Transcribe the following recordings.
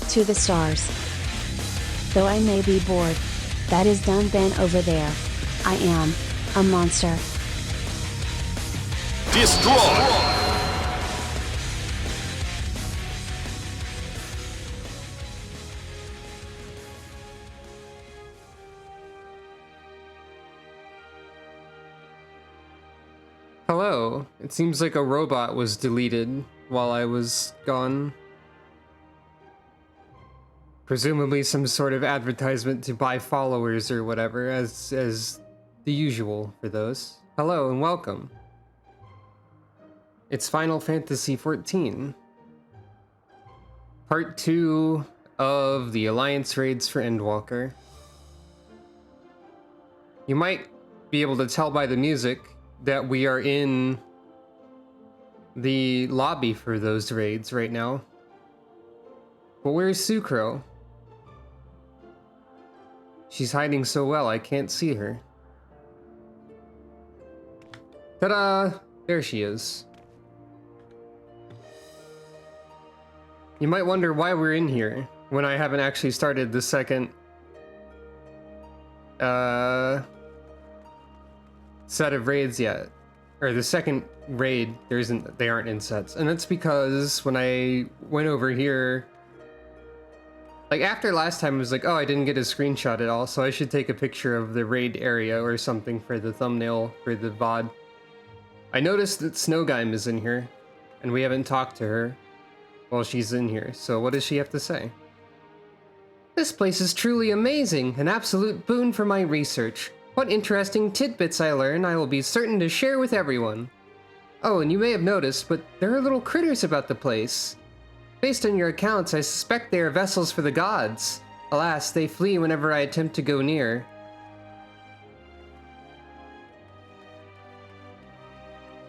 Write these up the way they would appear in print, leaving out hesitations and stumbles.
to the stars. Though I may be bored, that is done then over there. I am a monster. Destroy! Hello. It seems like a robot was deleted while I was gone. Presumably some sort of advertisement to buy followers or whatever, as the usual for those. Hello and welcome. It's Final Fantasy XIV. Part 2 of the Alliance raids for Endwalker. You might be able to tell by the music that we are in the lobby for those raids right now. But where's Sucro? She's hiding so well, I can't see her. Ta-da! There she is. You might wonder why we're in here when I haven't actually started the second set of raids yet. Or the second raid, they aren't in sets. And that's because when I went over here, like after last time I was like, oh, I didn't get a screenshot at all, so I should take a picture of the raid area or something for the thumbnail for the VOD. I noticed that Snowgime is in here, and we haven't talked to her while she's in here, so what does she have to say? This place is truly amazing, an absolute boon for my research. What interesting tidbits I learn, I will be certain to share with everyone. Oh, and you may have noticed, but there are little critters about the place. Based on your accounts, I suspect they are vessels for the gods. Alas, they flee whenever I attempt to go near.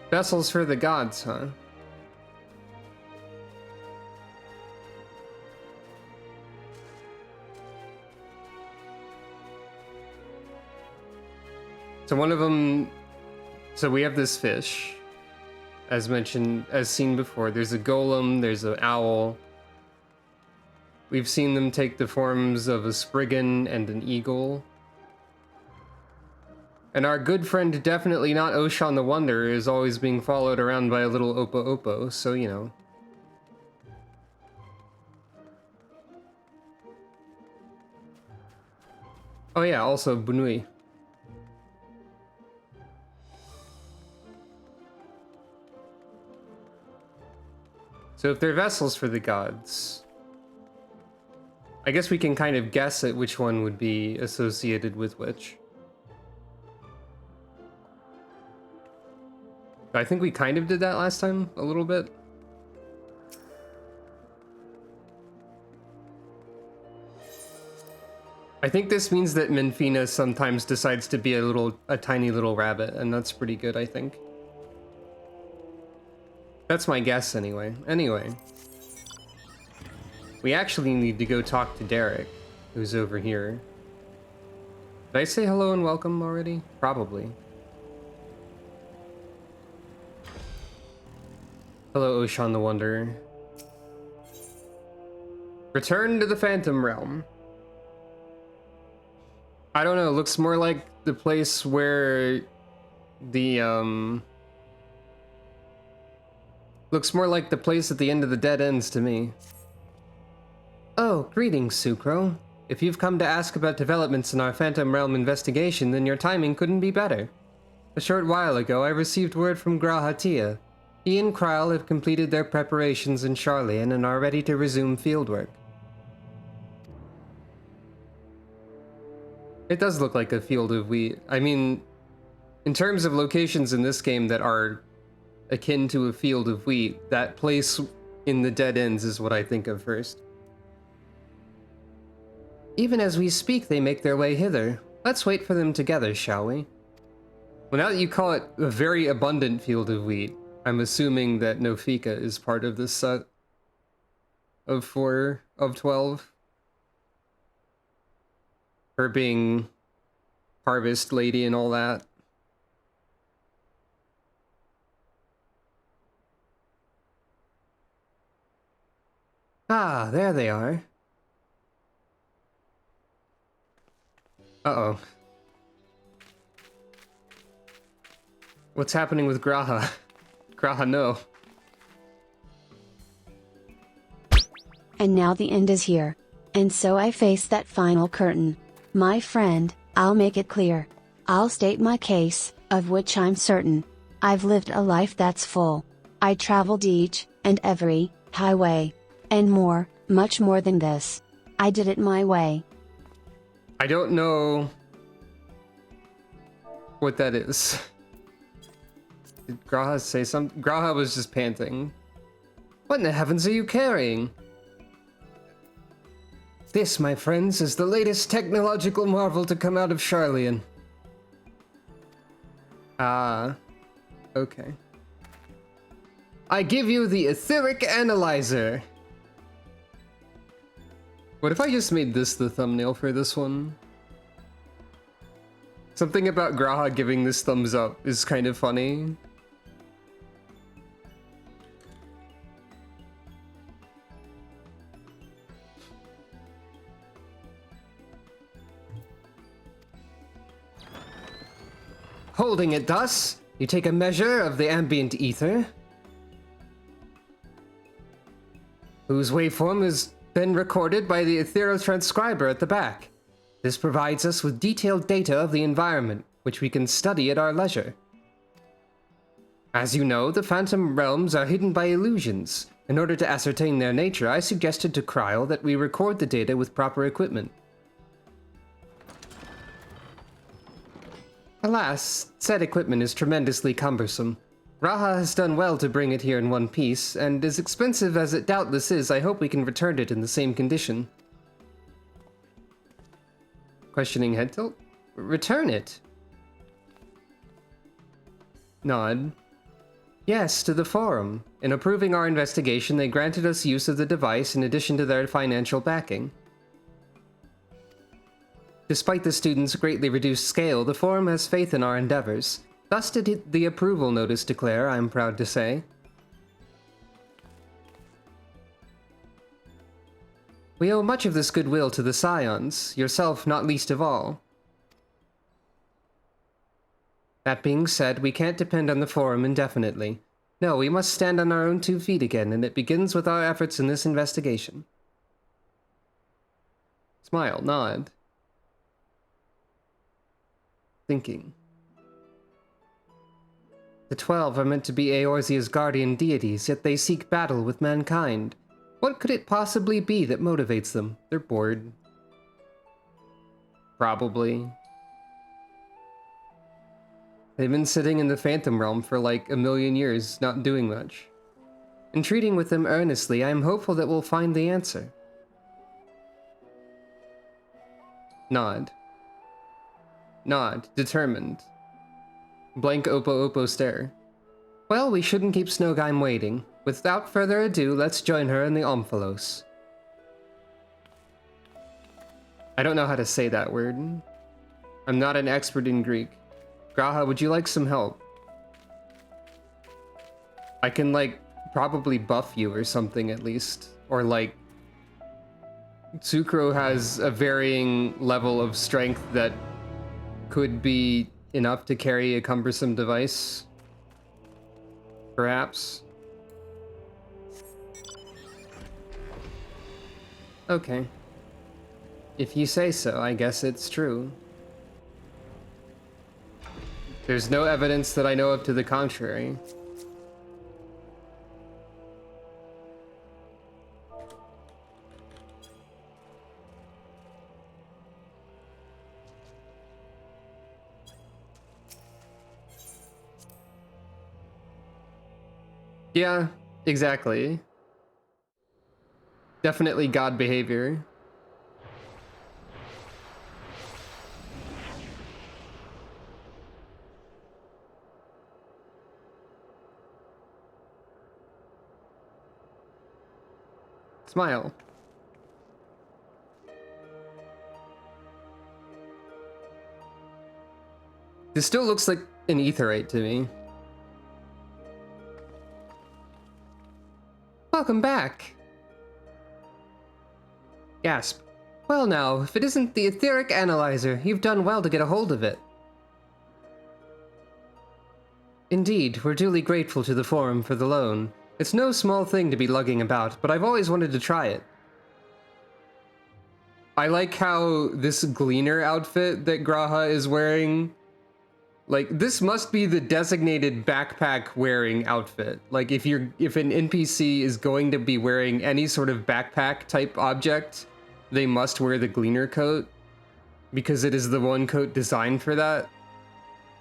Vessels for the gods, huh? So one of them, so we have this fish, as mentioned, as seen before. There's a golem, there's an owl. We've seen them take the forms of a spriggan and an eagle. And our good friend, definitely not Oshan the Wonder, is always being followed around by a little Opo Opo, so you know. Oh yeah, also Bunui. So if they're vessels for the gods, I guess we can kind of guess at which one would be associated with which. I think we kind of did that last time, a little bit. I think this means that Minfina sometimes decides to be a tiny little rabbit, and that's pretty good, I think. That's my guess, anyway. Anyway. We actually need to go talk to Derek, who's over here. Did I say hello and welcome already? Probably. Hello, Oshan the Wanderer. Return to the Phantom Realm. I don't know, it looks more like the place where the, looks more like the place at the end of the dead ends to me. Oh, greetings, Sucro. If you've come to ask about developments in our Phantom Realm investigation, then your timing couldn't be better. A short while ago, I received word from Grahatia. He and Kryl have completed their preparations in Charlian and are ready to resume fieldwork. It does look like a field of wheat. I mean, in terms of locations in this game that are akin to a field of wheat, that place in the dead ends is what I think of first. Even as we speak, they make their way hither. Let's wait for them together, shall we? Well, now that you call it a very abundant field of wheat, I'm assuming that Nofika is part of this set of 4 of 12. Her being harvest lady and all that. Ah, there they are. Uh-oh. What's happening with Graha? Graha, no. And now the end is here. And so I face that final curtain. My friend, I'll make it clear. I'll state my case, of which I'm certain. I've lived a life that's full. I traveled each and every highway. And more, much more than this. I did it my way. I don't know what that is. Did Graha say something? Graha was just panting. What in the heavens are you carrying? This, my friends, is the latest technological marvel to come out of Charlian. Ah, okay. I give you the etheric analyzer. What if I just made this the thumbnail for this one? Something about Graha giving this thumbs up is kind of funny. Holding it thus, you take a measure of the ambient ether, whose waveform has been recorded by the ethereal transcriber at the back. This provides us with detailed data of the environment, which we can study at our leisure. As you know, the phantom realms are hidden by illusions. In order to ascertain their nature, I suggested to Kryl that we record the data with proper equipment. Alas, said equipment is tremendously cumbersome. Raha has done well to bring it here in one piece, and as expensive as it doubtless is, I hope we can return it in the same condition. Questioning head tilt? Return it? Nod. Yes, to the forum. In approving our investigation, they granted us use of the device in addition to their financial backing. Despite the students' greatly reduced scale, the forum has faith in our endeavors. Thus did the approval notice declare, I'm proud to say. We owe much of this goodwill to the Scions, yourself not least of all. That being said, we can't depend on the forum indefinitely. No, we must stand on our own 2 feet again, and it begins with our efforts in this investigation. Smile, nod. Thinking. The 12 are meant to be Eorzea's guardian deities, yet they seek battle with mankind. What could it possibly be that motivates them? They're bored. Probably. They've been sitting in the Phantom Realm for like a million years, not doing much. Entreating with them earnestly, I am hopeful that we'll find the answer. Nod. Nod, determined. Blank Oppo stare. Well, we shouldn't keep Snowgime waiting. Without further ado, let's join her in the Omphalos. I don't know how to say that word. I'm not an expert in Greek. Graha, would you like some help? I can, like, probably buff you or something at least. Or, like, Tsukro has a varying level of strength that could be enough to carry a cumbersome device. Perhaps. Okay. If you say so, I guess it's true. There's no evidence that I know of to the contrary. Yeah, exactly. Definitely God behavior. Smile. This still looks like an aetherite to me. Welcome back. Gasp. Well now, if it isn't the etheric analyzer, you've done well to get a hold of it. Indeed, we're duly grateful to the Forum for the loan. It's no small thing to be lugging about, but I've always wanted to try it. I like how this Gleaner outfit that Graha is wearing, like, this must be the designated backpack wearing outfit. Like, if an NPC is going to be wearing any sort of backpack type object, they must wear the Gleaner coat, because it is the one coat designed for that.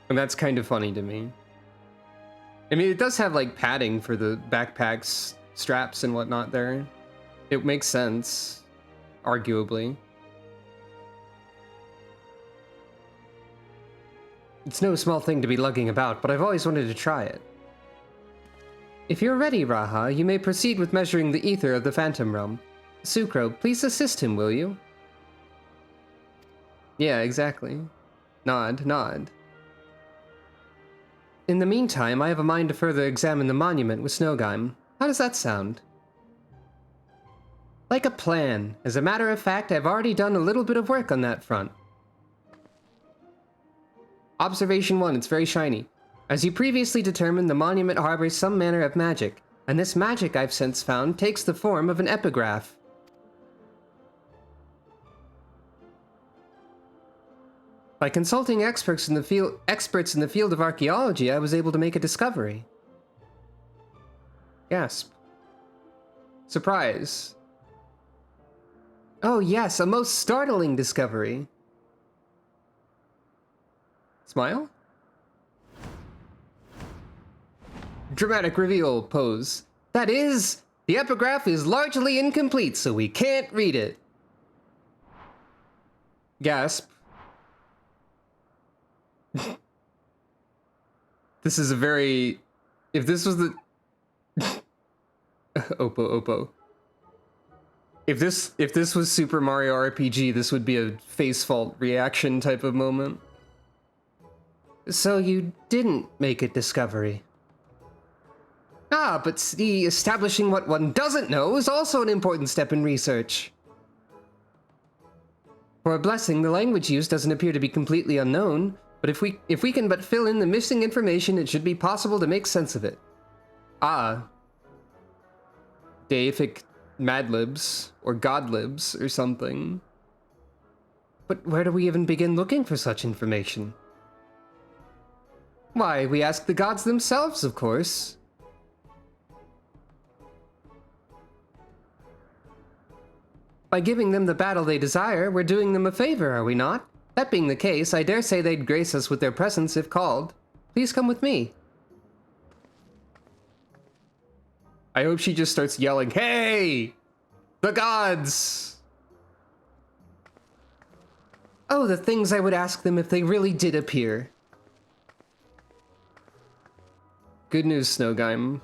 And that's kind of funny to me. I mean, it does have, like, padding for the backpack's straps and whatnot there. It makes sense, arguably. It's no small thing to be lugging about, but I've always wanted to try it. If you're ready, Raha, you may proceed with measuring the ether of the Phantom Realm. Sucro, please assist him, will you? Yeah, exactly. Nod, nod. In the meantime, I have a mind to further examine the monument with Snowgime. How does that sound? Like a plan. As a matter of fact, I've already done a little bit of work on that front. Observation 1, it's very shiny. As you previously determined, the monument harbors some manner of magic, and this magic I've since found takes the form of an epigraph. By consulting experts in the field of archaeology, I was able to make a discovery. Gasp. Surprise. Oh yes, a most startling discovery. Smile? Dramatic reveal pose. That is, the epigraph is largely incomplete, so we can't read it. Gasp. This is a very... If this was the... Oppo. If this was Super Mario RPG, this would be a face fault reaction type of moment. So you didn't make a discovery. Ah, but see, establishing what one doesn't know is also an important step in research. For a blessing, the language used doesn't appear to be completely unknown, but if we can but fill in the missing information, it should be possible to make sense of it. Ah. Deific Madlibs, or Godlibs, or something. But where do we even begin looking for such information? Why, we ask the gods themselves, of course. By giving them the battle they desire, we're doing them a favor, are we not? That being the case, I dare say they'd grace us with their presence if called. Please come with me. I hope she just starts yelling, "Hey! The gods!" Oh, the things I would ask them if they really did appear. Good news, Snowgime.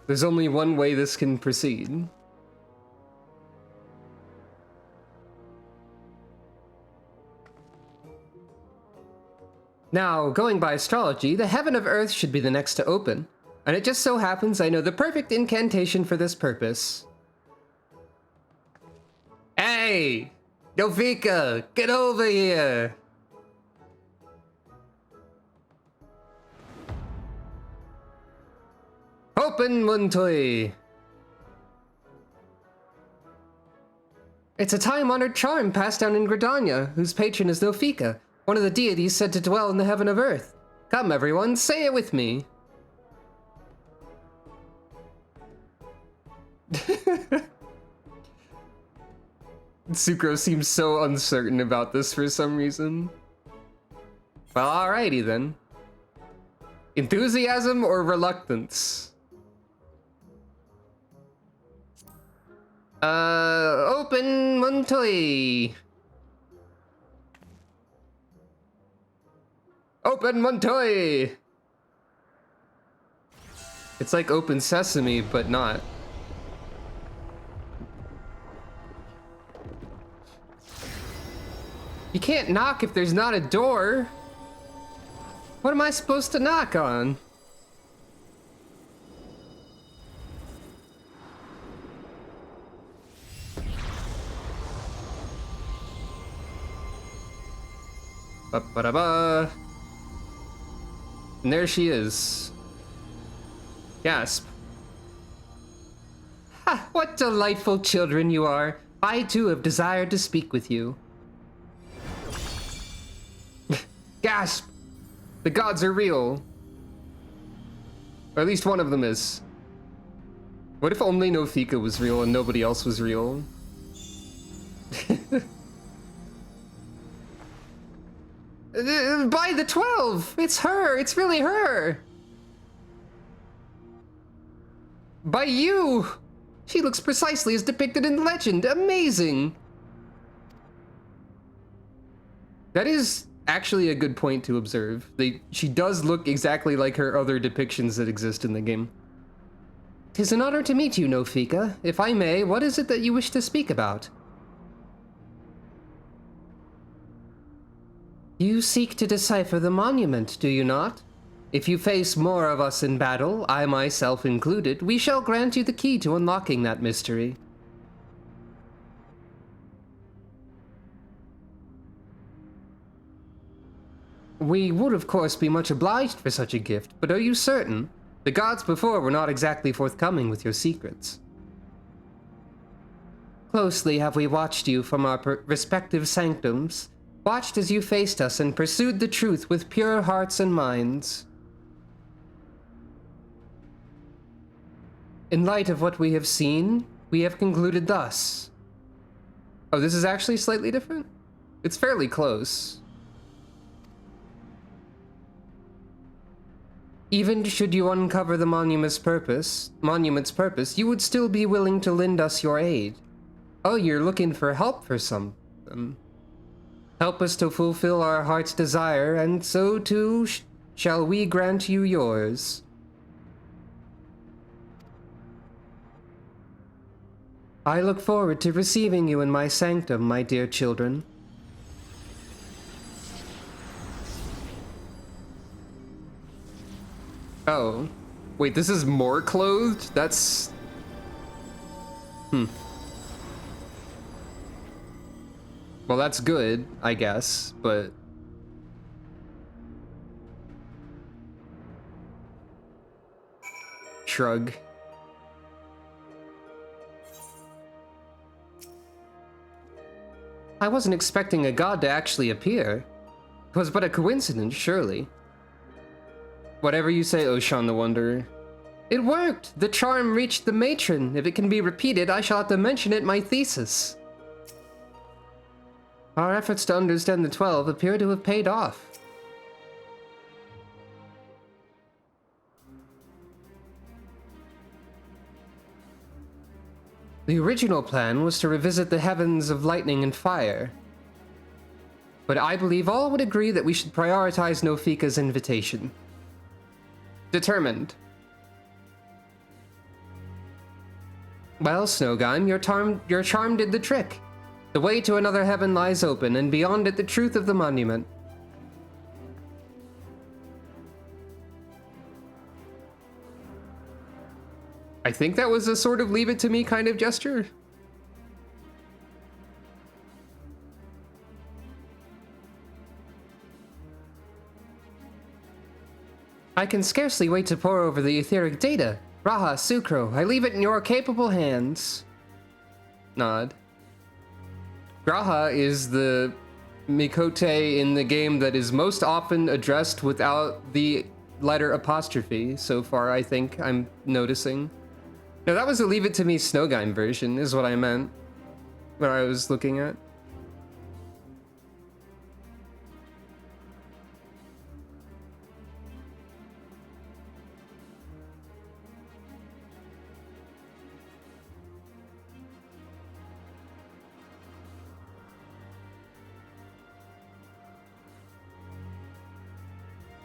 There's only one way this can proceed. Now, going by astrology, the heaven of Earth should be the next to open, and it just so happens I know the perfect incantation for this purpose. Hey! Yovika, get over here! Open Muntoi! It's a time-honored charm passed down in Gridania, whose patron is Nofika, one of the deities said to dwell in the heaven of Earth. Come, everyone, say it with me. Sucro seems so uncertain about this for some reason. Well, alrighty then. Enthusiasm or reluctance? Open Muntoi. Open Muntoi. It's like Open Sesame, but not. You can't knock if there's not a door. What am I supposed to knock on? Ba-ba-da-ba. And there she is. Gasp. Ha! What delightful children you are. I too have desired to speak with you. Gasp! The gods are real. Or at least one of them is. What if only Nofika was real and nobody else was real? By the 12! It's her! It's really her! By you! She looks precisely as depicted in legend. Amazing! That is actually a good point to observe. She does look exactly like her other depictions that exist in the game. 'Tis an honor to meet you, Nofika. If I may, what is it that you wish to speak about? You seek to decipher the monument, do you not? If you face more of us in battle, I myself included, we shall grant you the key to unlocking that mystery. We would of course be much obliged for such a gift, but are you certain? The gods before were not exactly forthcoming with your secrets. Closely have we watched you from our respective sanctums, watched as you faced us and pursued the truth with pure hearts and minds. In light of what we have seen, we have concluded thus. Oh, this is actually slightly different? It's fairly close. Even should you uncover the monument's purpose, you would still be willing to lend us your aid. Oh, you're looking for help for something. Help us to fulfill our heart's desire, and so too shall we grant you yours. I look forward to receiving you in my sanctum, my dear children. Oh. Wait, this is more clothed? That's... Well, that's good, I guess, but... Shrug. I wasn't expecting a god to actually appear. It was but a coincidence, surely. Whatever you say, Oshan the Wanderer. It worked! The charm reached the matron. If it can be repeated, I shall have to mention it in my thesis. Our efforts to understand the 12 appear to have paid off. The original plan was to revisit the heavens of lightning and fire. But I believe all would agree that we should prioritize Nofika's invitation. Determined. Well, Snowgime, your charm did the trick. The way to another heaven lies open, and beyond it the truth of the monument. I think that was a sort of leave it to me kind of gesture. I can scarcely wait to pore over the etheric data. Raha, Sukro, I leave it in your capable hands. Nod. Graha is the Mikote in the game that is most often addressed without the letter apostrophe, so far, I think I'm noticing. No, that was a Leave It to Me Snowgime version, is what I meant. What I was looking at.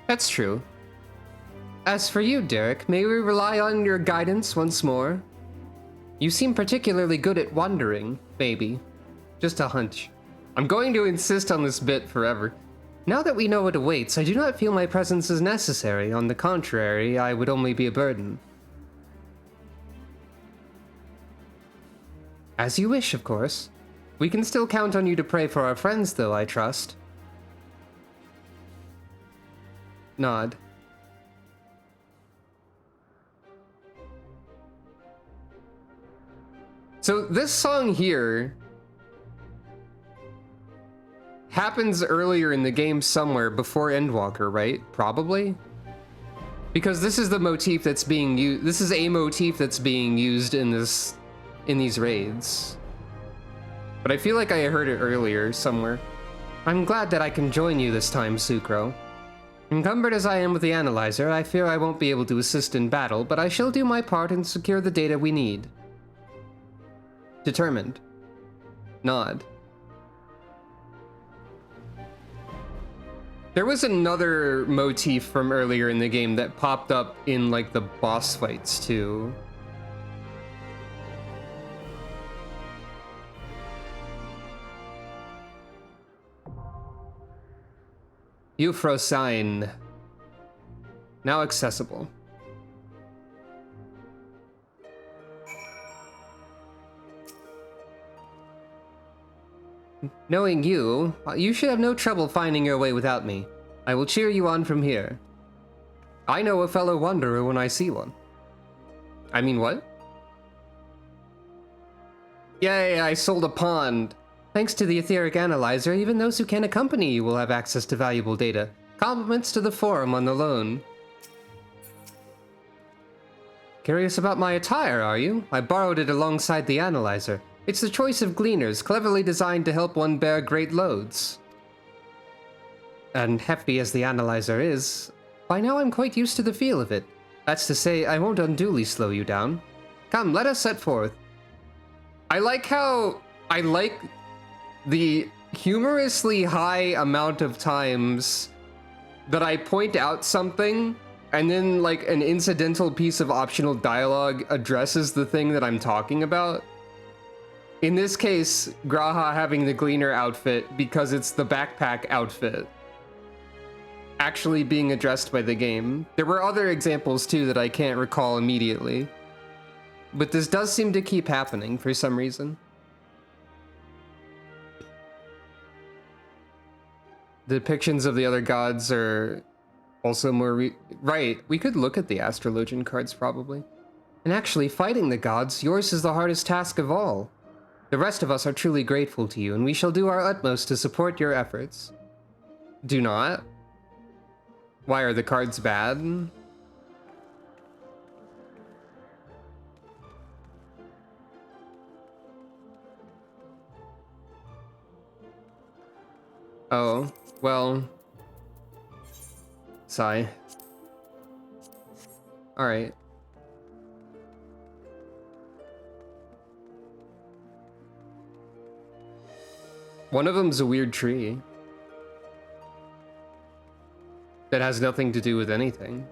That's true. As for you, Derek, may we rely on your guidance once more? You seem particularly good at wandering, maybe. Just a hunch. I'm going to insist on this bit forever. Now that we know what awaits, I do not feel my presence is necessary. On the contrary, I would only be a burden. As you wish, of course. We can still count on you to pray for our friends, though, I trust. Nod. So this song here happens earlier in the game somewhere before Endwalker, right? Probably? Because this is the motif that's being used. This is a motif that's being used in these raids. But I feel like I heard it earlier somewhere. I'm glad that I can join you this time, Sucro. Encumbered as I am with the analyzer, I fear I won't be able to assist in battle, but I shall do my part and secure the data we need. Determined. Nod. There was another motif from earlier in the game that popped up in, like, the boss fights, too. Euphrosyne. Now accessible. Knowing you, you should have no trouble finding your way without me. I will cheer you on from here. I know a fellow wanderer when I see one. I mean, what? Yay, I sold a pond. Thanks to the etheric analyzer, even those who can't accompany you will have access to valuable data. Compliments to the forum on the loan. Curious about my attire, are you? I borrowed it alongside the analyzer. It's the choice of gleaners, cleverly designed to help one bear great loads. And hefty as the analyzer is, by now I'm quite used to the feel of it. That's to say, I won't unduly slow you down. Come, let us set forth. I like the humorously high amount of times that I point out something and then, like, an incidental piece of optional dialogue addresses the thing that I'm talking about. In this case, Graha having the Gleaner outfit because it's the backpack outfit actually being addressed by the game. There were other examples too that I can't recall immediately, but this does seem to keep happening for some reason. The depictions of the other gods are also more right. We could look at the astrologian cards probably. And actually, fighting the gods, yours is the hardest task of all. The rest of us are truly grateful to you, and we shall do our utmost to support your efforts. Do not? Why are the cards bad? Oh, well. Sigh. Alright. One of them's a weird tree that has nothing to do with anything.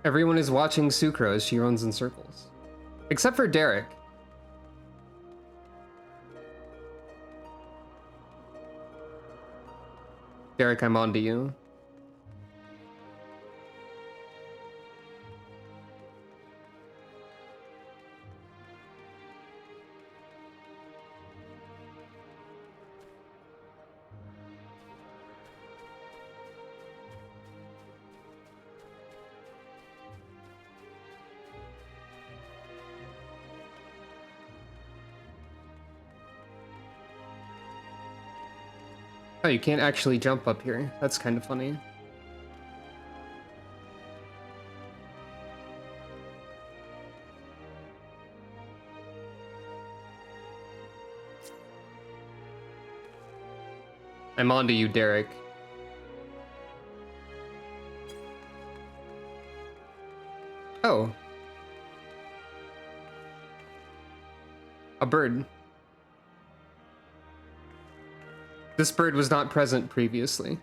Everyone is watching Sucro as she runs in circles. Except for Derek. Derek, I'm on to you. Oh, you can't actually jump up here. That's kind of funny. I'm on to you, Derek. Oh. A bird. This bird was not present previously.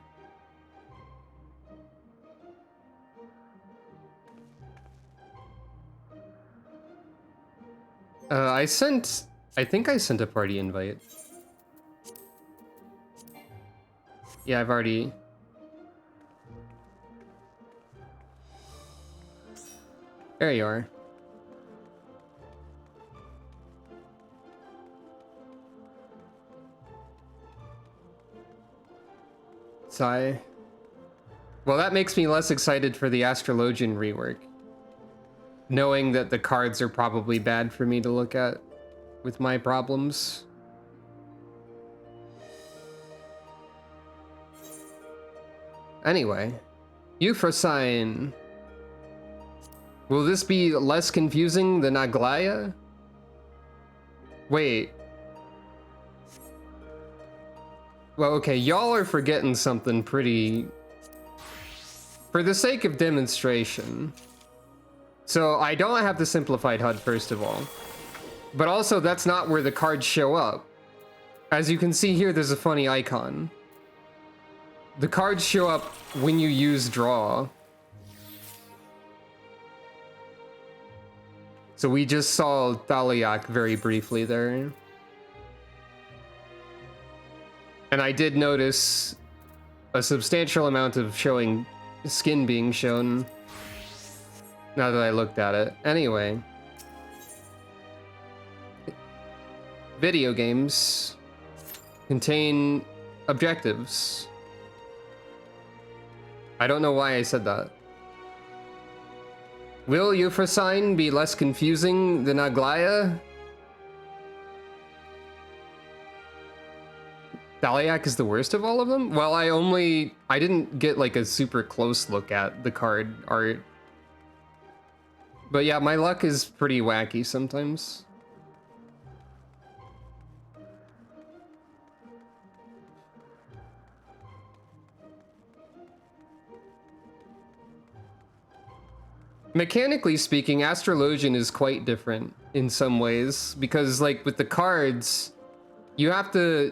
I think I sent a party invite. Yeah, I've already... There you are. Sigh. Well, that makes me less excited for the Astrologian rework. Knowing that the cards are probably bad for me to look at with my problems. Anyway, Euphrosyne. Will this be less confusing than Aglaya? Wait. Well, okay, y'all are forgetting something pretty... For the sake of demonstration. So I don't have the simplified HUD, first of all. But also, that's not where the cards show up. As you can see here, there's a funny icon. The cards show up when you use draw. So we just saw Thaliak very briefly there. And I did notice a substantial amount of skin being shown now that I looked at it. Anyway. Video games contain objectives. I don't know why I said that. Will Euphrosyne be less confusing than Aglaya? Thaliak is the worst of all of them? Well, I didn't get like a super close look at the card art. But yeah, my luck is pretty wacky sometimes. Mechanically speaking, Astrologian is quite different in some ways because, like, with the cards, you have to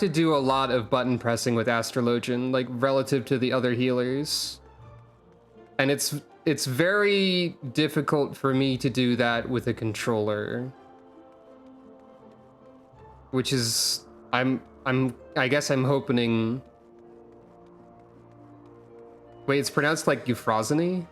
do a lot of button pressing with Astrologian, like relative to the other healers, and it's very difficult for me to do that with a controller, which is I guess I'm hoping. Wait, it's pronounced like Euphrosyne?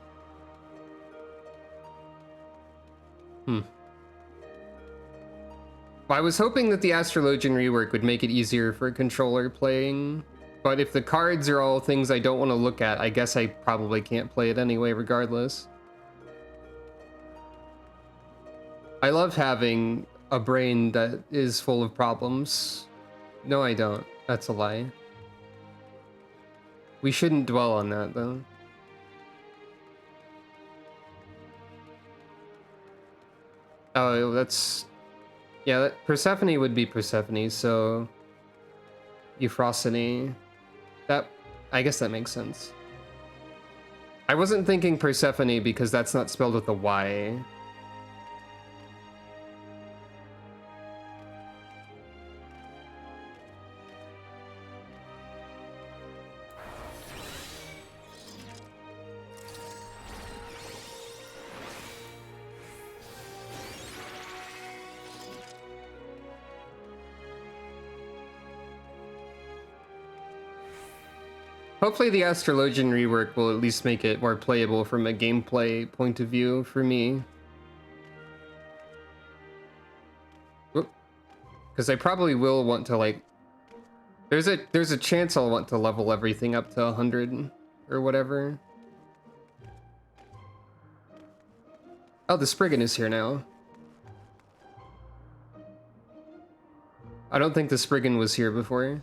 I was hoping that the Astrologian rework would make it easier for controller playing, but if the cards are all things I don't want to look at, I guess I probably can't play it anyway regardless. I love having a brain that is full of problems. No, I don't. That's a lie. We shouldn't dwell on that, though. Oh, that's... Yeah, Persephone would be Persephone, so... Euphrosyne. I guess that makes sense. I wasn't thinking Persephone because that's not spelled with a Y. Hopefully the Astrologian rework will at least make it more playable from a gameplay point of view for me. Because I probably will want to, like... There's a chance I'll want to level everything up to 100 or whatever. Oh, the Spriggan is here now. I don't think the Spriggan was here before.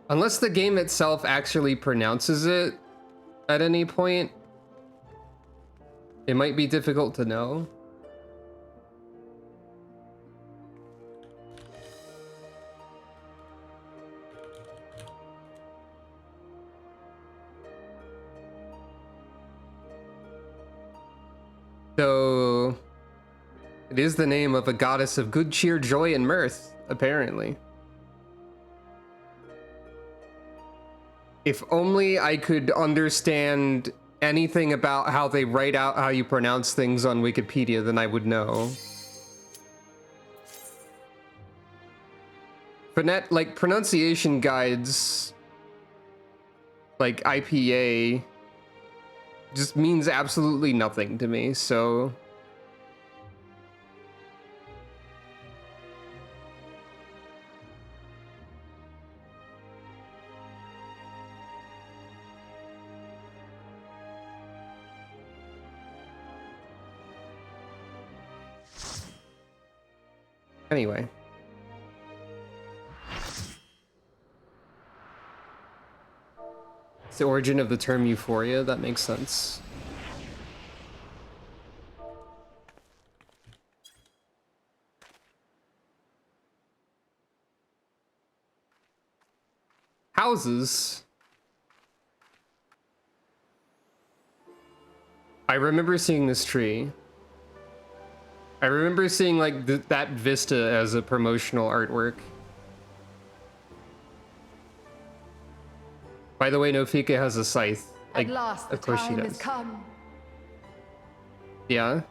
Unless the game itself actually pronounces it at any point, it might be difficult to know. So, it is the name of a goddess of good cheer, joy, and mirth, apparently. If only I could understand anything about how they write out how you pronounce things on Wikipedia, then I would know. Like pronunciation guides, like IPA, just means absolutely nothing to me, so... Anyway. It's the origin of the term euphoria, that makes sense. Houses. I remember seeing this tree. I remember seeing like that vista as a promotional artwork. By the way, Nofika has a scythe. Like, At last the of course she time does. has come. Yeah.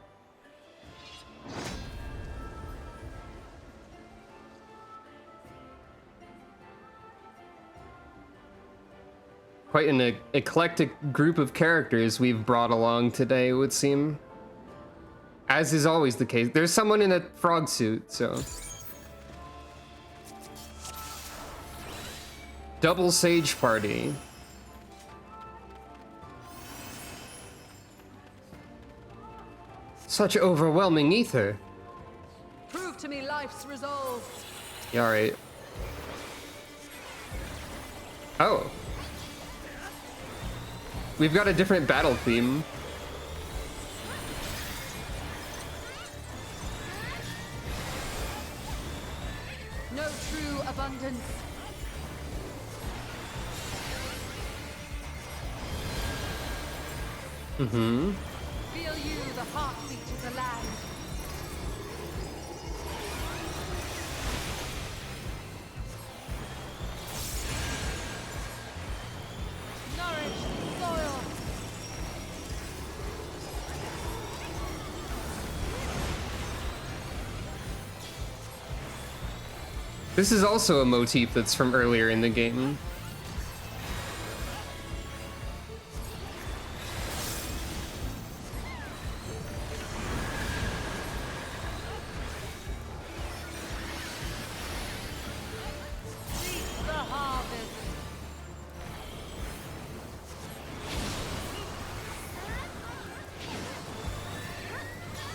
Quite an eclectic group of characters we've brought along today, it would seem. As is always the case. There's someone in a frog suit, so... Double Sage Party. Such overwhelming ether. Prove to me life's resolve. Yeah, alright. Oh. We've got a different battle theme. No true abundance. Mm-hmm. Feel you the heartbeat of the land. Nourish the soil. This is also a motif that's from earlier in the game. Seek the harvest.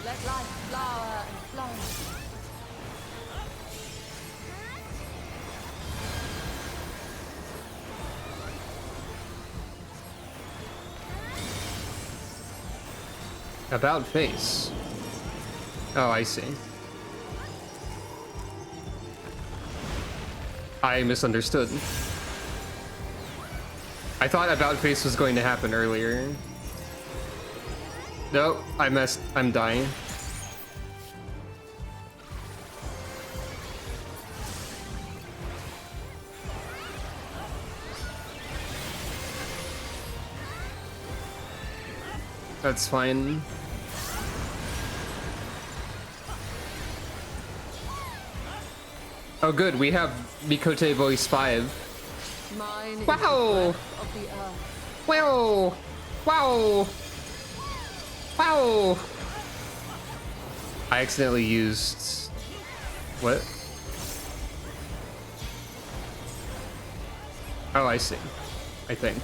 Let life flower and flourish. About face. Oh, I see. I misunderstood. I thought about face was going to happen earlier. Nope, I messed. I'm dying. That's fine. Oh good, we have Mikote Voice 5. Mine is Wow. the breath of the earth. Wow! Wow! Wow! I accidentally used... What? Oh, I see. I think.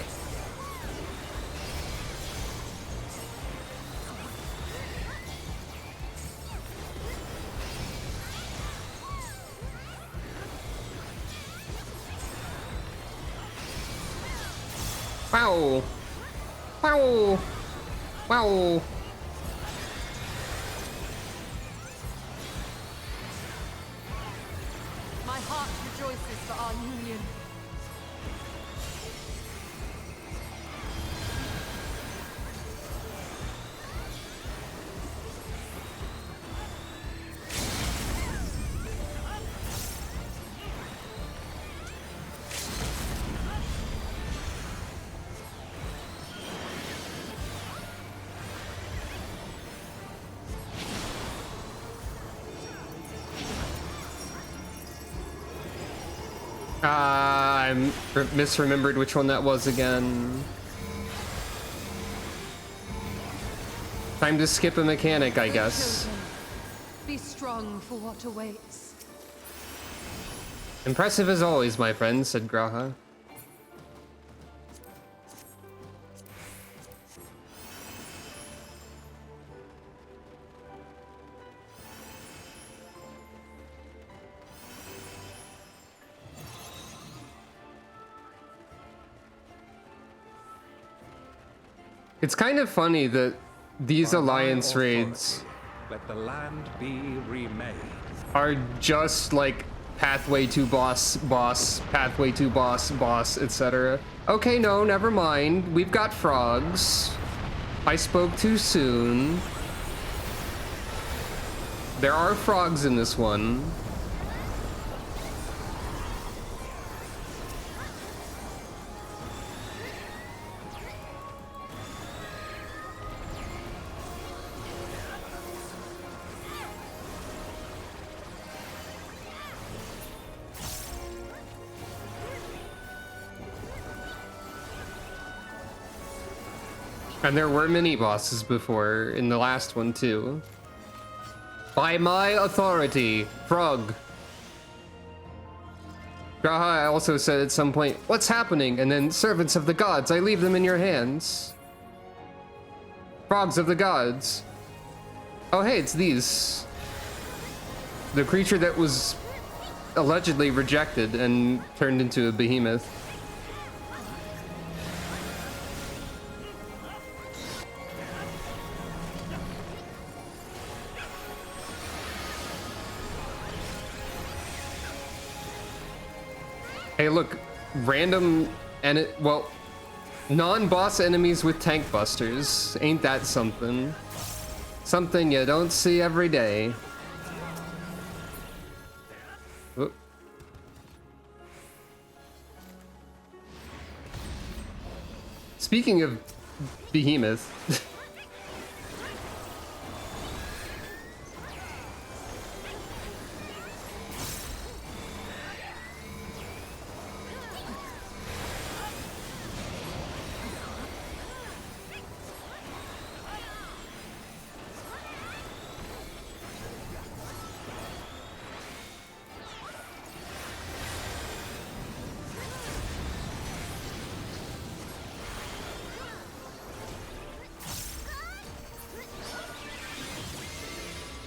Wow! Wow! Wow! My heart rejoices for our union. I misremembered which one that was again. Time to skip a mechanic, I Your guess. children, be strong for what awaits. Impressive as always, my friend, said Graha. It's kind of funny that these alliance raids let the land be remade. are just like pathway to boss, pathway to boss, etc. Okay, no, never mind. We've got frogs. I spoke too soon. There are frogs in this one. And there were mini bosses before in the last one too. By my authority, frog. Graha also said at some point, "What's happening?" And then, "Servants of the gods, I leave them in your hands." Frogs of the gods. Oh hey, it's these. The creature that was allegedly rejected and turned into a behemoth. Hey, look, random and well, non-boss enemies with tank busters. Ain't that something? Something you don't see every day. Oop. Speaking of behemoth.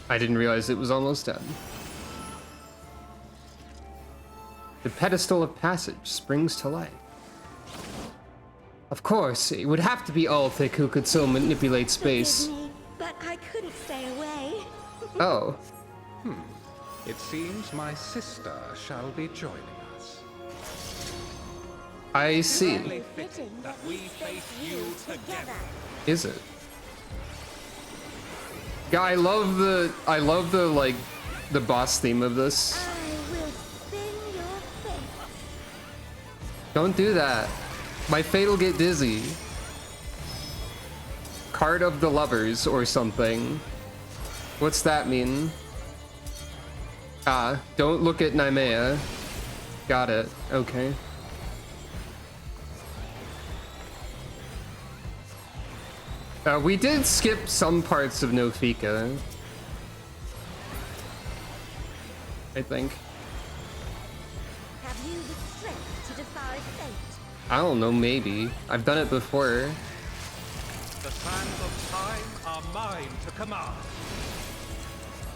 I didn't realize it was almost done. The pedestal of passage springs to life. Of course, it would have to be Althic who could so manipulate space. Forgive me, but I couldn't stay away. Oh, It seems my sister shall be joining us. I see. Only fitting that we face you together. Is it? Yeah, I love the like the boss theme of this. I will spin your fate. Don't do that. My fate'll get dizzy. Card of the lovers or something. What's that mean? Ah, don't look at Naimea. Got it. Okay. We did skip some parts of Nofika. I think. Have you the strength to defy fate? I don't know, maybe. I've done it before. The sands of time are mine to command.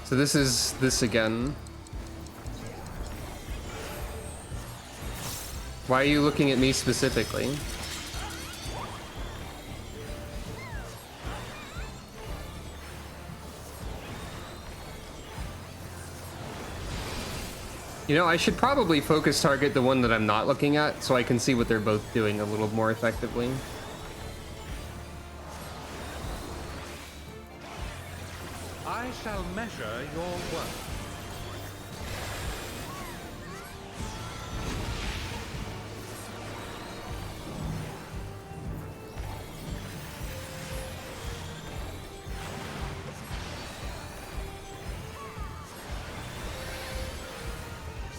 So this is this again. Why are you looking at me specifically? You know, I should probably focus target the one that I'm not looking at so I can see what they're both doing a little more effectively. I shall measure your work.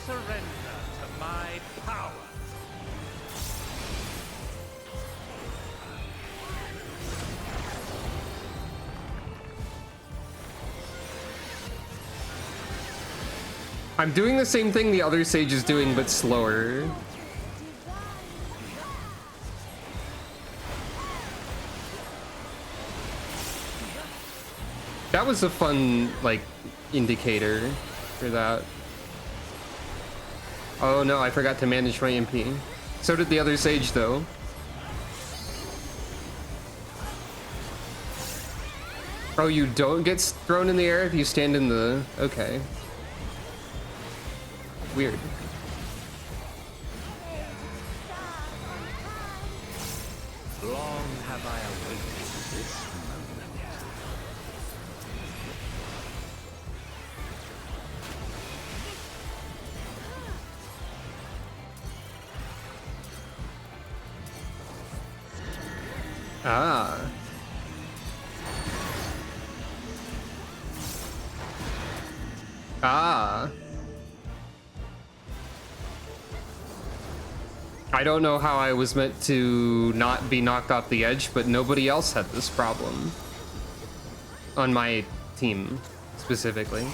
Surrender to my power. I'm doing the same thing the other sage is doing, but slower. That was a fun, like, indicator for that. Oh no, I forgot to manage my MP. So did the other sage, though. Oh, you don't get thrown in the air if you stand in the... Okay. Weird. Long have I awaited this moment. Ah. Ah. I don't know how I was meant to not be knocked off the edge, but nobody else had this problem. On my team, specifically.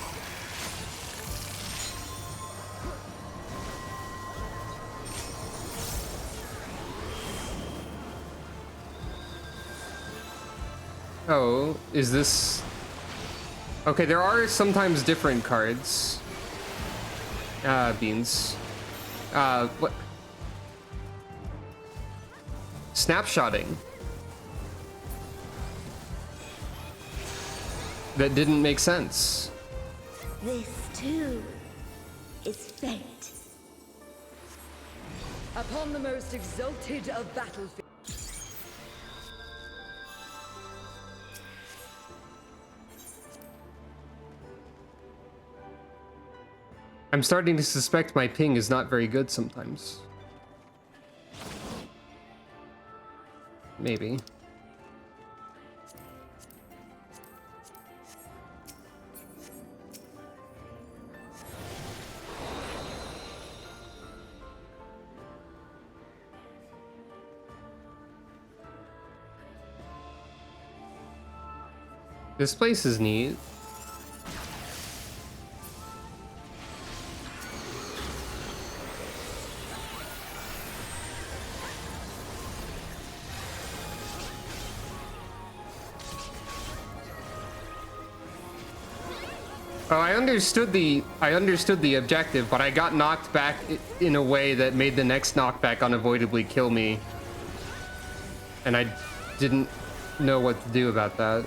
Oh, is this... Okay, there are sometimes different cards. Beans. What? Snapshotting. That didn't make sense. This too is fate. Upon the most exalted of battlefields. I'm starting to suspect my ping is not very good sometimes. Maybe. This place is neat. Oh, I understood the objective, but I got knocked back in a way that made the next knockback unavoidably kill me. And I didn't know what to do about that.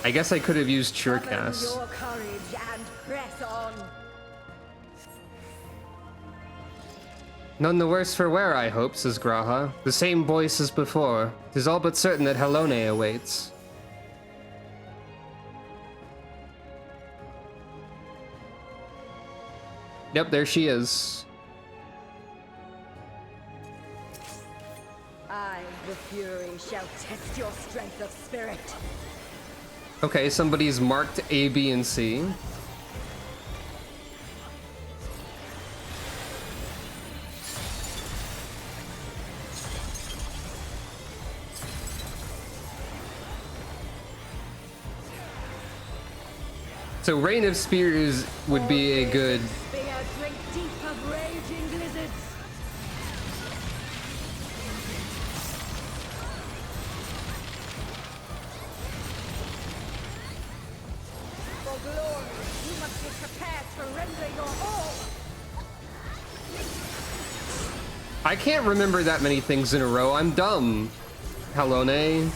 I guess I could have used Surecast. Your courage and press on. None the worse for wear, I hope, says Graha. The same voice as before. 'Tis all but certain that Helone awaits. Yep, there she is. I, the Fury, shall test your strength of spirit. Okay, somebody's marked A, B, and C. So Rain of Spears would be a good... Spear drink deep of raging blizzards. For glory, you must be prepared to render your all. I can't remember that many things in a row. I'm dumb. Helone.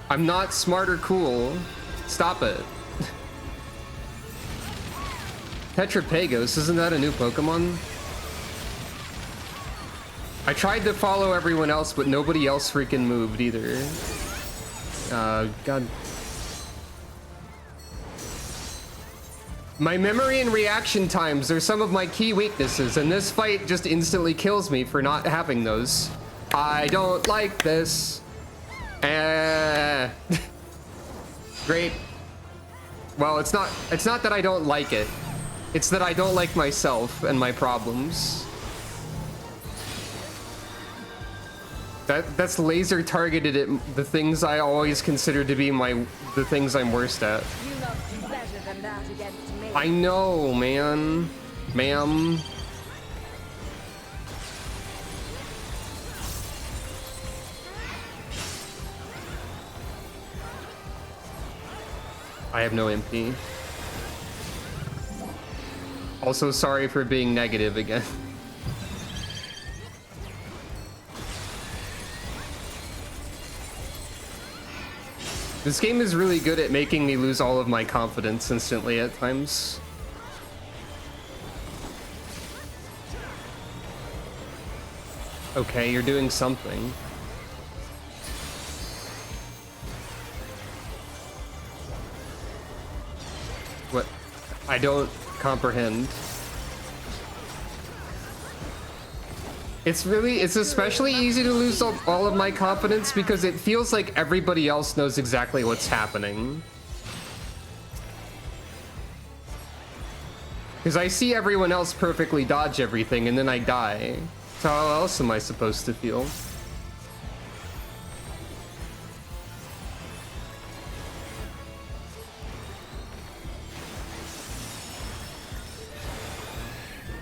I'm not smart or cool. Stop it. Tetrapagos, isn't that a new Pokemon? I tried to follow everyone else, but nobody else freaking moved either. God. My memory and reaction times are some of my key weaknesses, and this fight just instantly kills me for not having those. I don't like this. Great. Well, it's not that I don't like it. It's that I don't like myself and my problems. That's laser targeted at the things I always consider to be the things I'm worst at. You must do better than stand out against me. I know, man. Ma'am. I have no MP. Also, sorry for being negative again. This game is really good at making me lose all of my confidence instantly at times. Okay, you're doing something. What? I don't comprehend. It's especially easy to lose all of my confidence because it feels like everybody else knows exactly what's happening. Because I see everyone else perfectly dodge everything and then I die. So how else am I supposed to feel?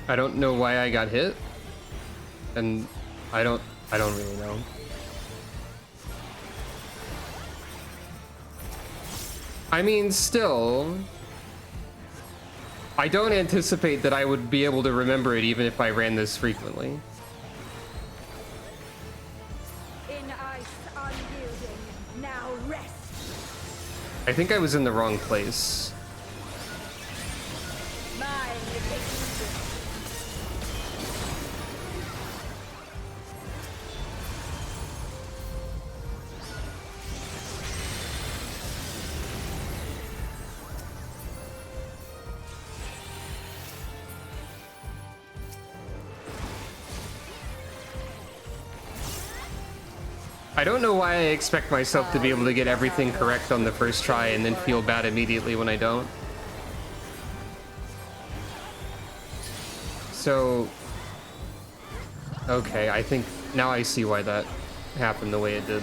I don't know why I got hit. And I don't really know. I mean, still, I don't anticipate that I would be able to remember it even if I ran this frequently. In ice unyielding, now rest. I think I was in the wrong place. Mine is the kingdom. I don't know why I expect myself to be able to get everything correct on the first try and then feel bad immediately when I don't. So, okay, I think now I see why that happened the way it did.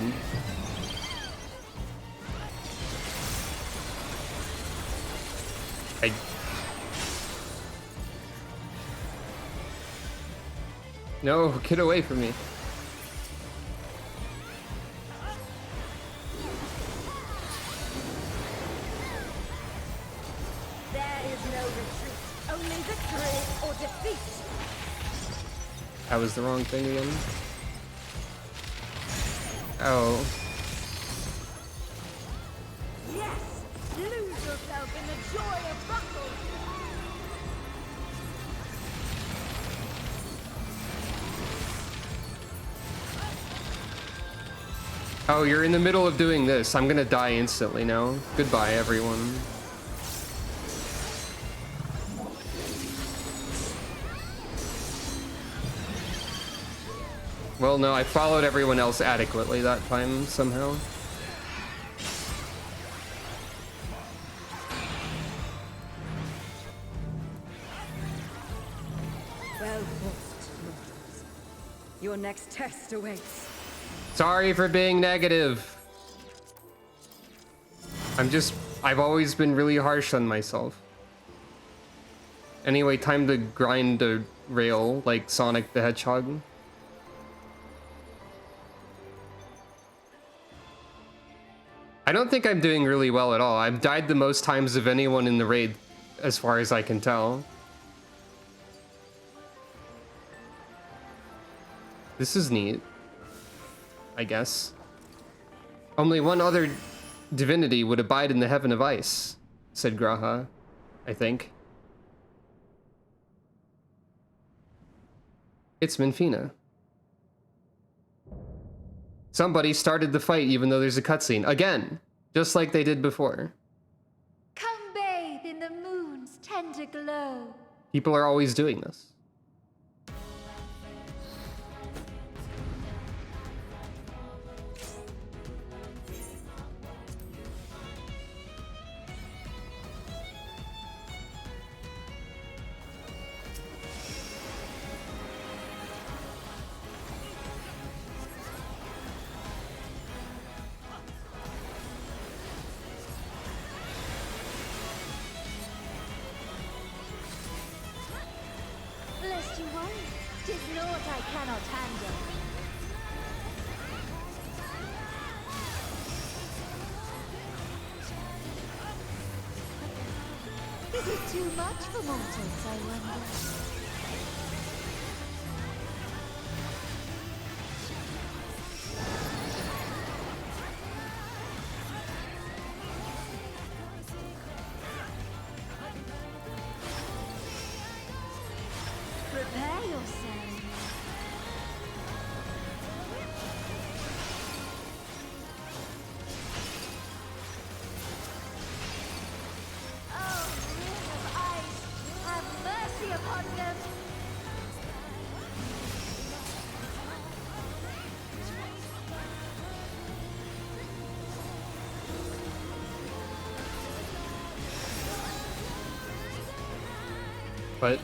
No, get away from me. There is no retreat, only victory or defeat. That was the wrong thing again. Oh. Yes, lose yourself in the joy of battle. Oh, you're in the middle of doing this. I'm gonna die instantly now. Goodbye, everyone. Well, no, I followed everyone else adequately that time, somehow. Well fought, mortals. Your next test awaits. Sorry for being negative. I've always been really harsh on myself. Anyway, time to grind a rail like Sonic the Hedgehog. I don't think I'm doing really well at all. I've died the most times of anyone in the raid, as far as I can tell. This is neat, I guess. Only one other divinity would abide in the heaven of ice, said Graha, I think. It's Minfina. Somebody started the fight even though there's a cutscene. Again, just like they did before. Come bathe in the moon's tender glow. People are always doing this. home. 'Tis naught I cannot handle. Is it too much for mortals, I wonder? Prepare yourself. Oh, ring of ice, have mercy upon them. But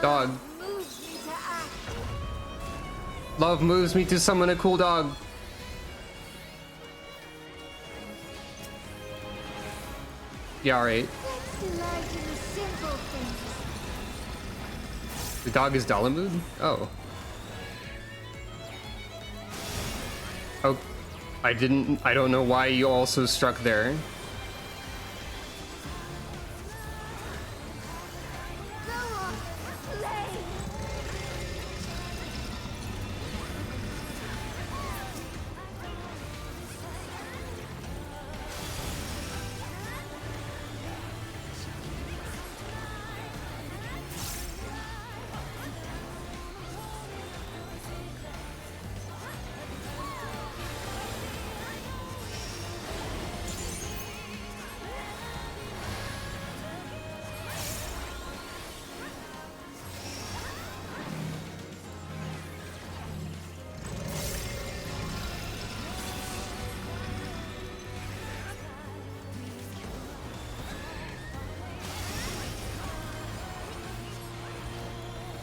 dog. Moves me to act. Love moves me to summon a cool dog. Yeah, alright. Let's delight in the simple things. The dog is Dalamud? Oh. Oh, I don't know why you also struck there. Go on, play.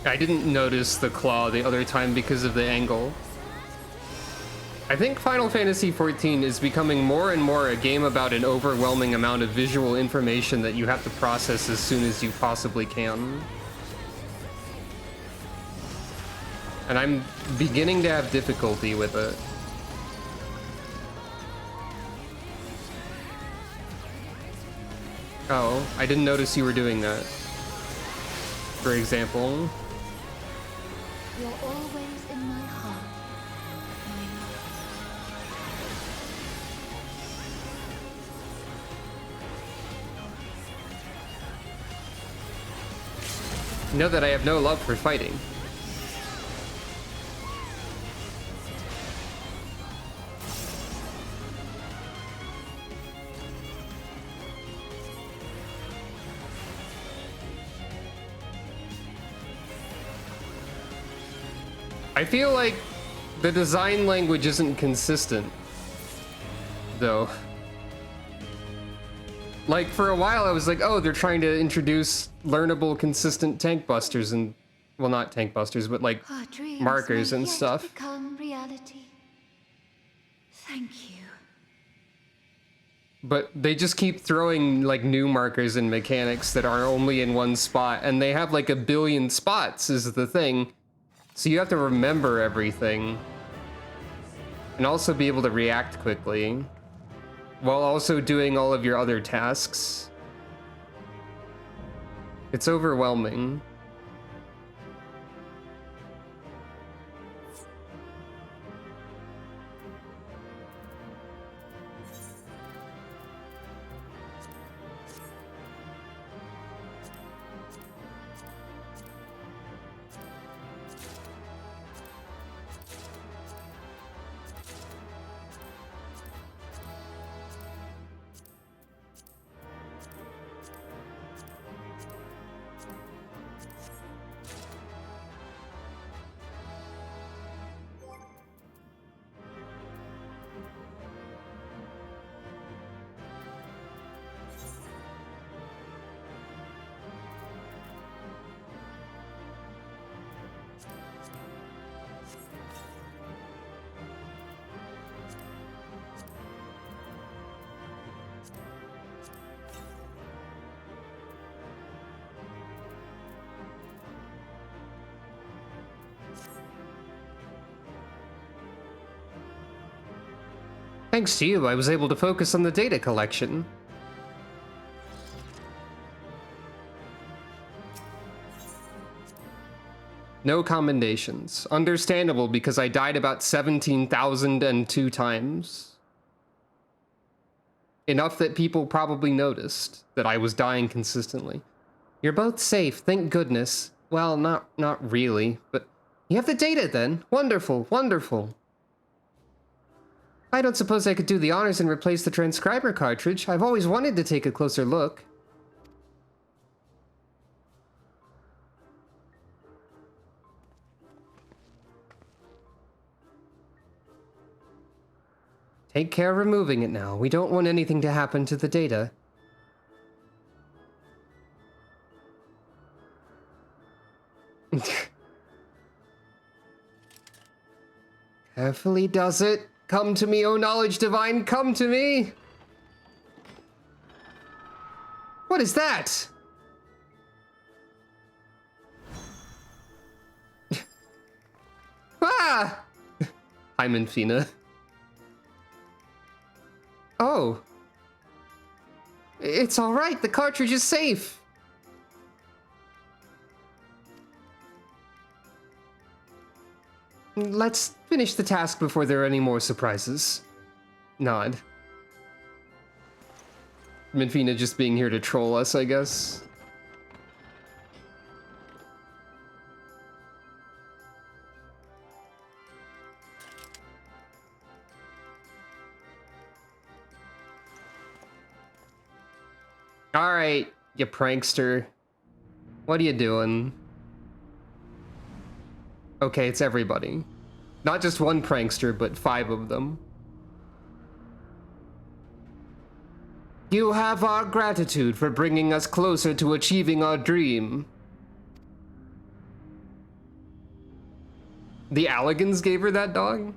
I didn't notice the claw the other time because of the angle. I think Final Fantasy XIV is becoming more and more a game about an overwhelming amount of visual information that you have to process as soon as you possibly can. And I'm beginning to have difficulty with it. Oh, I didn't notice you were doing that. For example. You're always in my heart. Know that I have no love for fighting. I feel like the design language isn't consistent, though. Like, for a while I was like, oh, they're trying to introduce learnable, consistent tank busters and, well, not tank busters, but like Our dreams markers may and yet stuff. become reality. Thank you. But they just keep throwing like new markers and mechanics that are only in one spot, and they have like a billion spots is the thing. So you have to remember everything. and also be able to react quickly while also doing all of your other tasks. It's overwhelming. Thanks to you, I was able to focus on the data collection. No commendations. Understandable, because I died about 17,002 times. Enough that people probably noticed that I was dying consistently. You're both safe, thank goodness. Well, not really, but you have the data then. Wonderful, wonderful. I don't suppose I could do the honors and replace the transcriber cartridge. I've always wanted to take a closer look. Take care of removing it now. We don't want anything to happen to the data. Carefully does it. Come to me, O knowledge divine, come to me! What is that? Ah! Hi, Minfina. Oh. It's alright, the cartridge is safe! Let's finish the task before there are any more surprises. Nod. Minfina just being here to troll us, I guess. Alright, you prankster. What are you doing? Okay, it's everybody. Not just one prankster, but 5 of them. You have our gratitude for bringing us closer to achieving our dream. The Alligans gave her that dog?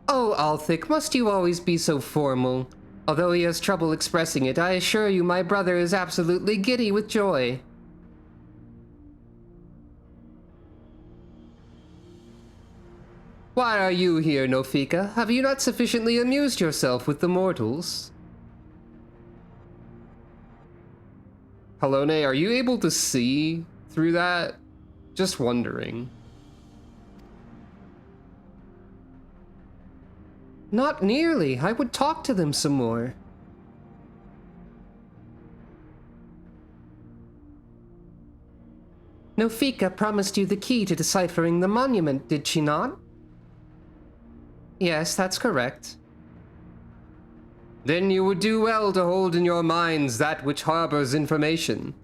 Oh, Althik, must you always be so formal? Although he has trouble expressing it, I assure you my brother is absolutely giddy with joy. Why are you here, Nofika? Have you not sufficiently amused yourself with the mortals? Halone, are you able to see through that? Just wondering. Not nearly. I would talk to them some more. Nofika promised you the key to deciphering the monument, did she not? Yes, that's correct. Then you would do well to hold in your minds that which harbors information.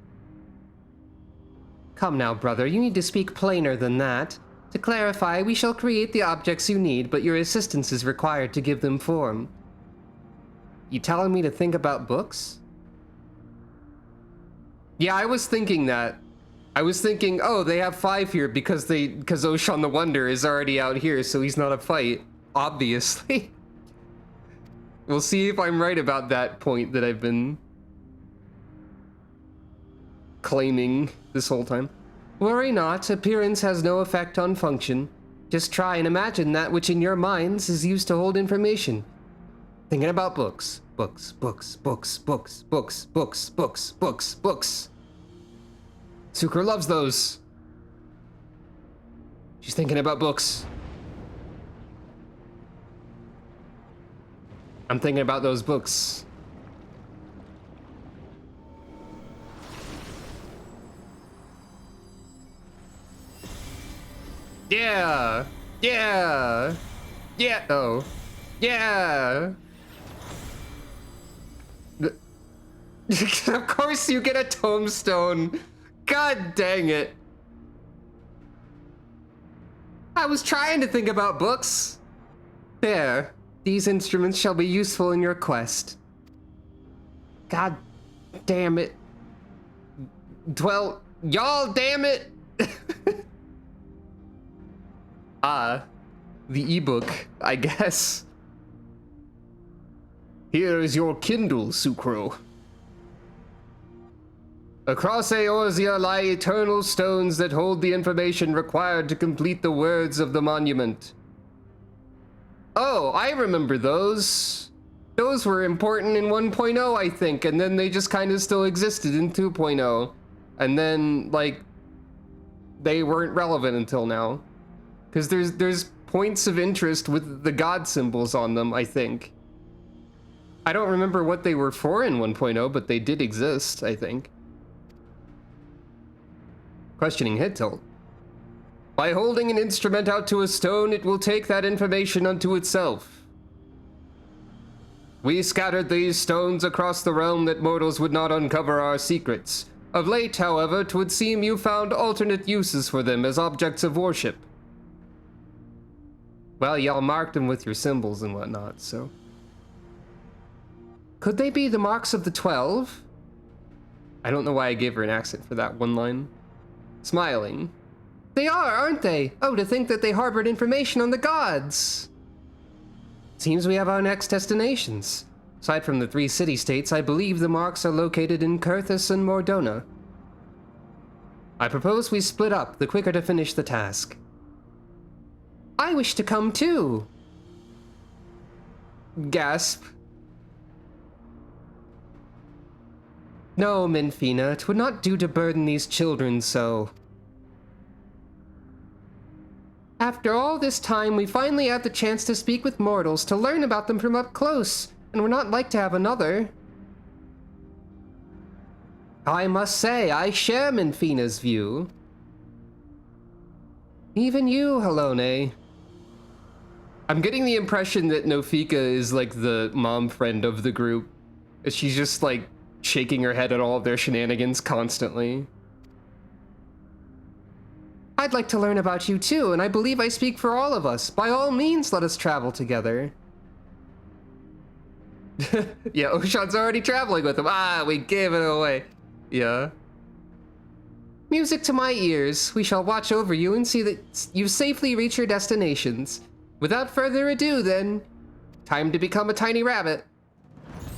Come now, brother, you need to speak plainer than that. To clarify, we shall create the objects you need, but your assistance is required to give them form. You telling me to think about books? Yeah, I was thinking that. I was thinking, oh, they have 5 here because Oshan the Wonder is already out here, so he's not a fight. Obviously. We'll see if I'm right about that point that I've been claiming this whole time. Worry not, appearance has no effect on function. Just try and imagine that which in your minds is used to hold information. Thinking about books. Books, books, books, books, books, books, books, books, books. Sucre loves those. She's thinking about books. I'm thinking about those books. Yeah! Yeah! Yeah! Oh. Yeah! Of course you get a tombstone! God dang it! I was trying to think about books. There. These instruments shall be useful in your quest. God damn it. Well, y'all damn it! The ebook, I guess. Here is your Kindle, Sucro. Across Eorzea lie eternal stones that hold the information required to complete the words of the monument. Oh, I remember those. Those were important in 1.0, I think, and then they just kind of still existed in 2.0. And then, like, they weren't relevant until now. Because there's points of interest with the god symbols on them, I think. I don't remember what they were for in 1.0, but they did exist, I think. Questioning hit tilt. By holding an instrument out to a stone, it will take that information unto itself. We scattered these stones across the realm that mortals would not uncover our secrets. Of late, however, 'twould seem you found alternate uses for them as objects of worship. Well, y'all marked them with your symbols and whatnot, so... Could they be the marks of the 12? I don't know why I gave her an accent for that one line. Smiling. They are, aren't they? Oh, to think that they harbored information on the gods! Seems we have our next destinations. Aside from the 3 city-states, I believe the marks are located in Kurthus and Mordona. I propose we split up, the quicker to finish the task. I wish to come too! Gasp. No, Minfina, 'twould not do to burden these children so. After all this time, we finally had the chance to speak with mortals, to learn about them from up close, and we're not like to have another. I must say, I share Minfina's view. Even you, Halone. I'm getting the impression that Nofika is like the mom friend of the group. She's just like shaking her head at all of their shenanigans constantly. I'd like to learn about you too, and I believe I speak for all of us. By all means, let us travel together. Yeah, Oshan's already traveling with him. Ah, we gave it away. Yeah. Music to my ears. We shall watch over you and see that you safely reach your destinations. Without further ado, then, time to become a tiny rabbit.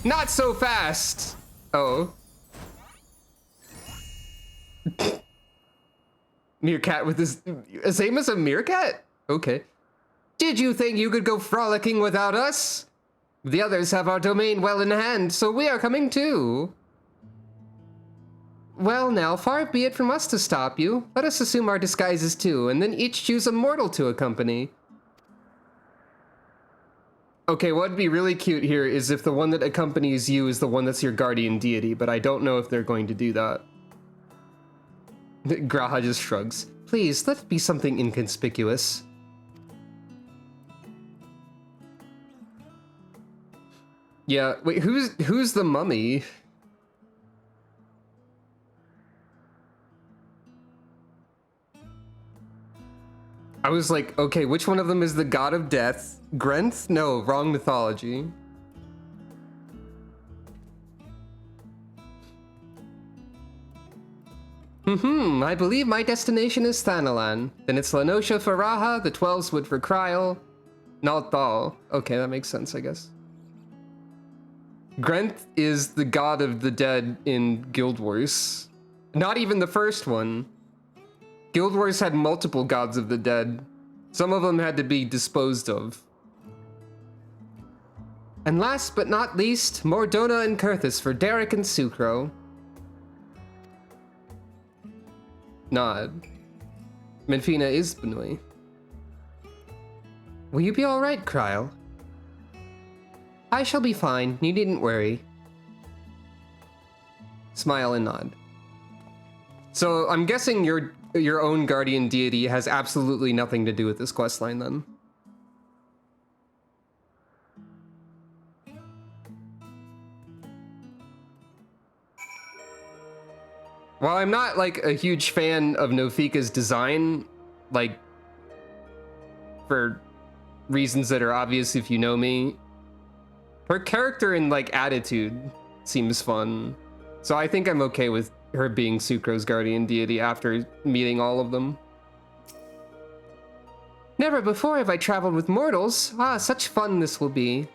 Not so fast! Oh. Meerkat with his... Same as a meerkat? Okay. Did you think you could go frolicking without us? The others have our domain well in hand, so we are coming too. Well now, far be it from us to stop you. Let us assume our disguises too, and then each choose a mortal to accompany. Okay, what'd be really cute here is if the one that accompanies you is the one that's your guardian deity, but I don't know if they're going to do that. Graha just shrugs. Please, let it be something inconspicuous. Yeah, wait, who's the mummy? I was like, okay, which one of them is the god of death? Grenth? No, wrong mythology. I believe my destination is Thanalan. Then it's Lenosha for Raha, the 12s would for Kryl. Nalthal. Okay, that makes sense, I guess. Grenth is the god of the dead in Guild Wars. Not even the first one. Guild Wars had multiple gods of the dead. Some of them had to be disposed of. And last but not least, Mordona and Kurthus for Derek and Sucro. Nod. Menfina is Benui. Will you be alright, Kryl? I shall be fine, you needn't worry. Smile and nod. So I'm guessing your own guardian deity has absolutely nothing to do with this questline then. While I'm not like a huge fan of Nofika's design, like for reasons that are obvious if you know me, her character and like attitude seems fun. So I think I'm okay with her being Sucro's guardian deity after meeting all of them. Never before have I traveled with mortals. Ah, such fun this will be.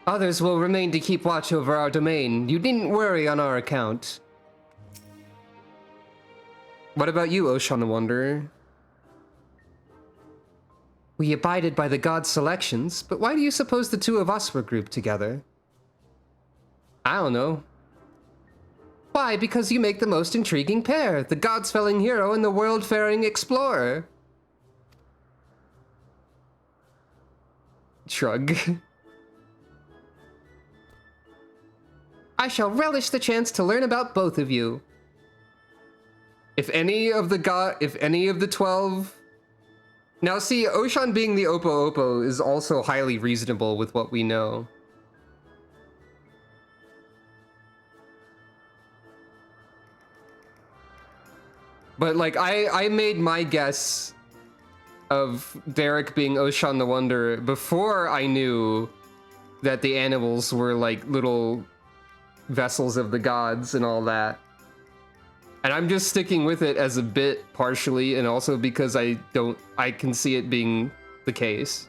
Others will remain to keep watch over our domain. You needn't worry on our account. What about you, Oshan the Wanderer? We abided by the god's selections, but why do you suppose the two of us were grouped together? I don't know. Why? Because you make the most intriguing pair, the god's-felling hero and the world-faring explorer. Shrug. I shall relish the chance to learn about both of you. If any of the 12... Now see, Oshan being the Oppo Oppo is also highly reasonable with what we know. But like, I made my guess of Derek being Oshan the Wanderer before I knew that the animals were like little vessels of the gods and all that. And I'm just sticking with it as a bit partially, and also because I can see it being the case.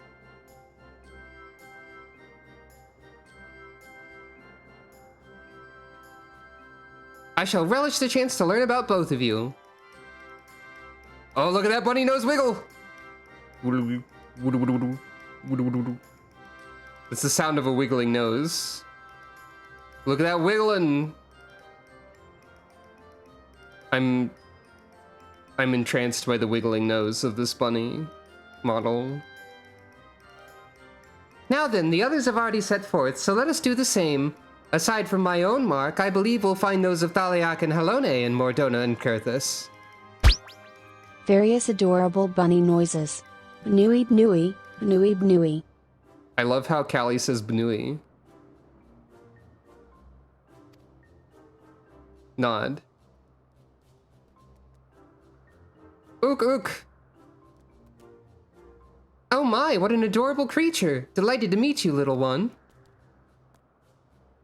I shall relish the chance to learn about both of you. Oh, look at that bunny nose wiggle! It's the sound of a wiggling nose. Look at that wiggling! I'm entranced by the wiggling nose of this bunny model. Now then, the others have already set forth, so let us do the same. Aside from my own mark, I believe we'll find those of Thaliak and Halone in Mordona and Kurthus. Various adorable bunny noises. Bnui bnui, bnui bnui. I love how Callie says bnui. Nod. Ook ook. Oh my, what an adorable creature. Delighted to meet you, little one.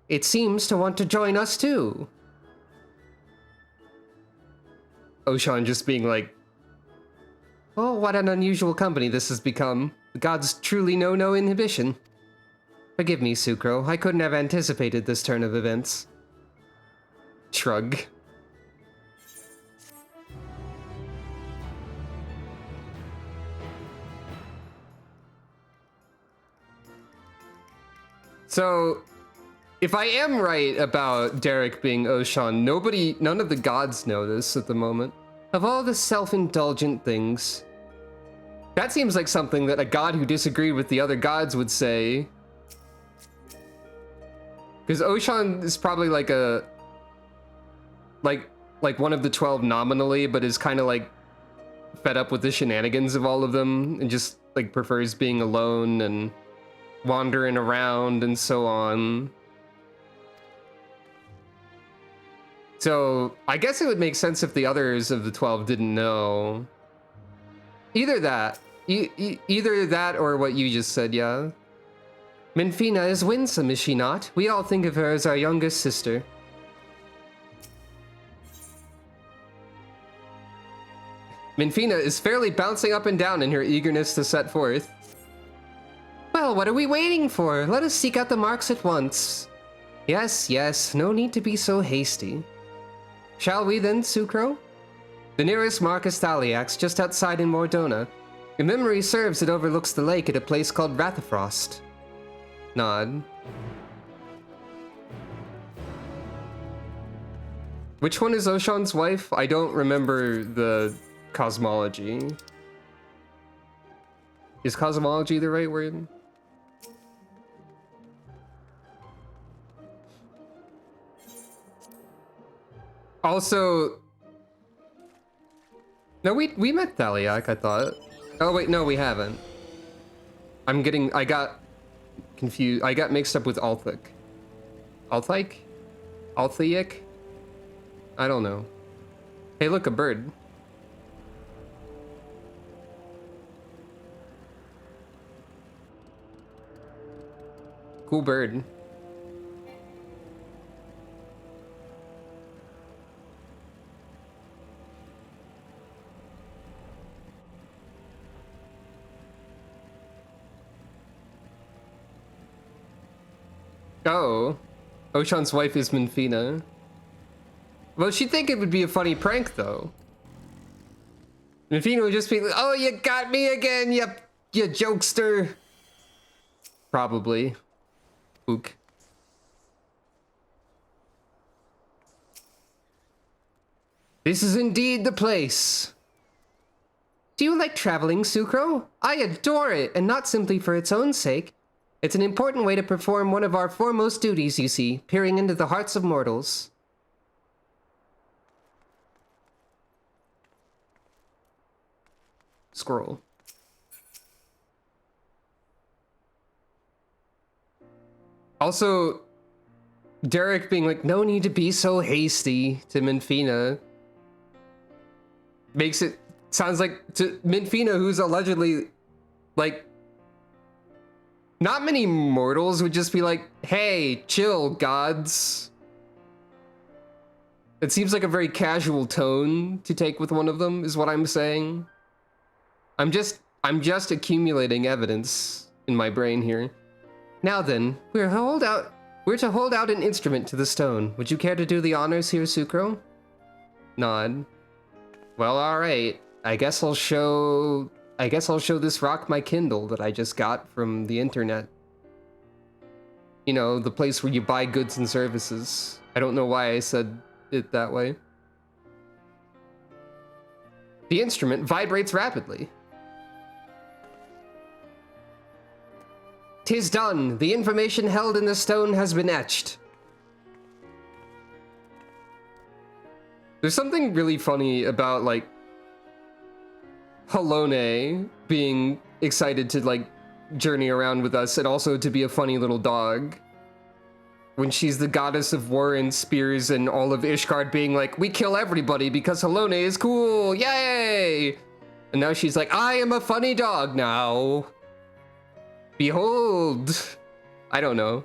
It seems to want to join us too. Oshan just being like, oh, what an unusual company this has become. The gods truly know no inhibition. Forgive me, Sucro. I couldn't have anticipated this turn of events. Shrug. So, if I am right about Derek being Oshan, none of the gods know this at the moment. Of all the self-indulgent things. That seems like something that a god who disagreed with the other gods would say. Because Oshan is probably like a... Like one of the 12 nominally, but is kind of like fed up with the shenanigans of all of them, and just like prefers being alone and wandering around and so on. So I guess it would make sense if the others of the 12 didn't know. Either that. Either that or what you just said, yeah. Menfina is winsome, is she not? We all think of her as our youngest sister. Menfina is fairly bouncing up and down in her eagerness to set forth. Well, what are we waiting for? Let us seek out the marks at once. Yes, yes, no need to be so hasty. Shall we then, Sucro? The nearest mark is Thaliax, just outside in Mordona. If memory serves, it overlooks the lake at a place called Rathafrost. Nod. Which one is Oshan's wife? I don't remember the cosmology. Is cosmology the right word? Also, no, we met Thaliak, I thought. Oh wait, no, we haven't. I got confused. I got mixed up with Althic. Althic? Althic? I don't know. Hey, look, a bird. Cool bird. Oh. Oshan's wife is Minfina. Well, she'd think it would be a funny prank, though. Minfina would just be like, oh, you got me again, you jokester. Probably. Ook. This is indeed the place. Do you like traveling, Sucro? I adore it, and not simply for its own sake. It's an important way to perform one of our foremost duties, you see, peering into the hearts of mortals. Scroll. Also, Derek being like, no need to be so hasty to Minfina makes it sounds like to Minfina, who's allegedly like, not many mortals would just be like, hey, chill, gods. It seems like a very casual tone to take with one of them, is what I'm saying. I'm just accumulating evidence in my brain here. Now then, we're to hold out an instrument to the stone. Would you care to do the honors here, Sucro? Nod. Well, alright. I guess I'll show this rock my Kindle that I just got from the internet. You know, the place where you buy goods and services. I don't know why I said it that way. The instrument vibrates rapidly. 'Tis done. The information held in the stone has been etched. There's something really funny about, like, Halone being excited to, like, journey around with us and also to be a funny little dog. When she's the goddess of war and spears and all of Ishgard being like, we kill everybody because Halone is cool, yay! And now she's like, I am a funny dog now. Behold! I don't know.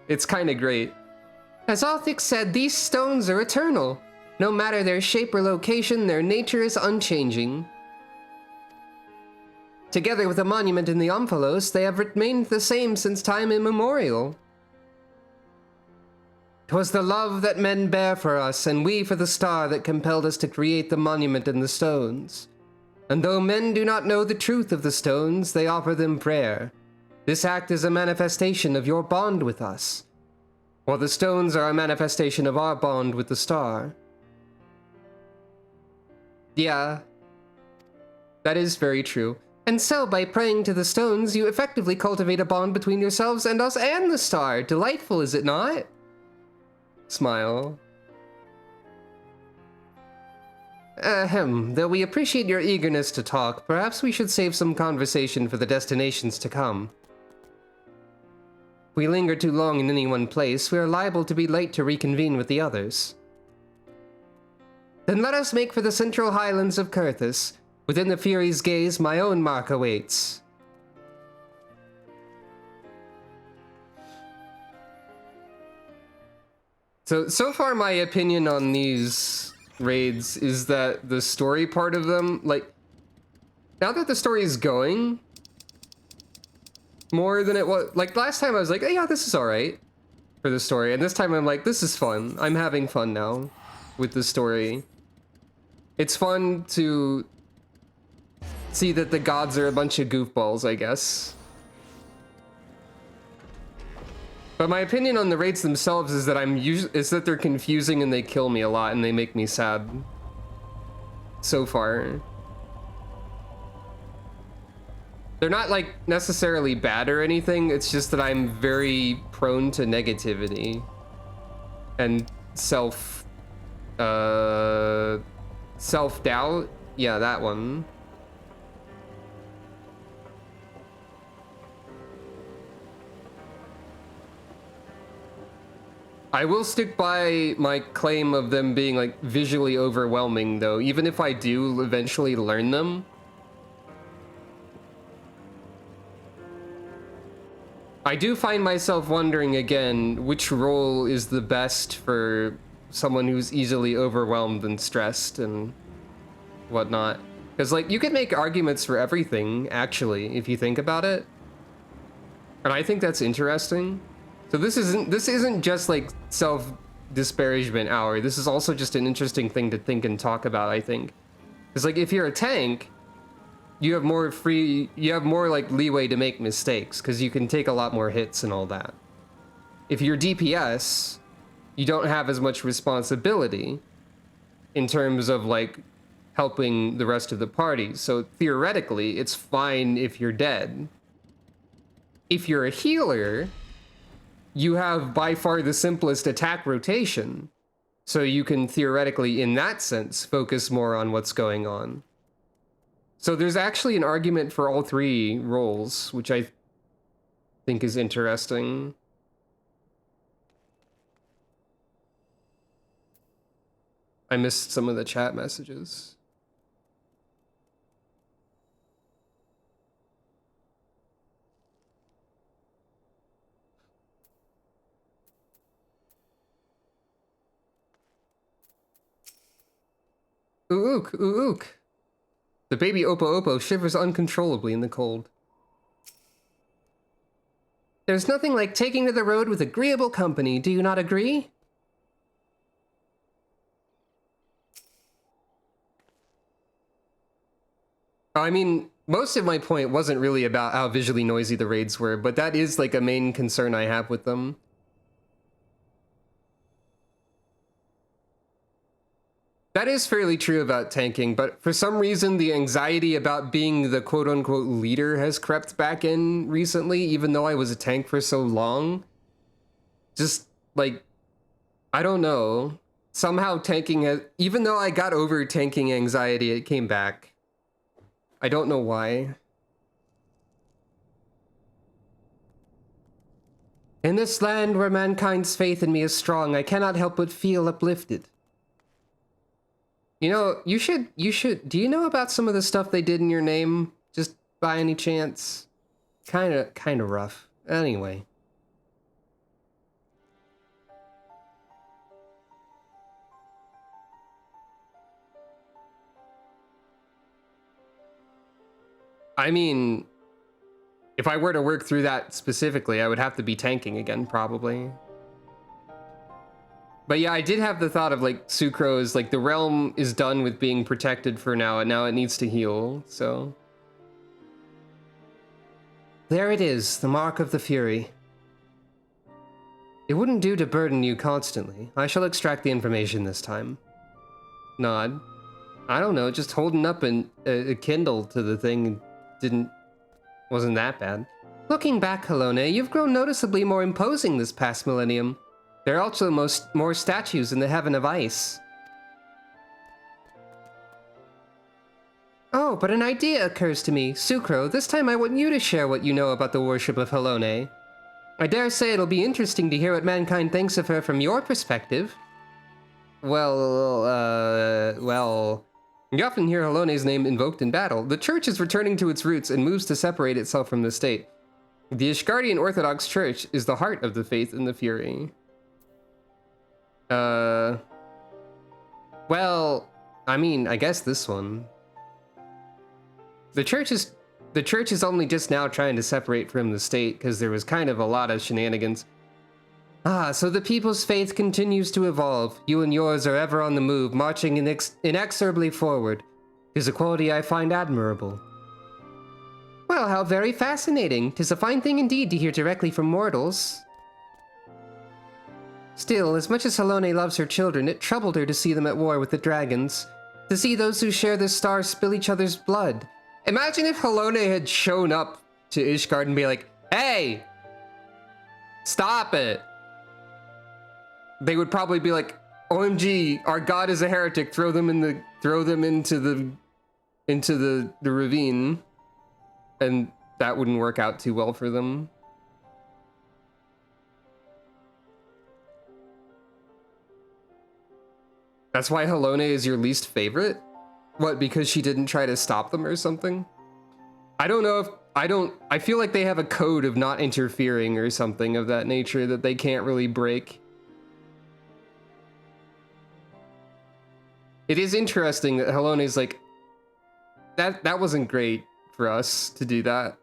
It's kind of great. As Althic said, these stones are eternal. No matter their shape or location, their nature is unchanging. Together with the monument in the Omphalos, they have remained the same since time immemorial. 'Twas the love that men bear for us, and we for the star that compelled us to create the monument and the stones. And though men do not know the truth of the stones, they offer them prayer. This act is a manifestation of your bond with us. While the stones are a manifestation of our bond with the star. Yeah, that is very true. And so, by praying to the stones, you effectively cultivate a bond between yourselves and us and the star. Delightful, is it not? Smile. Ahem, though we appreciate your eagerness to talk, perhaps we should save some conversation for the destinations to come. If we linger too long in any one place, we are liable to be late to reconvene with the others. Then let us make for the central highlands of Kurthus. Within the Fury's gaze, my own mark awaits. So far my opinion on these raids is that the story part of them, like, now that the story is going more than it was, like last time I was like, oh yeah, this is alright. for the story. And this time I'm like, this is fun. I'm having fun now with the story. It's fun to see that the gods are a bunch of goofballs, I guess. But my opinion on the raids themselves is that they're confusing and they kill me a lot and they make me sad. So far. They're not like necessarily bad or anything, it's just that I'm very prone to negativity and self-doubt. Yeah, that one. I will stick by my claim of them being like visually overwhelming though, even if I do eventually learn them. I do find myself wondering again, which role is the best for someone who's easily overwhelmed and stressed and whatnot. Because like, you could make arguments for everything, actually, if you think about it. And I think that's interesting. So this isn't just like self-disparagement hour. This is also just an interesting thing to think and talk about, I think. Because like, if you're a tank, you have more like leeway to make mistakes because you can take a lot more hits and all that. If you're DPS, you don't have as much responsibility in terms of like helping the rest of the party. So theoretically, it's fine if you're dead. If you're a healer, you have by far the simplest attack rotation. So you can theoretically, in that sense, focus more on what's going on. So there's actually an argument for all three roles, which I think is interesting. I missed some of the chat messages. Ooh, ook, ooh, ook. The baby Oppo Oppo shivers uncontrollably in the cold. There's nothing like taking to the road with agreeable company, do you not agree? I mean, most of my point wasn't really about how visually noisy the raids were, but that is like a main concern I have with them. That is fairly true about tanking, but for some reason the anxiety about being the quote-unquote leader has crept back in recently, even though I was a tank for so long. Just, like, I don't know. Somehow tanking has... Even though I got over tanking anxiety, it came back. I don't know why. In this land where mankind's faith in me is strong, I cannot help but feel uplifted. You know, you should, do you know about some of the stuff they did in your name? Just by any chance? Kinda rough. Anyway. I mean, if I were to work through that specifically, I would have to be tanking again, probably. But yeah, I did have the thought of like Sucrose, like the realm is done with being protected for now, and now it needs to heal, so. There it is, the mark of the Fury. It wouldn't do to burden you constantly. I shall extract the information this time. Nod. I don't know, just holding up a Kindle to the thing wasn't that bad. Looking back, Halone, you've grown noticeably more imposing this past millennium. There are also more statues in the Heaven of Ice. Oh, but an idea occurs to me. Sucro, this time I want you to share what you know about the worship of Halone. I dare say it'll be interesting to hear what mankind thinks of her from your perspective. Well, you often hear Halone's name invoked in battle. The church is returning to its roots and moves to separate itself from the state. The Ishgardian Orthodox Church is the heart of the faith in the Fury. Well, I mean, I guess this one. The church is only just now trying to separate from the state because there was kind of a lot of shenanigans. Ah, so the people's faith continues to evolve. You and yours are ever on the move, marching inexorably forward. It is a quality I find admirable. Well, how very fascinating. 'Tis a fine thing indeed to hear directly from mortals. Still, as much as Halone loves her children, it troubled her to see them at war with the dragons. To see those who share this star spill each other's blood. Imagine if Halone had shown up to Ishgard and be like, hey! Stop it! They would probably be like, OMG, our god is a heretic, throw them into the ravine. And that wouldn't work out too well for them. That's why Halone is your least favorite? What, because she didn't try to stop them or something? I don't know if, I feel like they have a code of not interfering or something of that nature that they can't really break. It is interesting that Halone's like, that wasn't great for us to do that.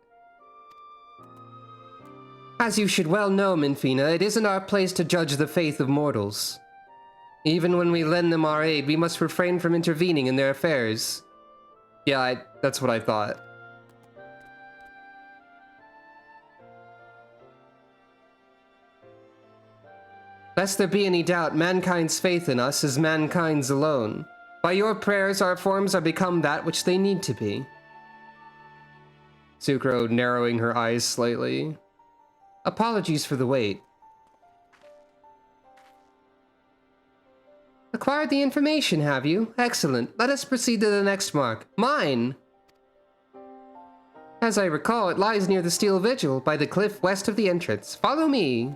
As you should well know, Minfina, it isn't our place to judge the faith of mortals. Even when we lend them our aid, we must refrain from intervening in their affairs. Yeah, that's what I thought. Lest there be any doubt, mankind's faith in us is mankind's alone. By your prayers, our forms are become that which they need to be. Sucro narrowing her eyes slightly. Apologies for the wait. Acquired the information, have you? Excellent. Let us proceed to the next mark. Mine! As I recall, it lies near the Steel Vigil, by the cliff west of the entrance. Follow me!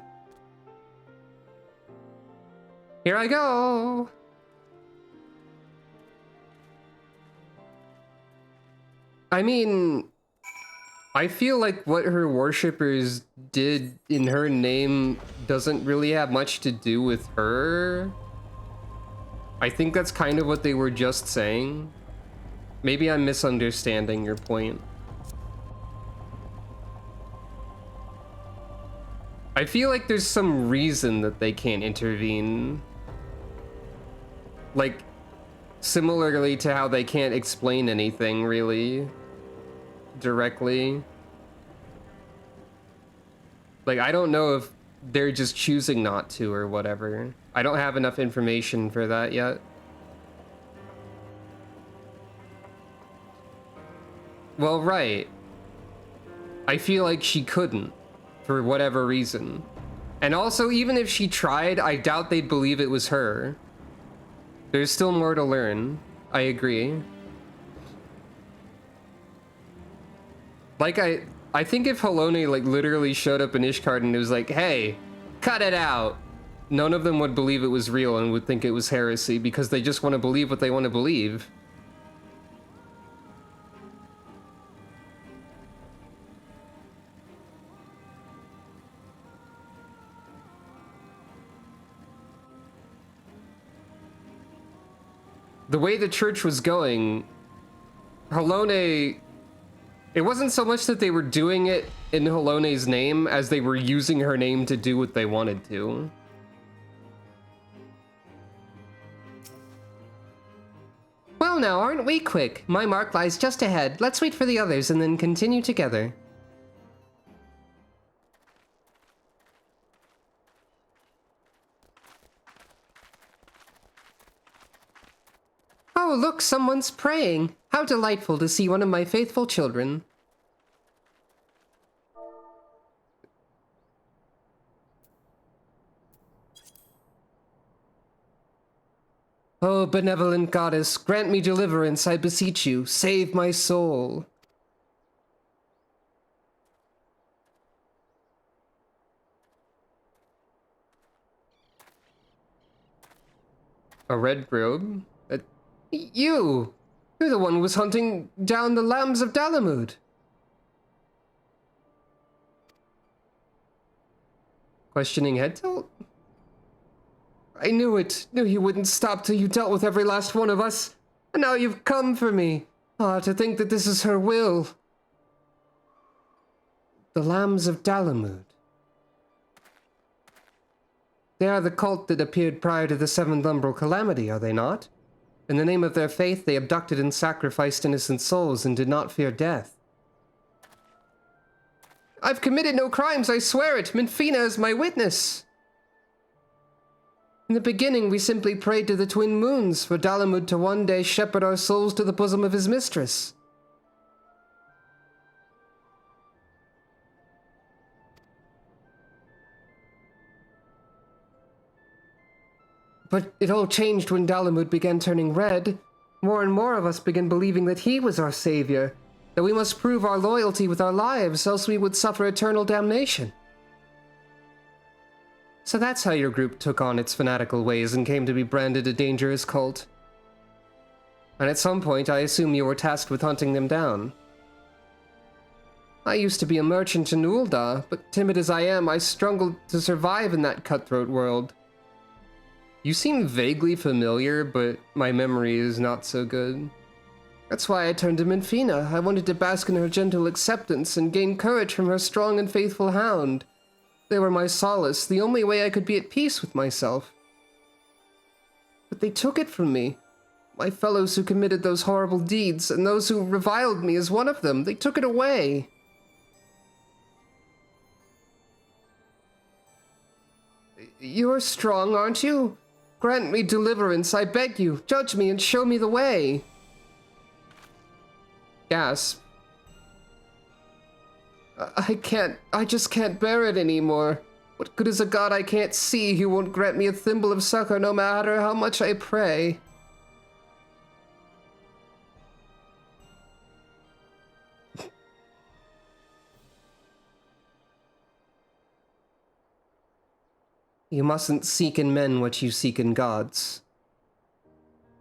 Here I go! I mean, I feel like what her worshippers did in her name doesn't really have much to do with her. I think that's kind of what they were just saying. Maybe I'm misunderstanding your point. I feel like there's some reason that they can't intervene. Like, similarly to how they can't explain anything, really, directly. Like, I don't know if they're just choosing not to or whatever. I don't have enough information for that yet. Well, right. I feel like she couldn't, for whatever reason. And also, even if she tried, I doubt they'd believe it was her. There's still more to learn. I agree. Like, I think if Halone, like, literally showed up in Ishgard and it was like, hey, cut it out, none of them would believe it was real and would think it was heresy because they just want to believe what they want to believe. The way the church was going, Halone, it wasn't so much that they were doing it in Halone's name as they were using her name to do what they wanted to. Well now, aren't we quick? My mark lies just ahead. Let's wait for the others and then continue together. Oh, look, someone's praying. How delightful to see one of my faithful children. Oh, benevolent goddess, grant me deliverance, I beseech you. Save my soul. A red robe? You're the one who was hunting down the lambs of Dalamud. Questioning head tilt? I knew it. Knew you wouldn't stop till you dealt with every last one of us. And now you've come for me. Ah, to think that this is her will. The lambs of Dalamud. They are the cult that appeared prior to the Seventh Umbral Calamity, are they not? In the name of their faith, they abducted and sacrificed innocent souls and did not fear death. I've committed no crimes, I swear it! Minfina is my witness! In the beginning, we simply prayed to the twin moons for Dalamud to one day shepherd our souls to the bosom of his mistress. But it all changed when Dalamud began turning red. More and more of us began believing that he was our savior, that we must prove our loyalty with our lives, else we would suffer eternal damnation. So that's how your group took on its fanatical ways and came to be branded a dangerous cult. And at some point, I assume you were tasked with hunting them down. I used to be a merchant in Ul'dah, but timid as I am, I struggled to survive in that cutthroat world. You seem vaguely familiar, but my memory is not so good. That's why I turned to Minfina. I wanted to bask in her gentle acceptance and gain courage from her strong and faithful hound. They were my solace, the only way I could be at peace with myself. But they took it from me. My fellows who committed those horrible deeds, and those who reviled me as one of them, they took it away. You're strong, aren't you? Grant me deliverance, I beg you. Judge me and show me the way. Gasp. I just can't bear it anymore. What good is a god I can't see who won't grant me a thimble of succor no matter how much I pray? You mustn't seek in men what you seek in gods.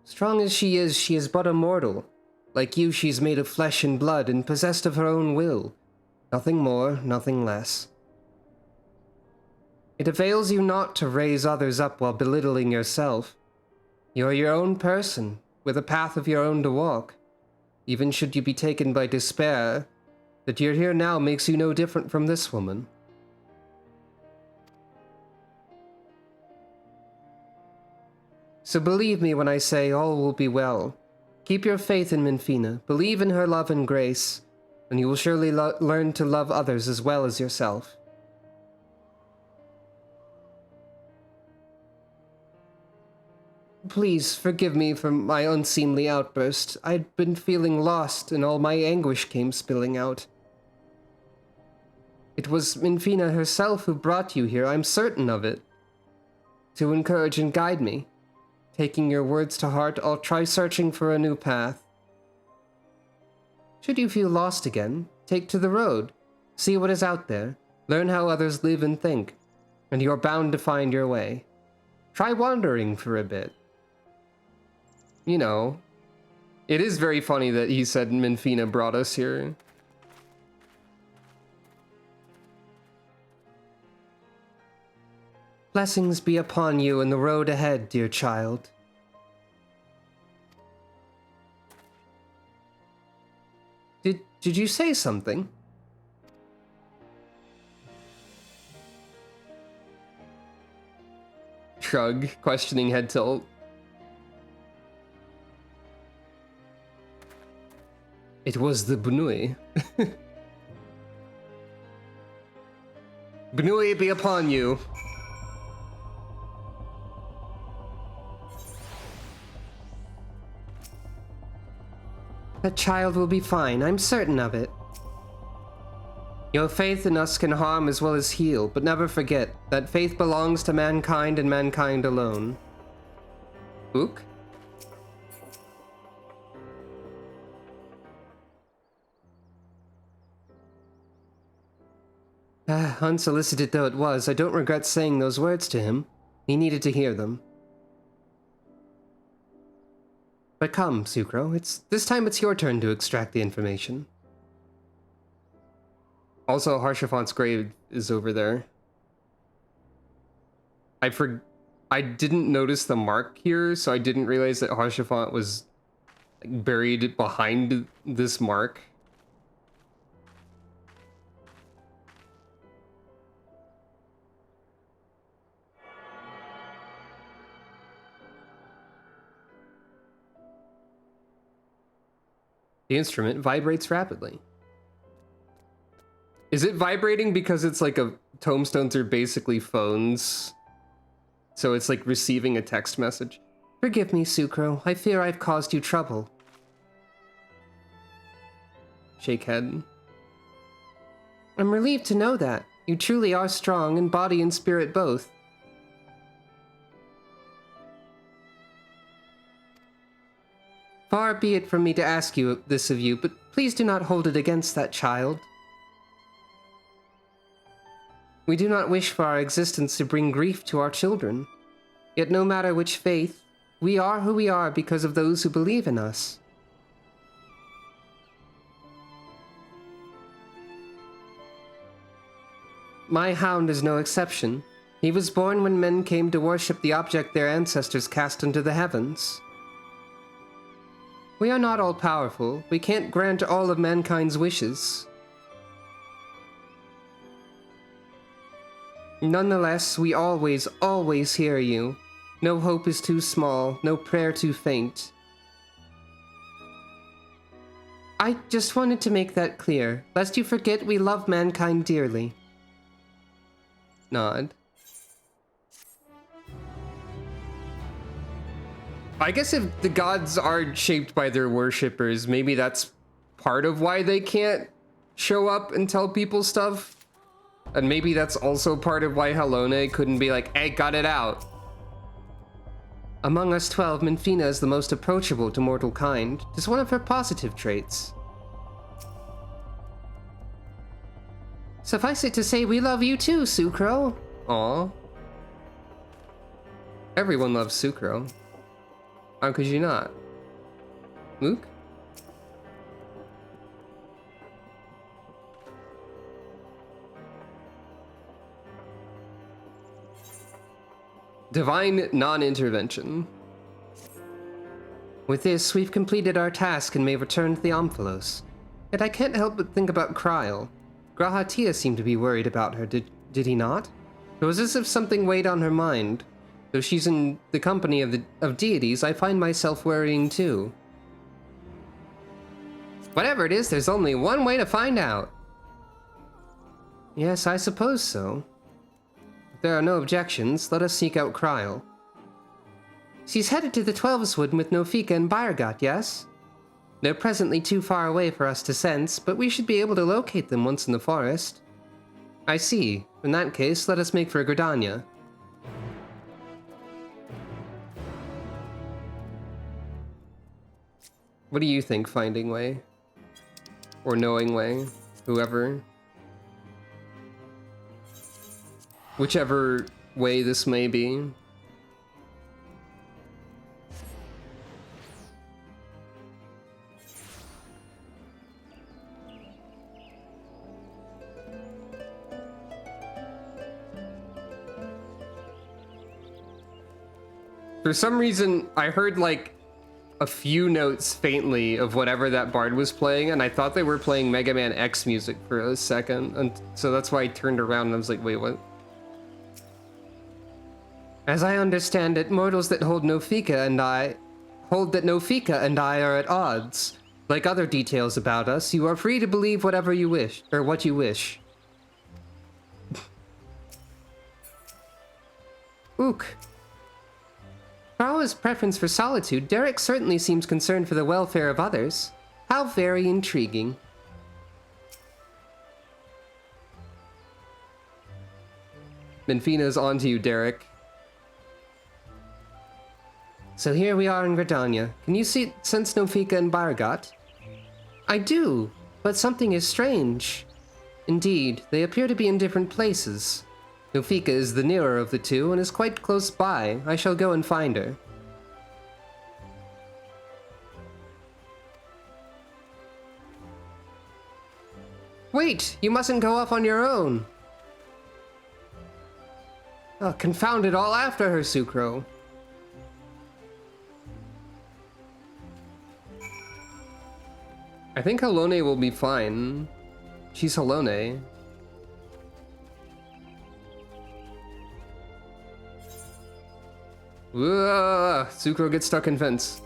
Strong as she is but a mortal. Like you, she's made of flesh and blood and possessed of her own will. Nothing more, nothing less. It avails you not to raise others up while belittling yourself. You are your own person, with a path of your own to walk. Even should you be taken by despair, that you're here now makes you no different from this woman. So believe me when I say all will be well. Keep your faith in Minfina, believe in her love and grace, and you will surely learn to love others as well as yourself. Please forgive me for my unseemly outburst. I'd been feeling lost and all my anguish came spilling out. It was Minfina herself who brought you here, I'm certain of it. To encourage and guide me. Taking your words to heart, I'll try searching for a new path. Should you feel lost again, take to the road. See what is out there. Learn how others live and think. And you're bound to find your way. Try wandering for a bit. You know, it is very funny that he said Minfina brought us here. Blessings be upon you in the road ahead, dear child. Did you say something? Shrug, questioning head tilt. It was the Bnui. Bnui be upon you. That child will be fine, I'm certain of it. Your faith in us can harm as well as heal, but never forget that faith belongs to mankind and mankind alone. Ook? Unsolicited though it was, I don't regret saying those words to him. He needed to hear them. But come, Sucro, this time it's your turn to extract the information. Also, Harshafont's grave is over there. I didn't notice the mark here, so I didn't realize that Harshafont was buried behind this mark. The instrument vibrates rapidly. Is it vibrating because it's like tomestones are basically phones? So it's like receiving a text message. Forgive me, Sucro. I fear I've caused you trouble. Shake head. I'm relieved to know that. You truly are strong in body and spirit both. Far be it from me to ask you this of you, but please do not hold it against that child. We do not wish for our existence to bring grief to our children. Yet no matter which faith, we are who we are because of those who believe in us. My hound is no exception. He was born when men came to worship the object their ancestors cast into the heavens. We are not all-powerful. We can't grant all of mankind's wishes. Nonetheless, we always, always hear you. No hope is too small, no prayer too faint. I just wanted to make that clear, lest you forget we love mankind dearly. Nod. I guess if the gods are shaped by their worshippers, maybe that's part of why they can't show up and tell people stuff. And maybe that's also part of why Halone couldn't be like, hey, got it out. Among us 12, Minfina is the most approachable to mortal kind. It's one of her positive traits. Suffice it to say, we love you too, Sucro. Aw. Everyone loves Sucro. How could you not? Luke? Divine non-intervention. With this, we've completed our task and may return to the Omphalos. Yet I can't help but think about Kryl. Grahatia seemed to be worried about her, did he not? It was as if something weighed on her mind. Though she's in the company of deities, I find myself worrying too. Whatever it is, there's only one way to find out. Yes, I suppose so. If there are no objections, let us seek out Kryl. She's headed to the Twelveswood with Nofika and Byrgot, yes? They're presently too far away for us to sense, but we should be able to locate them once in the forest. I see. In that case, let us make for Gridania. What do you think, Finding Way? Or Knowing Way? Whoever. Whichever way this may be. For some reason, I heard like a few notes faintly of whatever that bard was playing, and I thought they were playing Mega Man X music for a second, and so that's why I turned around and I was like, wait, what? As I understand it, mortals that hold that Nofika and I are at odds. Like other details about us, you are free to believe whatever you wish, or what you wish. Ook. For all his preference for solitude, Derek certainly seems concerned for the welfare of others. How very intriguing. Minfina's onto you, Derek. So here we are in Gridania. Can you sense Nofika and Byrgot? I do, but something is strange. Indeed, they appear to be in different places. Nofika is the nearer of the two and is quite close by. I shall go and find her. Wait! You mustn't go off on your own! Oh, confound it all after her, Sucro. I think Halone will be fine. She's Halone. Sucro gets stuck in fence.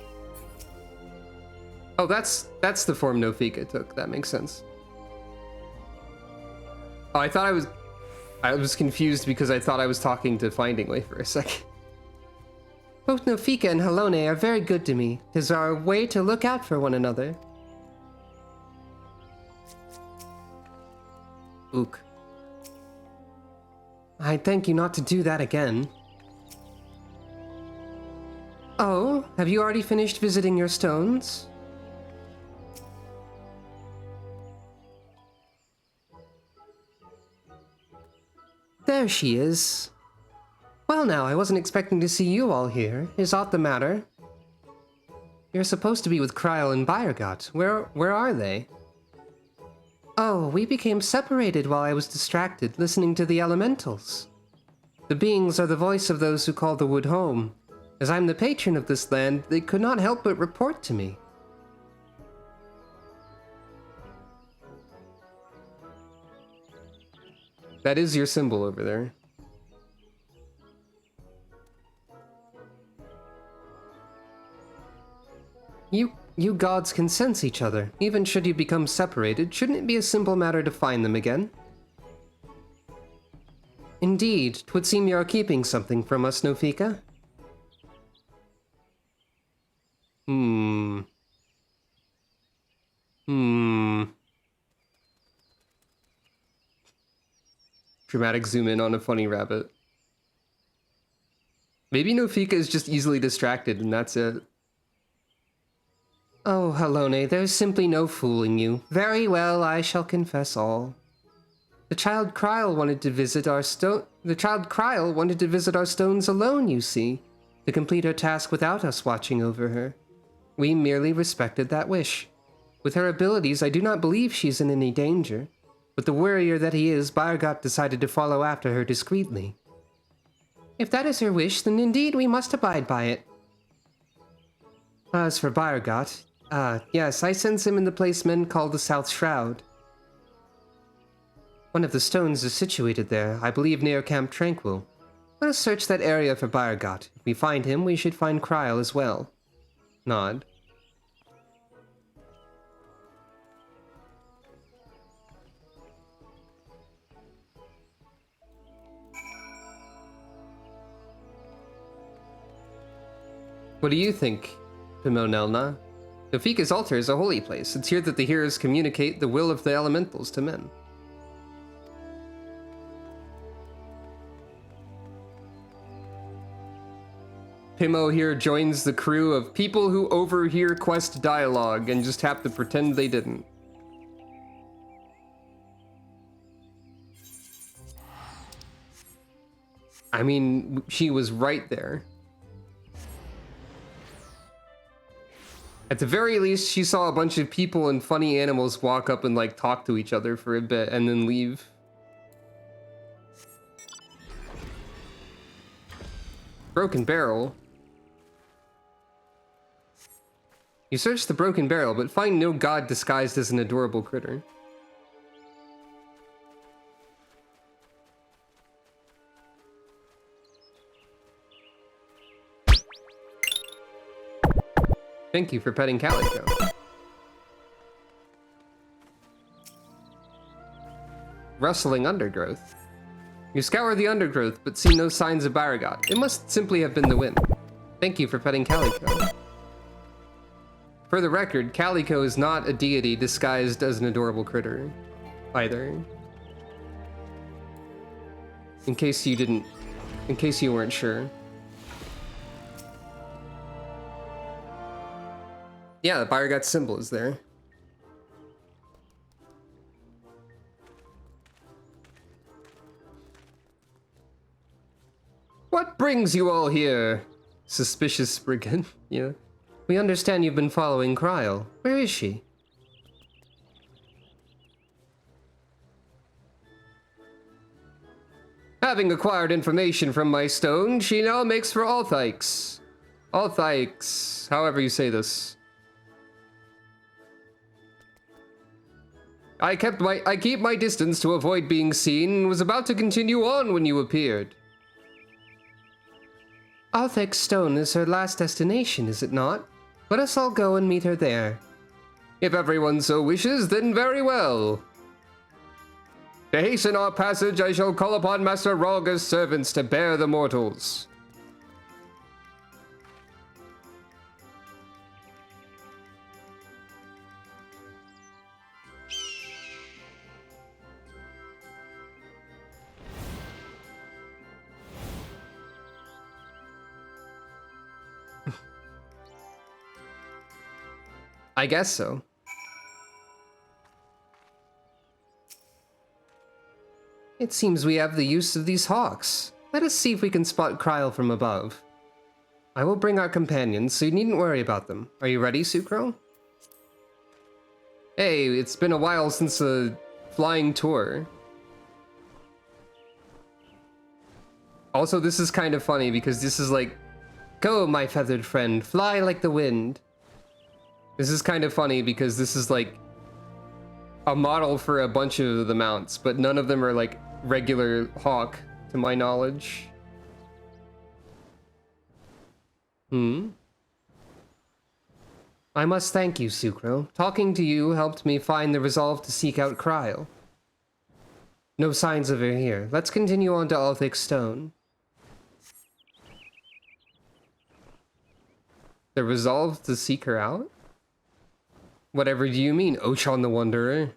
Oh, that's the form Nofika took. That makes sense. Oh, I was confused because I thought I was talking to Finding Way for a second. Both Nofika and Halone are very good to me. It is our way to look out for one another. Ook. I thank you not to do that again. Oh, have you already finished visiting your stones? There she is. Well now, I wasn't expecting to see you all here. Is aught the matter? You're supposed to be with Kryl and Bayergot. Where are they? Oh, we became separated while I was distracted, listening to the elementals. The beings are the voice of those who call the wood home. As I'm the patron of this land, they could not help but report to me. That is your symbol over there. You gods can sense each other. Even should you become separated, shouldn't it be a simple matter to find them again? Indeed, 'twould seem you are keeping something from us, Nofika. Dramatic zoom in on a funny rabbit. Maybe Nofika is just easily distracted and that's it. Oh, Halone, there's simply no fooling you. Very well, I shall confess all. The child Kryl wanted to visit our stones alone, you see, to complete her task without us watching over her. We merely respected that wish. With her abilities, I do not believe she's in any danger. But the warrior that he is, Bayergot decided to follow after her discreetly. If that is her wish, then indeed we must abide by it. As for Bayergot, yes, I sense him in the place men call the South Shroud. One of the stones is situated there, I believe near Camp Tranquil. Let us search that area for Bayergot. If we find him, we should find Kryl as well. Nod. What do you think, Pimonelna? Nofika's altar is a holy place. It's here that the heroes communicate the will of the elementals to men. Pimo here joins the crew of people who overhear quest dialogue and just have to pretend they didn't. I mean, she was right there. At the very least, she saw a bunch of people and funny animals walk up and like talk to each other for a bit and then leave. Broken barrel. You search the broken barrel, but find no god disguised as an adorable critter. Thank you for petting Calico. Rustling undergrowth. You scour the undergrowth, but see no signs of Bayergot. It must simply have been the wind. Thank you for petting Calico. For the record, Calico is not a deity disguised as an adorable critter, either. In case you weren't sure. Yeah, the Bayergot symbol is there. What brings you all here? Suspicious brigand. Yeah. We understand you've been following Kryl. Where is she? Having acquired information from my stone, she now makes for Althykes. Althykes, however you say this. I keep my distance to avoid being seen and was about to continue on when you appeared. Althyk's stone is her last destination, is it not? Let us all go and meet her there. If everyone so wishes, then very well. To hasten our passage, I shall call upon Master Ralga's servants to bear the mortals. I guess so. It seems we have the use of these hawks. Let us see if we can spot Kryl from above. I will bring our companions, so you needn't worry about them. Are you ready, Sucro? Hey, it's been a while since a flying tour. Also, this is kind of funny because this is like, go, my feathered friend, fly like the wind. This is kind of funny because this is like a model for a bunch of the mounts, but none of them are like regular hawk, to my knowledge. I must thank you, Sucro. Talking to you helped me find the resolve to seek out Kryl. No signs of her here. Let's continue on to Althic Stone. The resolve to seek her out? Whatever do you mean, Oshon the Wanderer?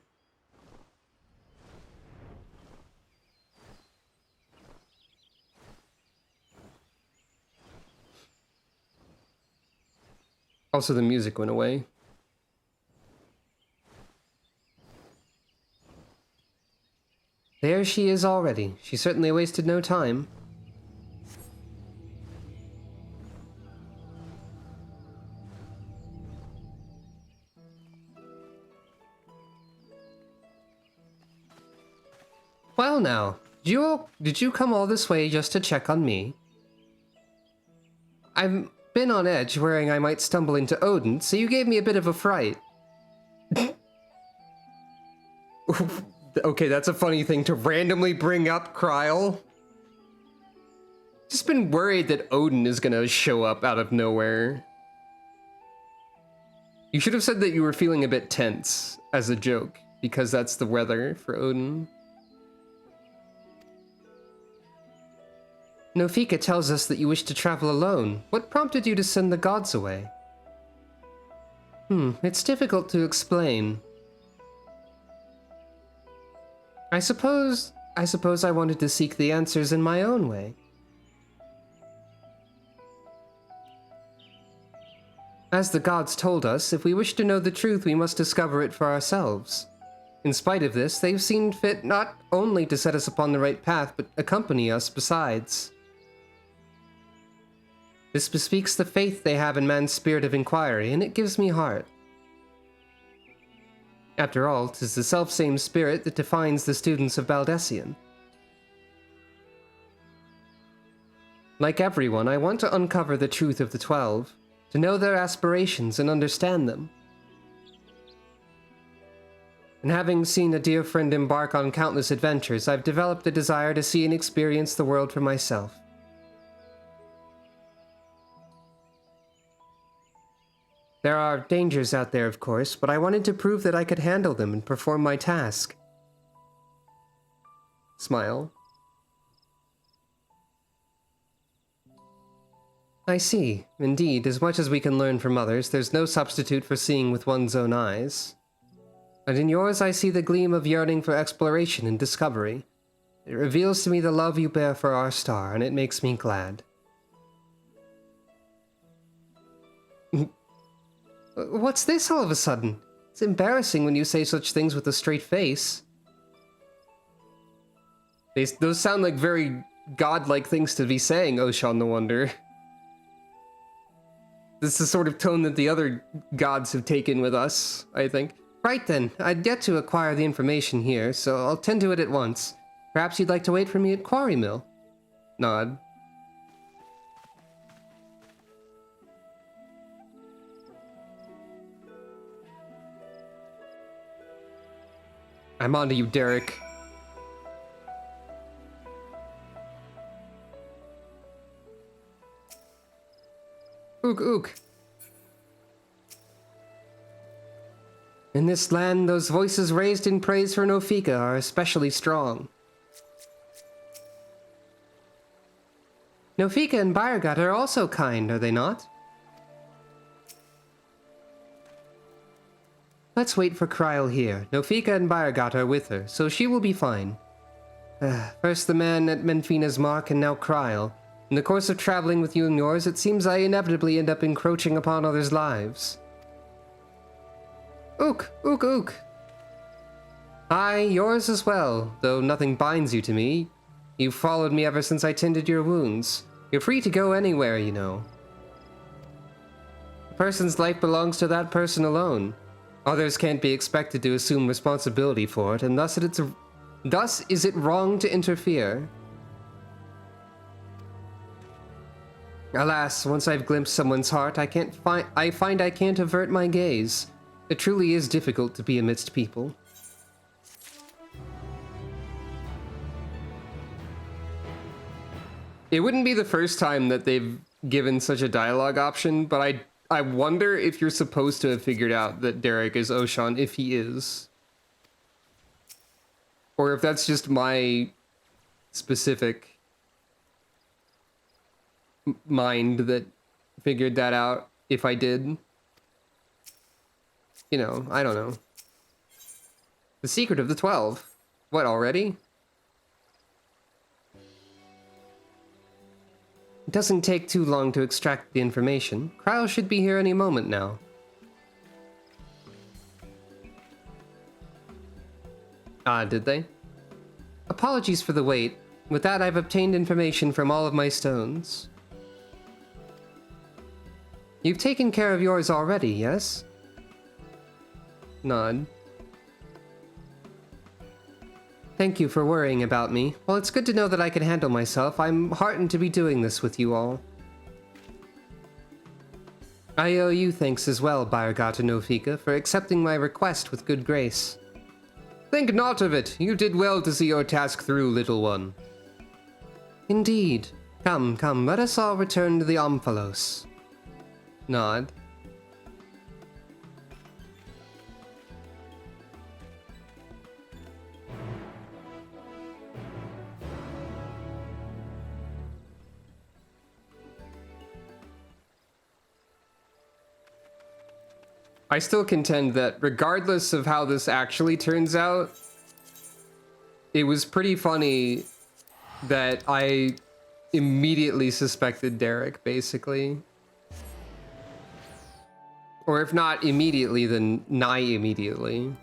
Also, the music went away. There she is already. She certainly wasted no time. Well now, did you come all this way just to check on me? I've been on edge, worrying I might stumble into Odin, so you gave me a bit of a fright. Okay, that's a funny thing to randomly bring up, Kryl. Just been worried that Odin is gonna show up out of nowhere. You should have said that you were feeling a bit tense as a joke, because that's the weather for Odin. Nofika tells us that you wish to travel alone. What prompted you to send the gods away? It's difficult to explain. I suppose I wanted to seek the answers in my own way. As the gods told us, if we wish to know the truth, we must discover it for ourselves. In spite of this, they've seen fit not only to set us upon the right path, but accompany us besides. This bespeaks the faith they have in man's spirit of inquiry, and it gives me heart. After all, 'tis the selfsame spirit that defines the students of Baldessian. Like everyone, I want to uncover the truth of the 12, to know their aspirations and understand them. And having seen a dear friend embark on countless adventures, I've developed a desire to see and experience the world for myself. There are dangers out there, of course, but I wanted to prove that I could handle them and perform my task. Smile. I see. Indeed, as much as we can learn from others, there's no substitute for seeing with one's own eyes. And in yours I see the gleam of yearning for exploration and discovery. It reveals to me the love you bear for our star, and it makes me glad. What's this all of a sudden? It's embarrassing when you say such things with a straight face. Those sound like very godlike things to be saying, Oshon the Wonder. This is the sort of tone that the other gods have taken with us, I think. Right then, I'd yet to acquire the information here, so I'll tend to it at once. Perhaps you'd like to wait for me at Quarry Mill? Nod. I'm onto you, Derek. Ook ook. In this land, those voices raised in praise for Nofika are especially strong. Nofika and Bayergat are also kind, are they not? Let's wait for Kryl here. Nofika and Bayergat are with her, so she will be fine. First the man at Menfina's mark, and now Kryl. In the course of traveling with you and yours, it seems I inevitably end up encroaching upon others' lives. Ook, ook, ook. Hi, yours as well, though nothing binds you to me. You've followed me ever since I tended your wounds. You're free to go anywhere, you know. A person's life belongs to that person alone. Others can't be expected to assume responsibility for it, and thus is it wrong to interfere. Alas, once I've glimpsed someone's heart, I find I can't avert my gaze. It truly is difficult to be amidst people. It wouldn't be the first time that they've given such a dialogue option, but I wonder if you're supposed to have figured out that Derek is Oshan, if he is. Or if that's just my specific mind that figured that out, if I did. You know, I don't know. The Secret of the 12. What, already? It doesn't take too long to extract the information. Kryl should be here any moment now. Ah, did they? Apologies for the wait. With that, I've obtained information from all of my stones. You've taken care of yours already, yes? Nod. Thank you for worrying about me. Well, it's good to know that I can handle myself. I'm heartened to be doing this with you all. I owe you thanks as well, Bayergat and Nofika, for accepting my request with good grace. Think not of it. You did well to see your task through, little one. Indeed. Come, come, let us all return to the Omphalos. Nod. I still contend that regardless of how this actually turns out, it was pretty funny that I immediately suspected Derek, basically. Or if not immediately, then nigh immediately.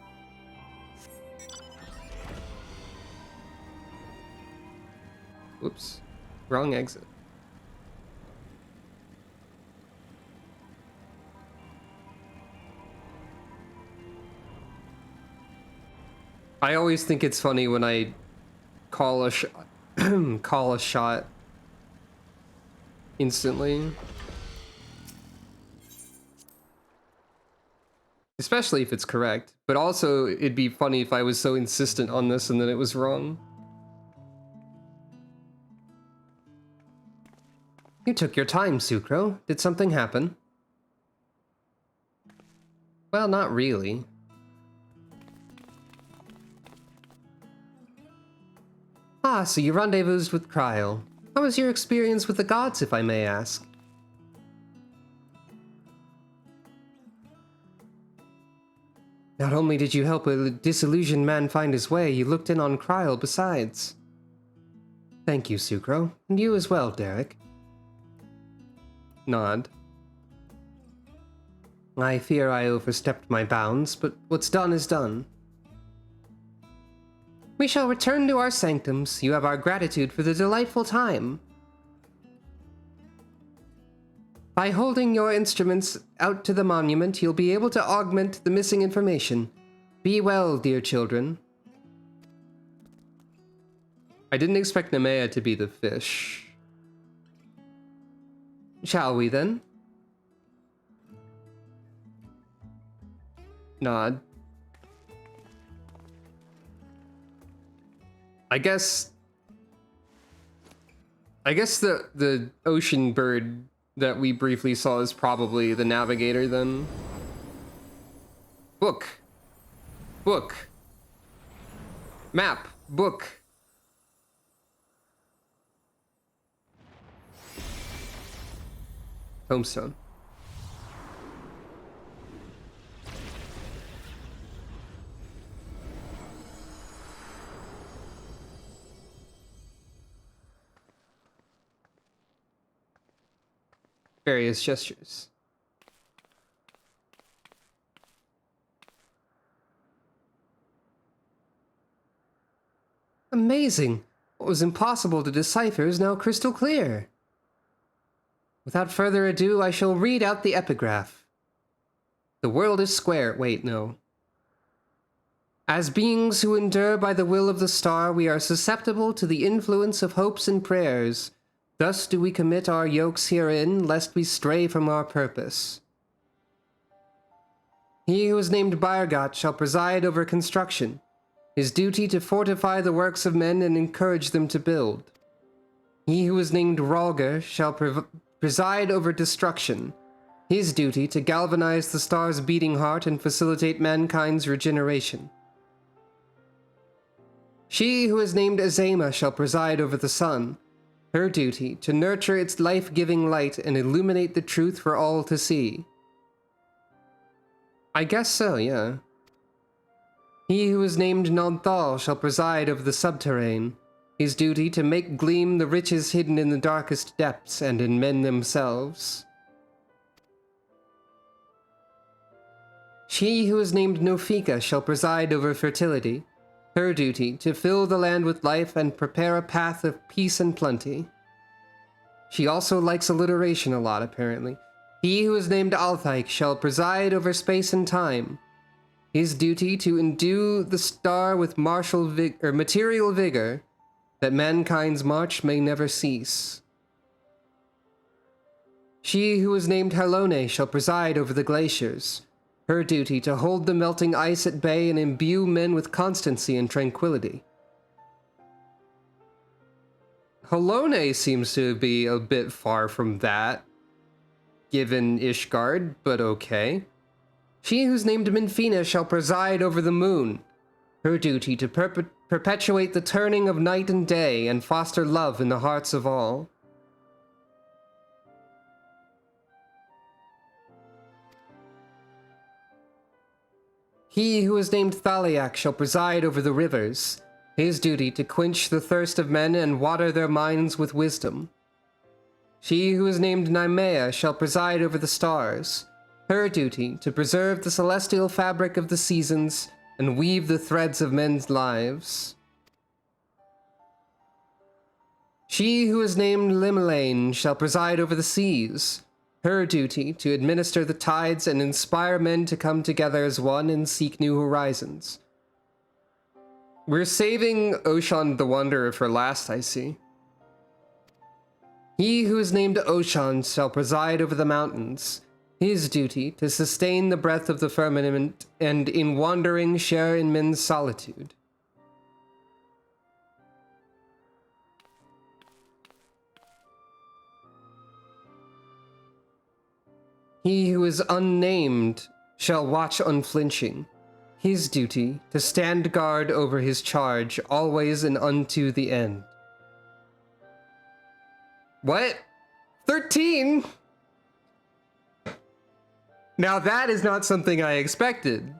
Whoops. Wrong exit. I always think it's funny when I call a call a shot instantly. Especially if it's correct, but also it'd be funny if I was so insistent on this and then it was wrong. You took your time, Sucro. Did something happen? Well, not really. Ah, so you rendezvoused with Kryl. How was your experience with the gods, if I may ask? Not only did you help a disillusioned man find his way, you looked in on Kryl besides. Thank you, Sucro. And you as well, Derek. Nod. I fear I overstepped my bounds, but what's done is done. We shall return to our sanctums. You have our gratitude for the delightful time. By holding your instruments out to the monument, you'll be able to augment the missing information. Be well, dear children. I didn't expect Nemea to be the fish. Shall we then? Nod. I guess the ocean bird that we briefly saw is probably the navigator then. Book. Book. Map. Book. Homestone. Various gestures. Amazing! What was impossible to decipher is now crystal clear. Without further ado, I shall read out the epigraph. The world is square. Wait, no. As beings who endure by the will of the star, we are susceptible to the influence of hopes and prayers. Thus do we commit our yokes herein, lest we stray from our purpose. He who is named Baergat shall preside over construction, his duty to fortify the works of men and encourage them to build. He who is named Ralger shall preside over destruction, his duty to galvanize the star's beating heart and facilitate mankind's regeneration. She who is named Azema shall preside over the sun, her duty to nurture its life-giving light and illuminate the truth for all to see. I guess so, yeah. He who is named Nonthal shall preside over the subterrane, his duty to make gleam the riches hidden in the darkest depths and in men themselves. She who is named Nofika shall preside over fertility, her duty to fill the land with life and prepare a path of peace and plenty. She also likes alliteration a lot, apparently. He who is named Althaik shall preside over space and time, his duty to endue the star with material vigor, that mankind's march may never cease. She who is named Halone shall preside over the glaciers, her duty to hold the melting ice at bay and imbue men with constancy and tranquility. Halone seems to be a bit far from that, given Ishgard, but okay. She who's named Minfina shall preside over the moon, her duty to perpetuate the turning of night and day and foster love in the hearts of all. He who is named Thaliak shall preside over the rivers, his duty to quench the thirst of men and water their minds with wisdom. She who is named Naimea shall preside over the stars, her duty to preserve the celestial fabric of the seasons and weave the threads of men's lives. She who is named Limelaine shall preside over the seas, her duty to administer the tides and inspire men to come together as one and seek new horizons. We're saving Oshan the Wanderer for last, I see. He who is named Oshan shall preside over the mountains, his duty to sustain the breath of the firmament and in wandering share in men's solitude. He who is unnamed shall watch unflinching, his duty to stand guard over his charge always and unto the end. What? 13? Now that is not something I expected.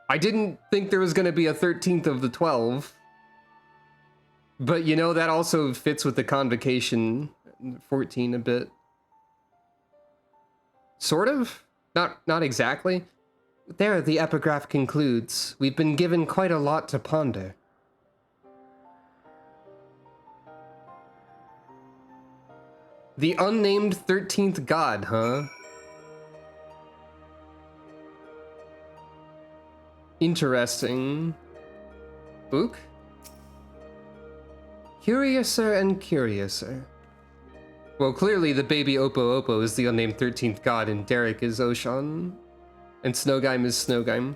I didn't think there was going to be a 13th of the 12. But you know, that also fits with the convocation 14 a bit. Sort of? Not exactly. There, the epigraph concludes. We've been given quite a lot to ponder. The unnamed 13th god, huh? Interesting. Book? Curiouser and curiouser. Well, clearly the baby Oppo Oppo is the unnamed 13th god, and Derek is Oshan. And Snowgime is Snowgime.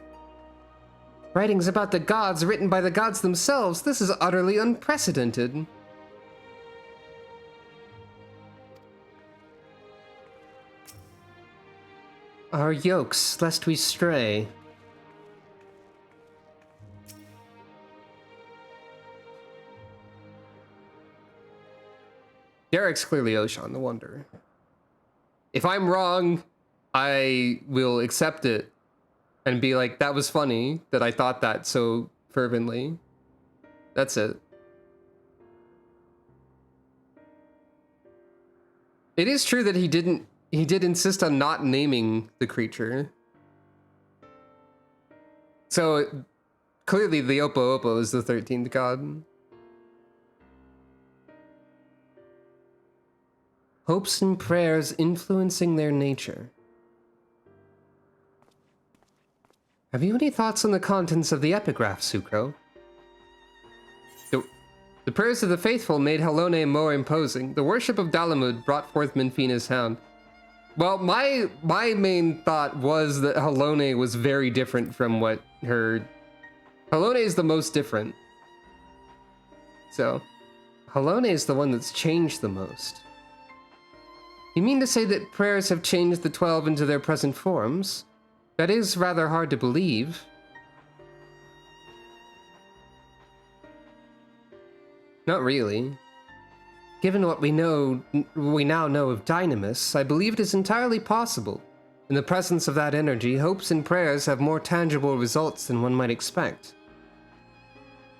Writings about the gods written by the gods themselves. This is utterly unprecedented. Our yokes, lest we stray. Derek's clearly Ocean the Wanderer. If I'm wrong, I will accept it and be like, that was funny that I thought that so fervently. That's it. It is true that he did insist on not naming the creature. So clearly the Oppo Oppo is the 13th god. Hopes and prayers influencing their nature. Have you any thoughts on the contents of the epigraph, Sucro? The prayers of the faithful made Halone more imposing. The worship of Dalamud brought forth Minfina's hound. Well, my main thought was that Halone was very different from what her... Halone is the most different. So, Halone is the one that's changed the most. You mean to say that prayers have changed the 12 into their present forms? That is rather hard to believe. Not really. Given what we now know of Dynamis, I believe it is entirely possible. In the presence of that energy, hopes and prayers have more tangible results than one might expect.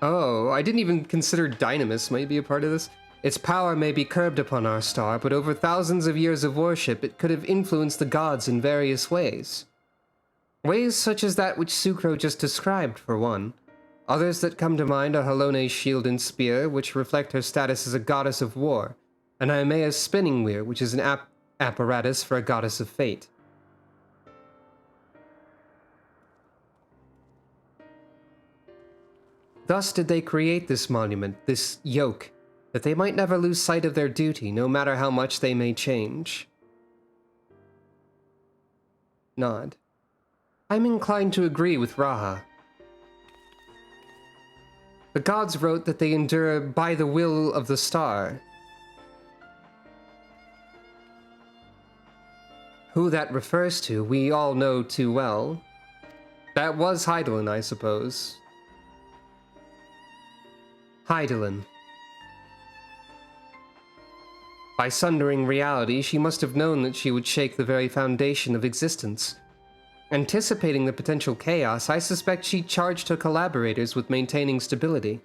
Oh, I didn't even consider Dynamis might be a part of this. Its power may be curbed upon our star, but over thousands of years of worship, it could have influenced the gods in various ways. Ways such as that which Sucro just described, for one. Others that come to mind are Halone's shield and spear, which reflect her status as a goddess of war, and Aimea's spinning wheel, which is an apparatus for a goddess of fate. Thus did they create this monument, this yoke, that they might never lose sight of their duty, no matter how much they may change. Nod. I'm inclined to agree with Raha. The gods wrote that they endure by the will of the star. Who that refers to, we all know too well. That was Hydaelyn, I suppose. Hydaelyn. By sundering reality, she must have known that she would shake the very foundation of existence. Anticipating the potential chaos, I suspect she charged her collaborators with maintaining stability.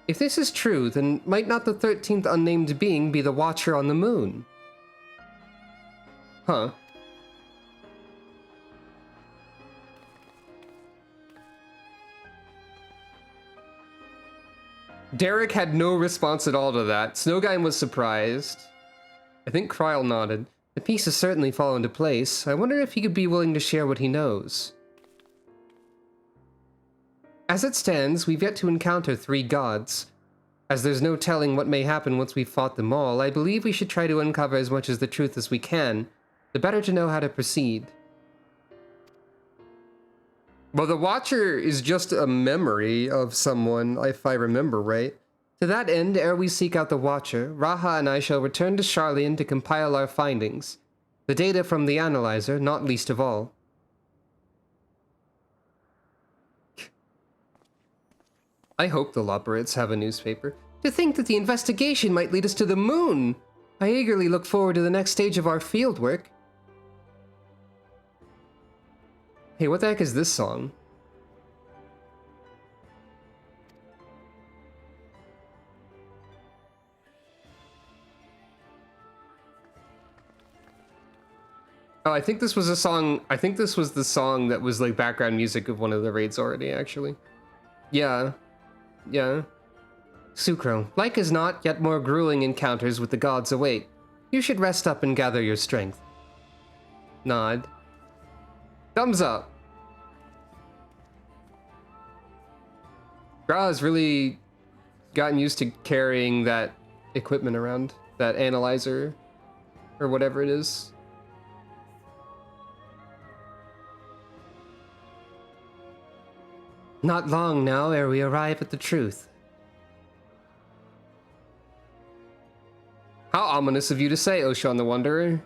If this is true, then might not the 13th unnamed being be the Watcher on the Moon? Huh. Derek had no response at all to that. Snowguy was surprised. I think Kryl nodded. The pieces certainly fall into place. I wonder if he could be willing to share what he knows. As it stands, we've yet to encounter 3 gods. As there's no telling what may happen once we've fought them all, I believe we should try to uncover as much of the truth as we can, the better to know how to proceed. Well, the Watcher is just a memory of someone, if I remember right. To that end, ere we seek out the Watcher, Raha and I shall return to Sharlayan to compile our findings. The data from the Analyzer, not least of all. I hope the Loporrits have a newspaper. To think that the investigation might lead us to the moon! I eagerly look forward to the next stage of our fieldwork. Hey, what the heck is this song? Oh, I think this was a song. I think this was the song that was like background music of one of the raids already, actually. Yeah. Yeah. Sucro, like as not, yet more grueling encounters with the gods await. You should rest up and gather your strength. Nod. Thumbs up. Gra's really gotten used to carrying that equipment around, that analyzer, or whatever it is. Not long now ere we arrive at the truth. How ominous of you to say, Ocean the Wanderer.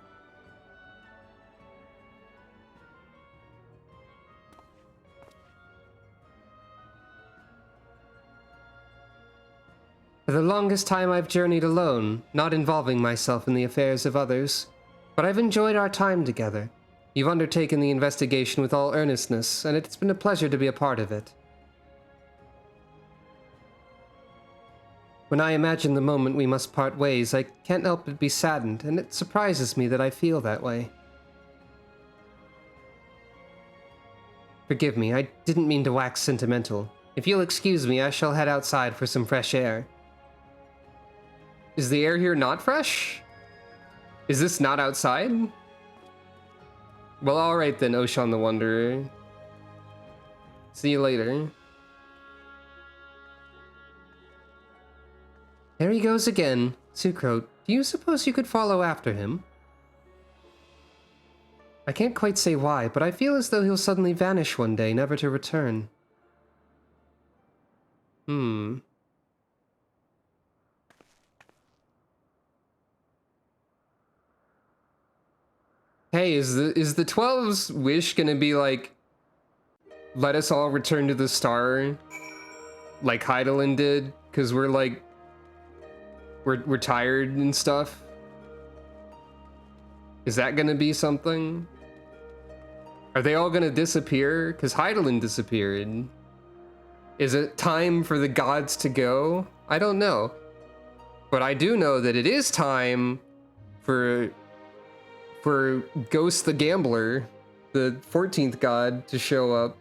For the longest time I've journeyed alone, not involving myself in the affairs of others. But I've enjoyed our time together. You've undertaken the investigation with all earnestness, and it's been a pleasure to be a part of it. When I imagine the moment we must part ways, I can't help but be saddened, and it surprises me that I feel that way. Forgive me, I didn't mean to wax sentimental. If you'll excuse me, I shall head outside for some fresh air. Is the air here not fresh? Is this not outside? Well, alright then, Oshan the Wanderer. See you later. There he goes again. Sucrot, do you suppose you could follow after him? I can't quite say why, but I feel as though he'll suddenly vanish one day, never to return. Hey, is the 12's wish gonna be like, let us all return to the star, like Heidelin did? Cause we're like, we're tired and stuff. Is that gonna be something? Are they all gonna disappear? Cause Heidelin disappeared. Is it time for the gods to go? I don't know. But I do know that it is time for Ghost the Gambler, the 14th god, to show up.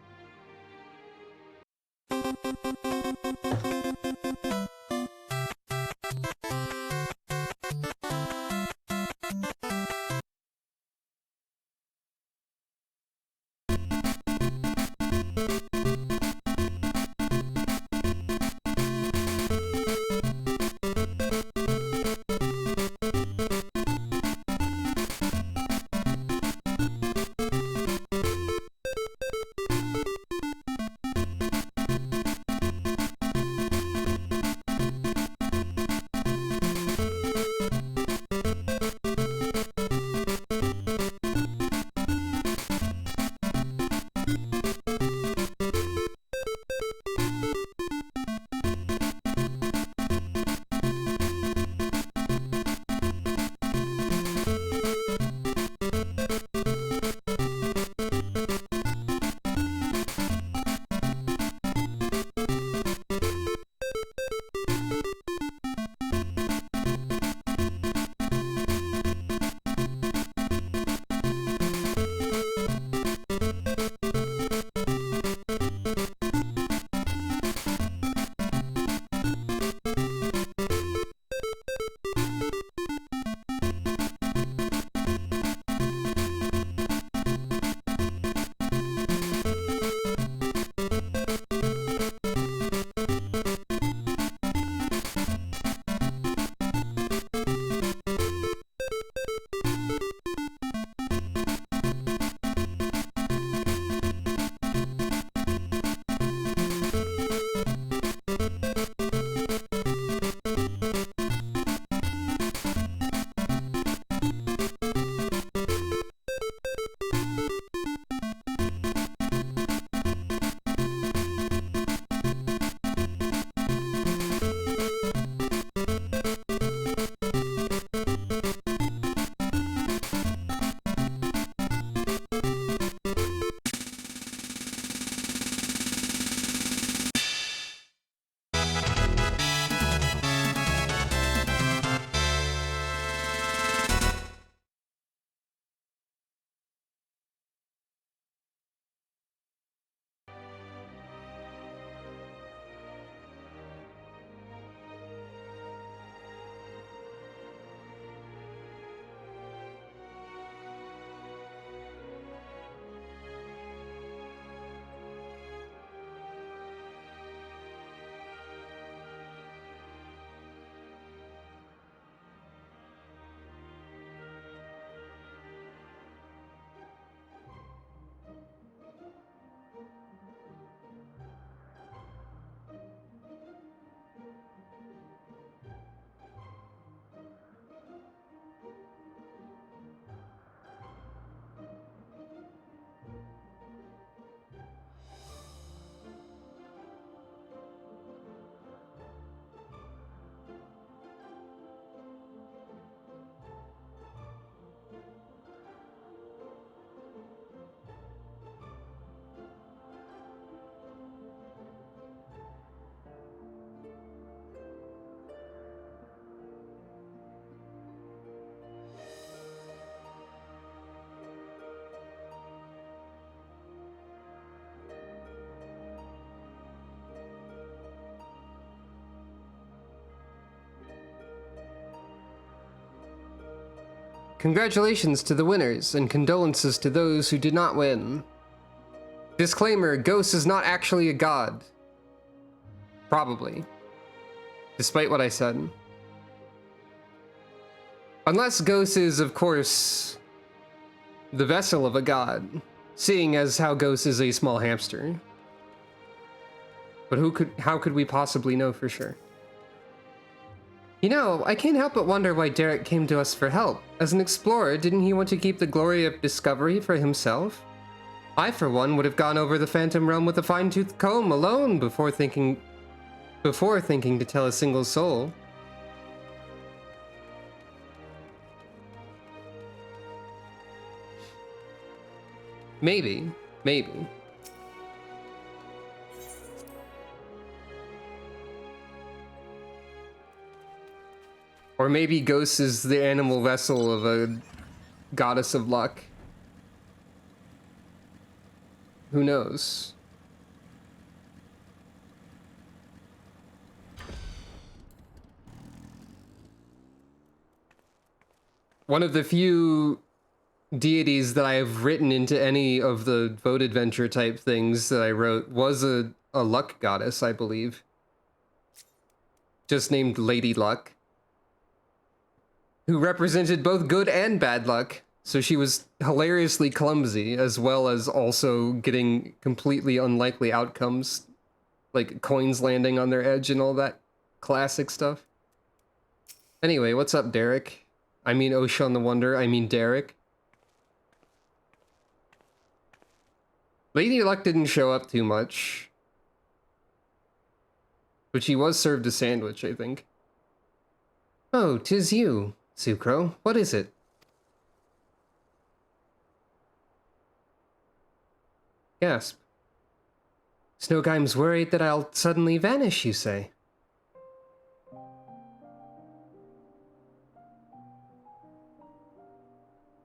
Congratulations to the winners, and condolences to those who did not win. Disclaimer, Ghost is not actually a god. Probably. Despite what I said. Unless Ghost is, of course, the vessel of a god, seeing as how Ghost is a small hamster. But how could we possibly know for sure? You know, I can't help but wonder why Derek came to us for help. As an explorer, didn't he want to keep the glory of discovery for himself? I, for one, would have gone over the Phantom Realm with a fine-tooth comb alone before thinking to tell a single soul. Maybe. Or maybe Ghost is the animal vessel of a goddess of luck. Who knows? One of the few deities that I have written into any of the vote adventure type things that I wrote was a luck goddess, I believe. Just named Lady Luck. Who represented both good and bad luck. So she was hilariously clumsy, as well as also getting completely unlikely outcomes, like coins landing on their edge and all that classic stuff. Anyway, what's up, Derek? I mean Ocean the Wonder, I mean Derek. Lady Luck didn't show up too much. But she was served a sandwich, I think. Oh, 'tis you, Sucro. What is it? Gasp. Snowgheim's worried that I'll suddenly vanish, you say?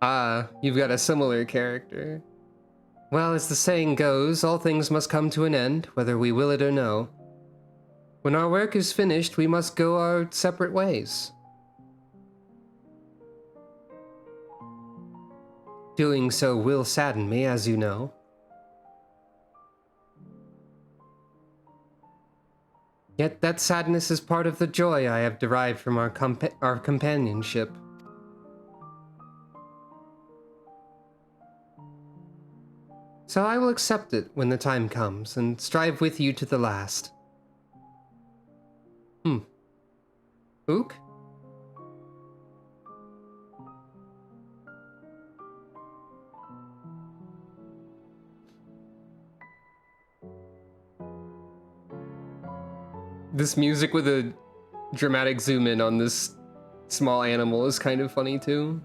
Ah, you've got a similar character. Well, as the saying goes, all things must come to an end, whether we will it or no. When our work is finished, we must go our separate ways. Doing so will sadden me, as you know. Yet that sadness is part of the joy I have derived from our companionship. So I will accept it when the time comes, and strive with you to the last. Ook? This music with a dramatic zoom in on this small animal is kind of funny too.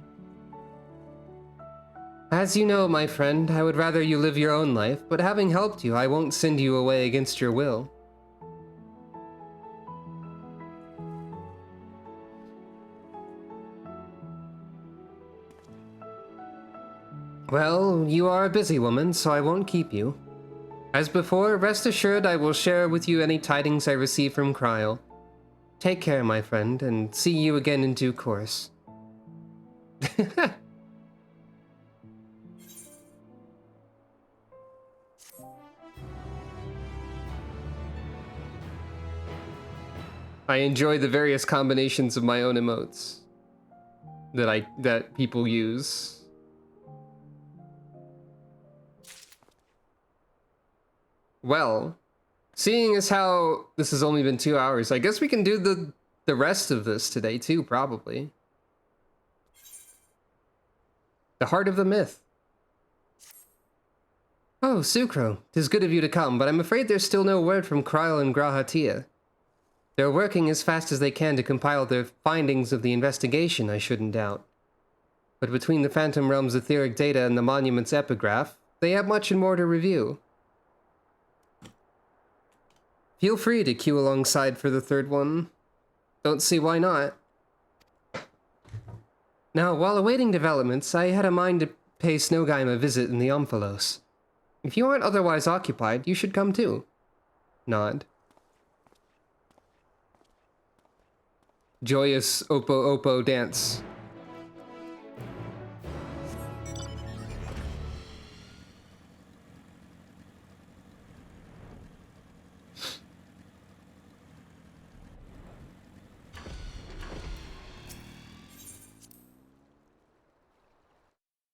As you know, my friend, I would rather you live your own life, but having helped you, I won't send you away against your will. Well, you are a busy woman, so I won't keep you. As before, rest assured I will share with you any tidings I receive from Cryle. Take care, my friend, and see you again in due course. I enjoy the various combinations of my own emotes that people use. Well, seeing as how this has only been 2 hours, I guess we can do the rest of this today too, probably. The Heart of the Myth. Oh, Sucro, 'tis good of you to come, but I'm afraid there's still no word from Cryle and Grahatia. They're working as fast as they can to compile their findings of the investigation, I shouldn't doubt. But between the Phantom Realm's etheric data and the monument's epigraph, they have much and more to review. Feel free to queue alongside for the third one. Don't see why not. Now, while awaiting developments, I had a mind to pay Snowgheim a visit in the Omphalos. If you aren't otherwise occupied, you should come too. Nod. Joyous Oppo Oppo dance.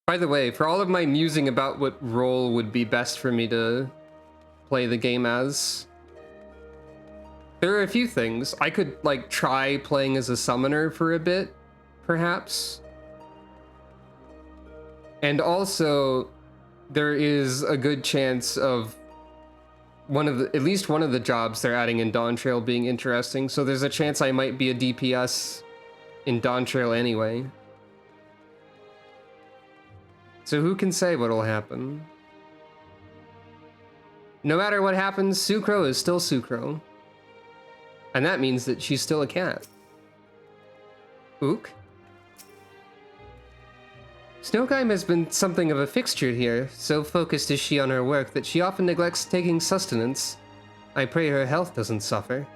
By the way, for all of my musing about what role would be best for me to play the game as, there are a few things. I could, like, try playing as a summoner for a bit, perhaps. And also, there is a good chance of at least one of the jobs they're adding in Dawn Trail being interesting, so there's a chance I might be a DPS in Dawn Trail anyway. So who can say what'll happen? No matter what happens, Sucro is still Sucro. And that means that she's still a cat. Ook? Snowgime has been something of a fixture here. So focused is she on her work that she often neglects taking sustenance. I pray her health doesn't suffer.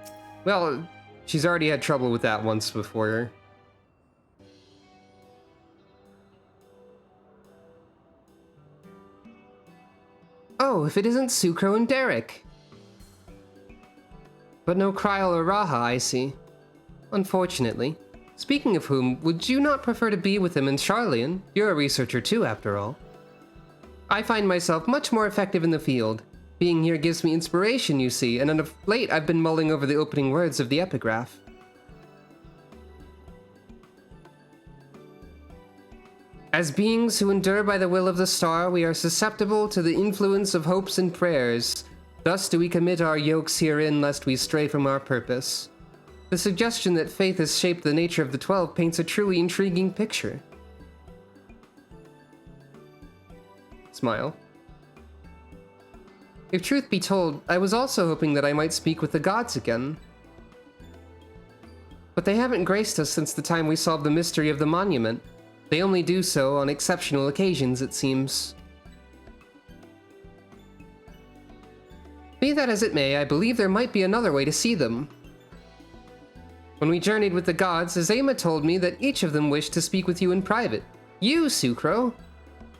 Well, she's already had trouble with that once before. Oh, if it isn't Sucro and Derek! But no Kryl or Raha, I see. Unfortunately. Speaking of whom, would you not prefer to be with him and Charlian? You're a researcher too, after all. I find myself much more effective in the field. Being here gives me inspiration, you see, and of late I've been mulling over the opening words of the epigraph. As beings who endure by the will of the star, we are susceptible to the influence of hopes and prayers. Thus do we commit our yokes herein, lest we stray from our purpose. The suggestion that faith has shaped the nature of the 12 paints a truly intriguing picture. Smile. If truth be told, I was also hoping that I might speak with the gods again. But they haven't graced us since the time we solved the mystery of the monument. They only do so on exceptional occasions, it seems. Be that as it may, I believe there might be another way to see them. When we journeyed with the gods, Azema told me that each of them wished to speak with you in private. You, Sucro!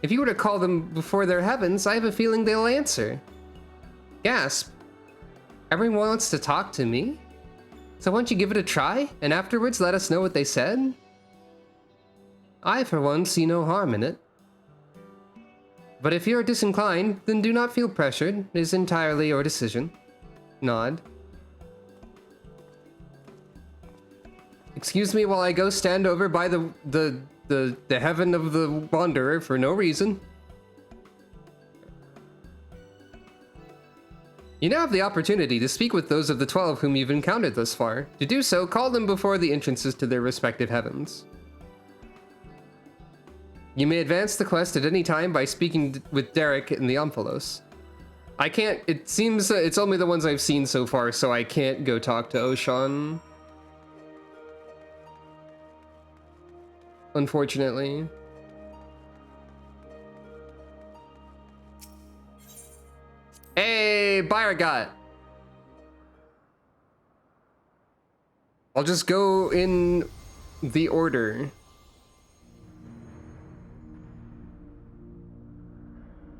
If you were to call them before their heavens, I have a feeling they'll answer. Gasp. Everyone wants to talk to me? So why don't you give it a try, and afterwards let us know what they said? I, for one, see no harm in it. But if you're disinclined, then do not feel pressured. It is entirely your decision. Nod. Excuse me while I go stand over by the heaven of the Wanderer for no reason. You now have the opportunity to speak with those of the 12 whom you've encountered thus far. To do so, call them before the entrances to their respective heavens. You may advance the quest at any time by speaking with Derek in the Omphalos. I can't, it seems it's only the ones I've seen so far, so I can't go talk to Oshan. Unfortunately. Hey, Byragot! I'll just go in the order.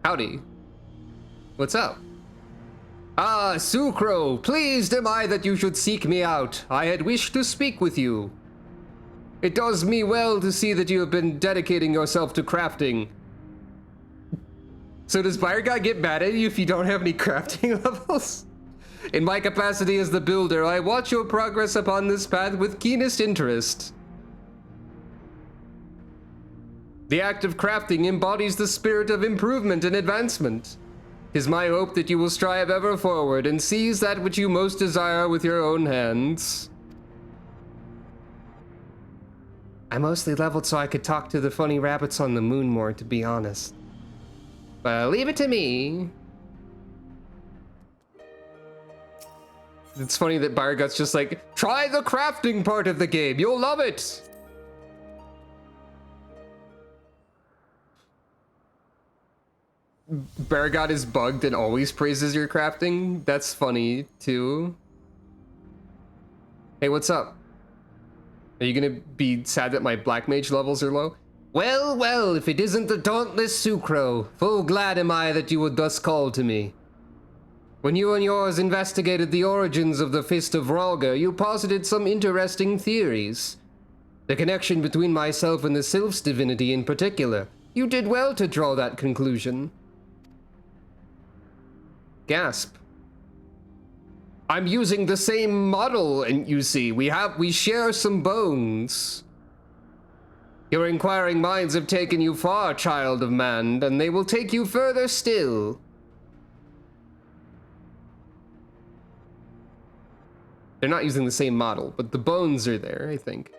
Howdy. What's up? Ah, Sucro, pleased am I that you should seek me out. I had wished to speak with you. It does me well to see that you have been dedicating yourself to crafting. So does Byragot get mad at you if you don't have any crafting levels? In my capacity as the builder, I watch your progress upon this path with keenest interest. The act of crafting embodies the spirit of improvement and advancement. 'Tis my hope that you will strive ever forward and seize that which you most desire with your own hands. I mostly leveled so I could talk to the funny rabbits on the moon more, to be honest. But leave it to me. It's funny that Byregot's just like, try the crafting part of the game, you'll love it! Byragot is bugged and always praises your crafting. That's funny, too. Hey, what's up? Are you gonna be sad that my Black Mage levels are low? Well, well, if it isn't the dauntless Sucro, full glad am I that you would thus call to me. When you and yours investigated the origins of the Fist of Rhalga, you posited some interesting theories. The connection between myself and the Sylph's divinity in particular, You did well to draw that conclusion. Gasp. I'm using the same model, and you see, we share some bones. Your inquiring minds have taken you far, child of man, and they will take you further still. They're not using the same model, but the bones are there, I think.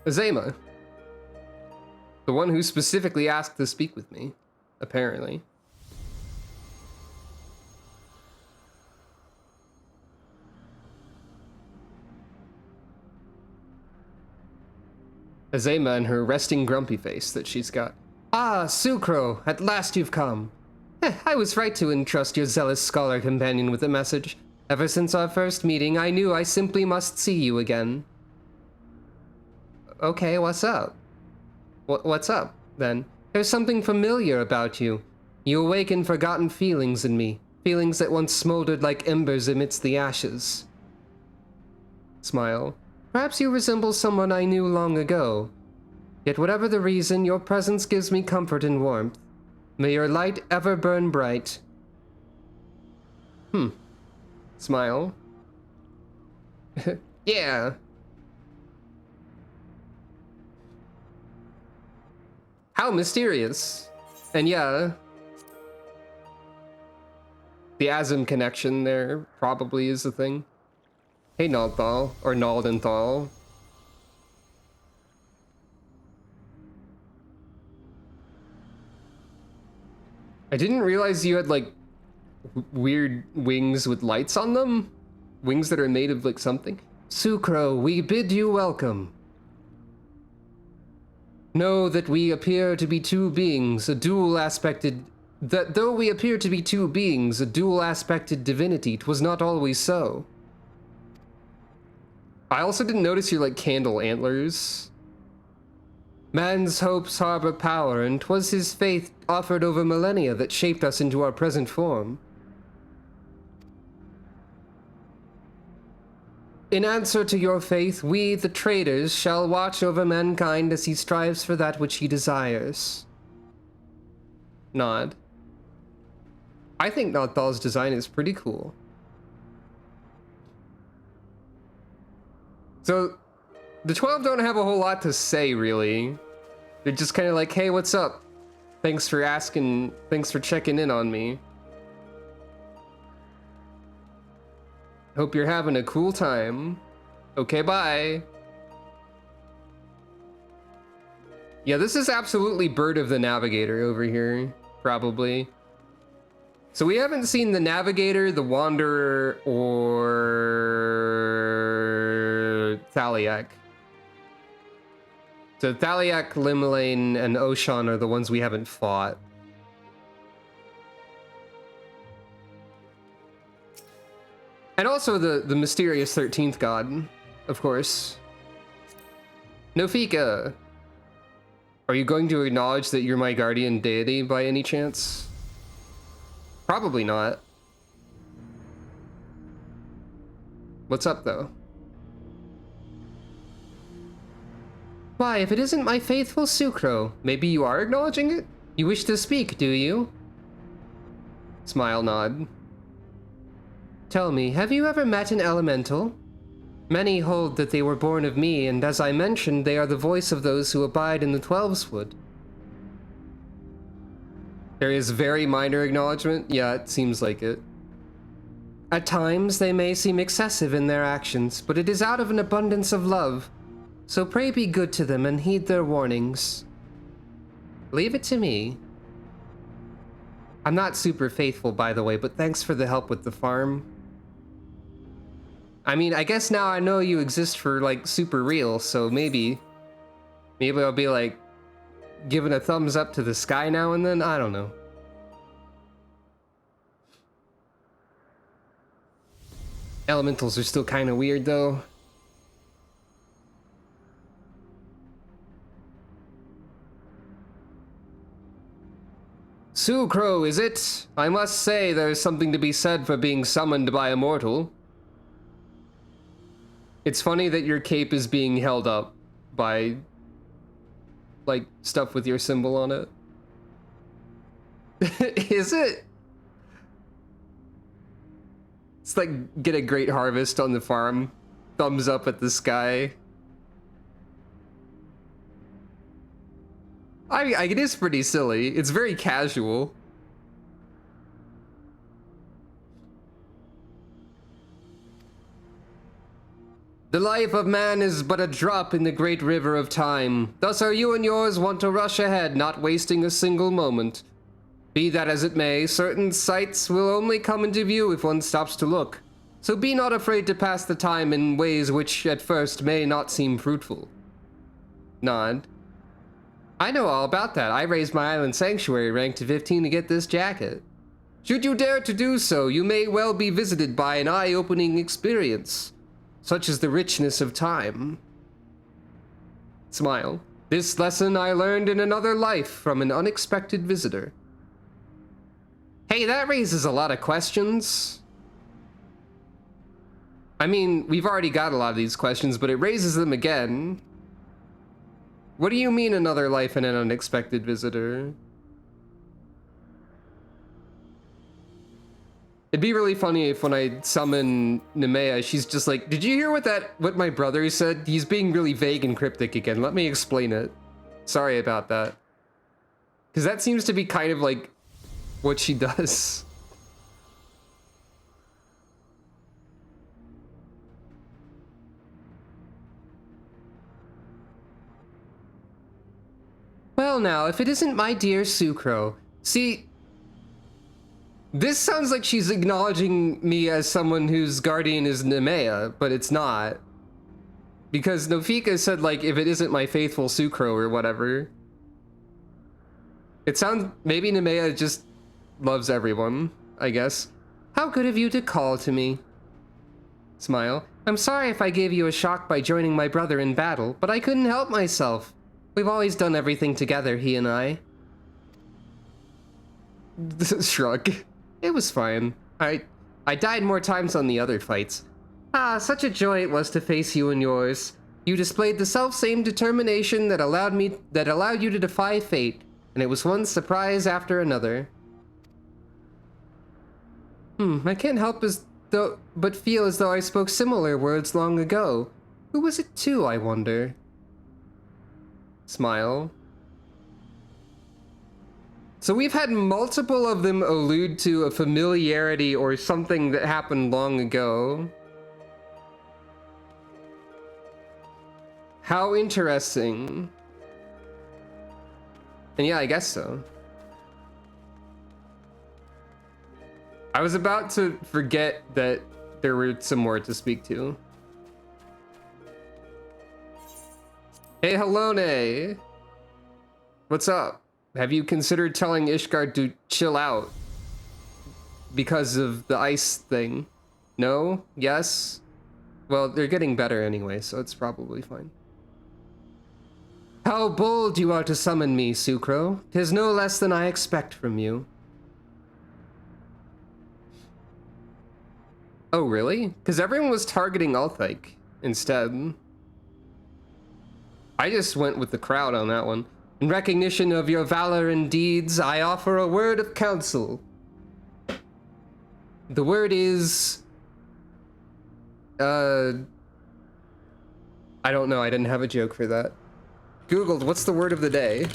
Azema. The one who specifically asked to speak with me, apparently. Azema and her resting grumpy face that she's got. Ah, Sucro, at last you've come. I was right to entrust your zealous scholar companion with a message. Ever since our first meeting, I knew I simply must see you again. Okay, what's up? What's up, then? There's something familiar about you. You awaken forgotten feelings in me. Feelings that once smoldered like embers amidst the ashes. Smile. Perhaps you resemble someone I knew long ago. Yet whatever the reason, your presence gives me comfort and warmth. May your light ever burn bright. Smile. Yeah. How mysterious. And yeah. The Azim connection there probably is a thing. Hey, Naldthal, or Naldenthal. I didn't realize you had, like, weird wings with lights on them? Wings that are made of, like, something? Sucro, we bid you welcome. Know that we appear to be two beings, a dual-aspected... That though we appear to be two beings, a dual-aspected divinity, 'twas not always so. I also didn't notice your, like, candle antlers. Man's hopes harbor power, and 'twas his faith offered over millennia that shaped us into our present form. In answer to your faith, we, the traders, shall watch over mankind as he strives for that which he desires. Nod. I think Nodthal's design is pretty cool. So, the 12 don't have a whole lot to say, really. They're just kind of like, hey, what's up? Thanks for asking, thanks for checking in on me. Hope you're having a cool time. Okay, bye. Yeah, this is absolutely Bird of the Navigator over here, probably. So we haven't seen the Navigator, the Wanderer, or Thaliak. So Thaliak, Limlane, and Oshan are the ones we haven't fought. And also the mysterious 13th god, of course. Nofika, are you going to acknowledge that you're my guardian deity by any chance? Probably not. What's up, though? Why, if it isn't my faithful Sucro, maybe you are acknowledging it? You wish to speak, do you? Smile nod. Tell me, have you ever met an elemental? Many hold that they were born of me, and as I mentioned, they are the voice of those who abide in the Twelves Wood. There is very minor acknowledgement. Yeah, it seems like it. At times, they may seem excessive in their actions, but it is out of an abundance of love. So pray be good to them and heed their warnings. Leave it to me. I'm not super faithful, by the way, but thanks for the help with the farm. I mean, I guess now I know you exist for, like, super real, so maybe I'll be, like, giving a thumbs up to the sky now and then? I don't know. Elementals are still kind of weird, though. Sucro, is it? I must say there's something to be said for being summoned by a mortal. It's funny that your cape is being held up by, like, stuff with your symbol on it. Is it? It's like, get a great harvest on the farm. Thumbs up at the sky. It is pretty silly. It's very casual. The life of man is but a drop in the great river of time. Thus are you and yours wont to rush ahead, not wasting a single moment. Be that as it may, certain sights will only come into view if one stops to look. So be not afraid to pass the time in ways which at first may not seem fruitful. Nod. I know all about that. I raised my island sanctuary rank to 15 to get this jacket. Should you dare to do so, you may well be visited by an eye-opening experience, such as the richness of time. Smile. This lesson I learned in another life from an unexpected visitor. Hey, that raises a lot of questions. I mean, we've already got a lot of these questions, but it raises them again. What do you mean another life and an unexpected visitor? It'd be really funny if when I summon Nemea, she's just like, did you hear what my brother said? He's being really vague and cryptic again. Let me explain it. Sorry about that. Because that seems to be kind of like what she does. Well now, if it isn't my dear Sucro. See, this sounds like she's acknowledging me as someone whose guardian is Nemea, but it's not. Because Nofika said, like, if it isn't my faithful Sucro or whatever. It sounds, maybe Nemea just loves everyone, I guess. How good of you to call to me. Smile. I'm sorry if I gave you a shock by joining my brother in battle, but I couldn't help myself. We've always done everything together, he and I. Shrug. It was fine. I died more times on the other fights. Ah, such a joy it was to face you and yours. You displayed the self-same determination that allowed you to defy fate, and it was one surprise after another. I can't help but feel as though I spoke similar words long ago. Who was it to, I wonder? Smile. So we've had multiple of them allude to a familiarity or something that happened long ago. How interesting. And yeah, I guess so. I was about to forget that there were some more to speak to. Hey, Helone! What's up? Have you considered telling Ishgard to chill out? Because of the ice thing? No? Yes? Well, they're getting better anyway, so it's probably fine. How bold you are to summon me, Sucro. 'Tis no less than I expect from you. Oh, really? Because everyone was targeting Althike instead. I just went with the crowd on that one. In recognition of your valor and deeds, I offer a word of counsel. The word is... I don't know, I didn't have a joke for that. Googled, what's the word of the day?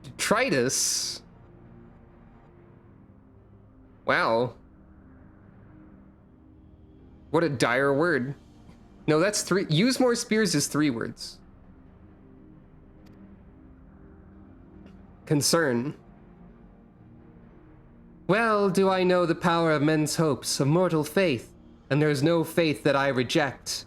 Detritus? Wow. What a dire word. No, that's 3. Use more spears is 3 words. Concern. Well, do I know the power of men's hopes, of mortal faith, and there's no faith that I reject.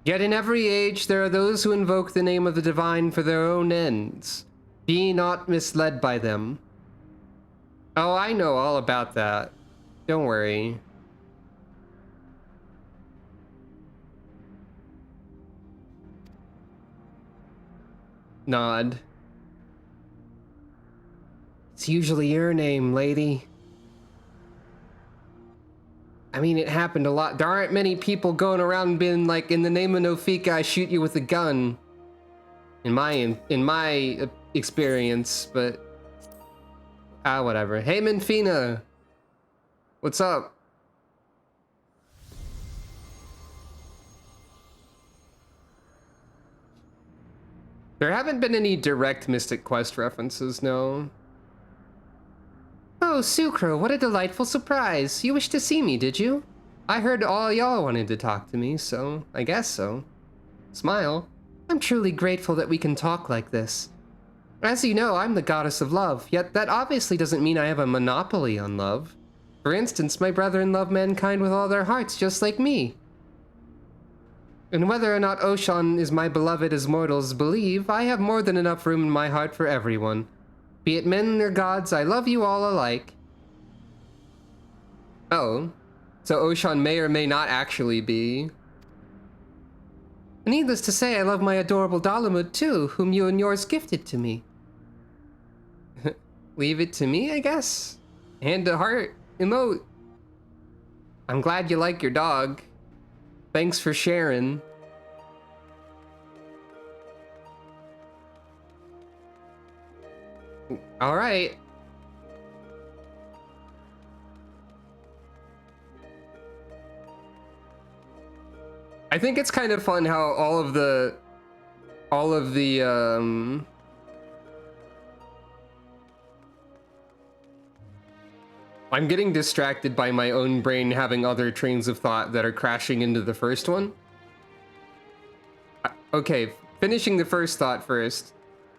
Yet in every age there are those who invoke the name of the divine for their own ends. Be not misled by them. Oh, I know all about that. Don't worry. Nod. It's usually your name, lady. I mean, it happened a lot. There aren't many people going around being like, in the name of Nofika, I shoot you with a gun. In my experience, but whatever. Hey, Minfina, what's up? There haven't been any direct Mystic Quest references, no. Oh, Sucro, what a delightful surprise. You wished to see me, did you? I heard all y'all wanted to talk to me, so I guess so. Smile. I'm truly grateful that we can talk like this. As you know, I'm the goddess of love, yet that obviously doesn't mean I have a monopoly on love. For instance, my brethren love mankind with all their hearts, just like me. And whether or not Oshan is my beloved as mortals believe, I have more than enough room in my heart for everyone. Be it men or gods, I love you all alike. Oh, so Oshan may or may not actually be. Needless to say, I love my adorable Dalamud too, whom you and yours gifted to me. Leave it to me, I guess? Hand to heart emote. I'm glad you like your dog. Thanks for sharing. All right. I think it's kind of fun how all of the I'm getting distracted by my own brain having other trains of thought that are crashing into the first one. Okay, finishing the first thought first.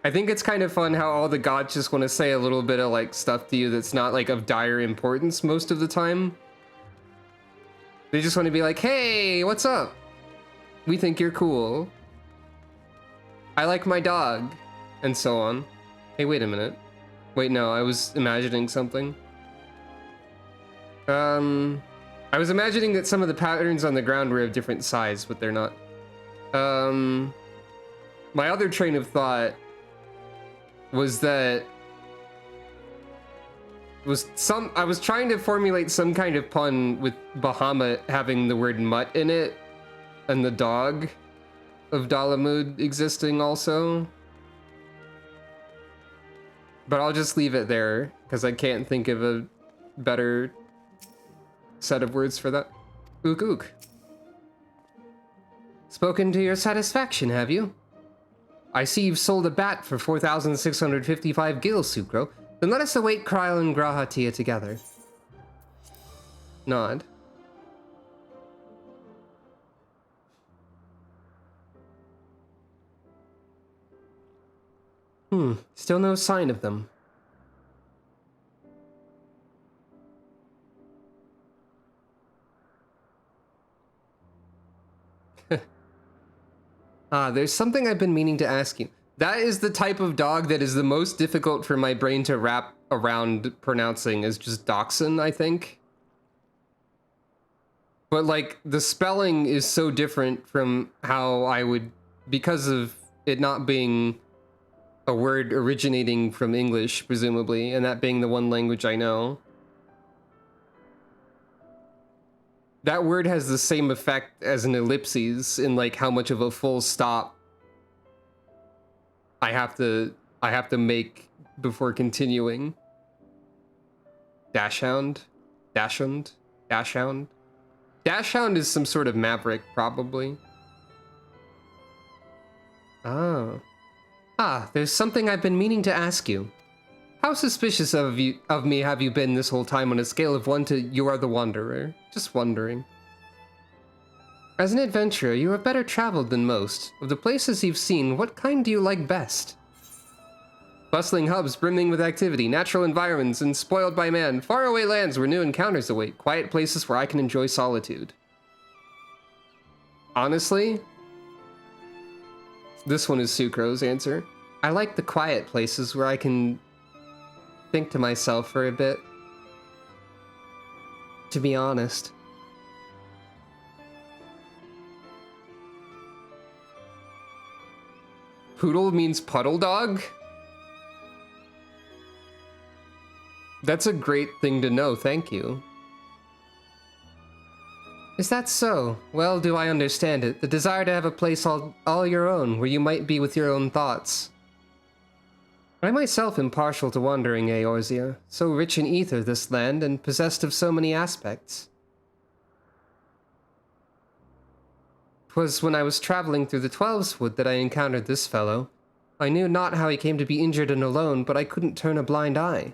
I think it's kind of fun how all the gods just want to say a little bit of like stuff to you that's not like of dire importance most of the time. They just want to be like, hey, what's up? We think you're cool. I like my dog. And so on. Hey, wait a minute. Wait, no, I was imagining something. I was imagining that some of the patterns on the ground were of different size, but they're not. My other train of thought was that I was trying to formulate some kind of pun with Bahamut having the word mutt in it and the dog of Dalamud existing also. But I'll just leave it there because I can't think of a better set of words for that. Ook ook. Spoken to your satisfaction, have you? I see you've sold a bat for 4,655 gil, Sucro. Then let us await Kryl and Grahatia together. Nod. Still no sign of them. There's something I've been meaning to ask you. That is the type of dog that is the most difficult for my brain to wrap around pronouncing, is just Dachshund, I think. But like, the spelling is so different from how I would, because of it not being a word originating from English, presumably, and that being the one language I know. That word has the same effect as an ellipses in like how much of a full stop I have to make before continuing. Dashhound? Dashhound? Dashhound? Dashhound is some sort of maverick, probably. Oh. There's something I've been meaning to ask you. How suspicious of me have you been this whole time on a scale of 1 to you are the wanderer? Just wondering. As an adventurer, you have better traveled than most. Of the places you've seen, what kind do you like best? Bustling hubs brimming with activity, natural environments, and spoiled by man, faraway lands where new encounters await, quiet places where I can enjoy solitude. Honestly, this one is Sucro's answer. I like the quiet places where I can think to myself for a bit. To be honest. poodle means puddle dog? That's a great thing to know, thank you. Is that so? Well, do I understand it. The desire to have a place all your own, where you might be with your own thoughts. I myself am partial to wandering, Eorzea. So rich in ether, this land, and possessed of so many aspects. 'Twas when I was traveling through the Twelves Wood that I encountered this fellow. I knew not how he came to be injured and alone, but I couldn't turn a blind eye.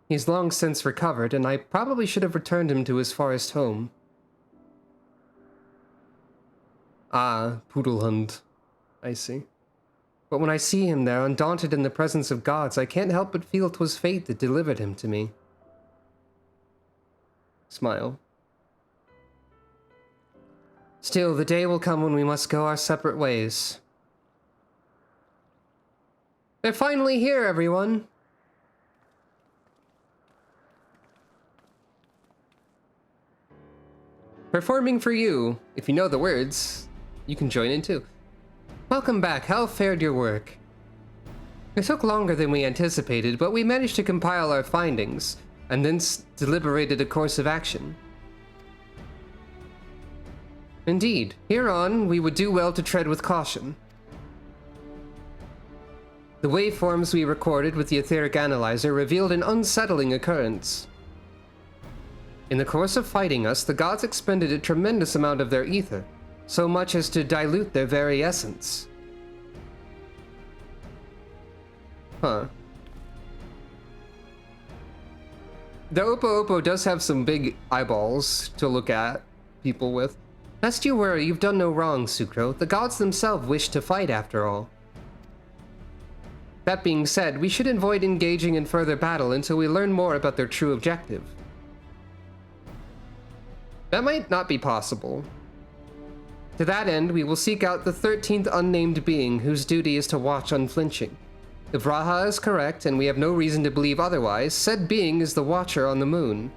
He's long since recovered, and I probably should have returned him to his forest home. Ah, Poodlehund. I see. But when I see him there, undaunted in the presence of gods, I can't help but feel 'twas fate that delivered him to me. Smile. Still, the day will come when we must go our separate ways. They're finally here, everyone! Performing for you. If you know the words, you can join in too. Welcome back. How fared your work? It took longer than we anticipated, but we managed to compile our findings, and then deliberated a course of action. Indeed, hereon we would do well to tread with caution. The waveforms we recorded with the etheric analyzer revealed an unsettling occurrence. In the course of fighting us, the gods expended a tremendous amount of their ether, so much as to dilute their very essence. Huh. The Oppo does have some big eyeballs to look at people with. Lest you worry, you've done no wrong, Sucro. The gods themselves wish to fight after all. That being said, we should avoid engaging in further battle until we learn more about their true objective. That might not be possible. To that end, we will seek out the 13th unnamed being whose duty is to watch unflinching. If Raha is correct, and we have no reason to believe otherwise, said being is the Watcher on the moon.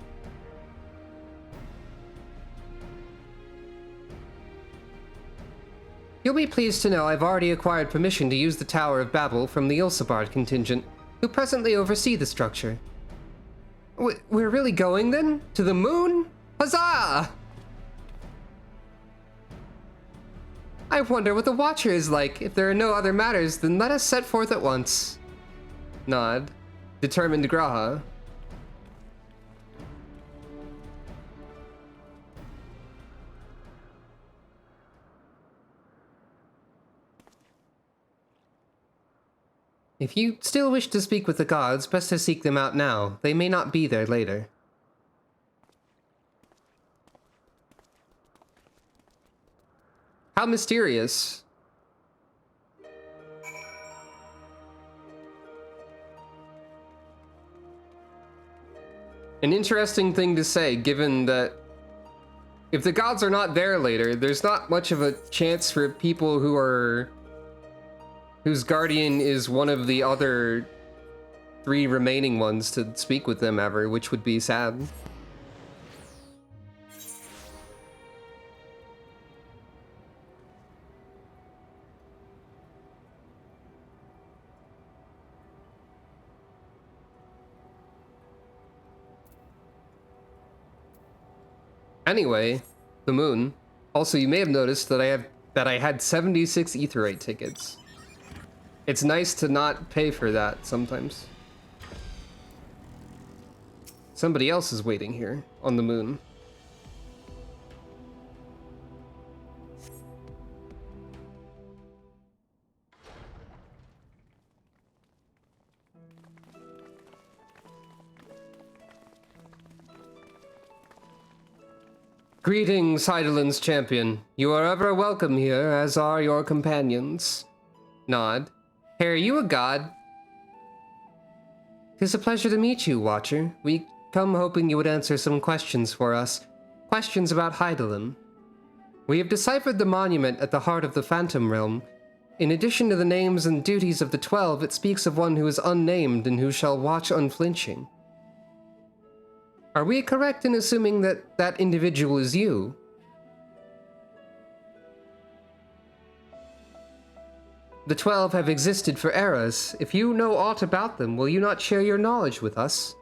You'll be pleased to know I've already acquired permission to use the Tower of Babel from the Ilsabard contingent, who presently oversee the structure. We're really going, then? To the moon? Huzzah! I wonder what the Watcher is like. If there are no other matters, then let us set forth at once. Nod. Determined Graha. If you still wish to speak with the gods, best to seek them out now. They may not be there later. How mysterious. An interesting thing to say, given that if the gods are not there later, there's not much of a chance for people whose guardian is one of the other 3 remaining ones to speak with them ever, which would be sad. Anyway, the moon. Also, you may have noticed that I had 76 Aetheryte tickets. It's nice to not pay for that sometimes. Somebody else is waiting here on the moon. Greetings, Heideland's champion. You are ever welcome here, as are your companions. Nod. Hey, are you a god? 'Tis a pleasure to meet you, Watcher. We come hoping you would answer some questions for us. Questions about Heideland. We have deciphered the monument at the heart of the Phantom Realm. In addition to the names and duties of the 12, it speaks of one who is unnamed and who shall watch unflinching. Are we correct in assuming that that individual is you? The 12 have existed for eras. If you know aught about them, will you not share your knowledge with us?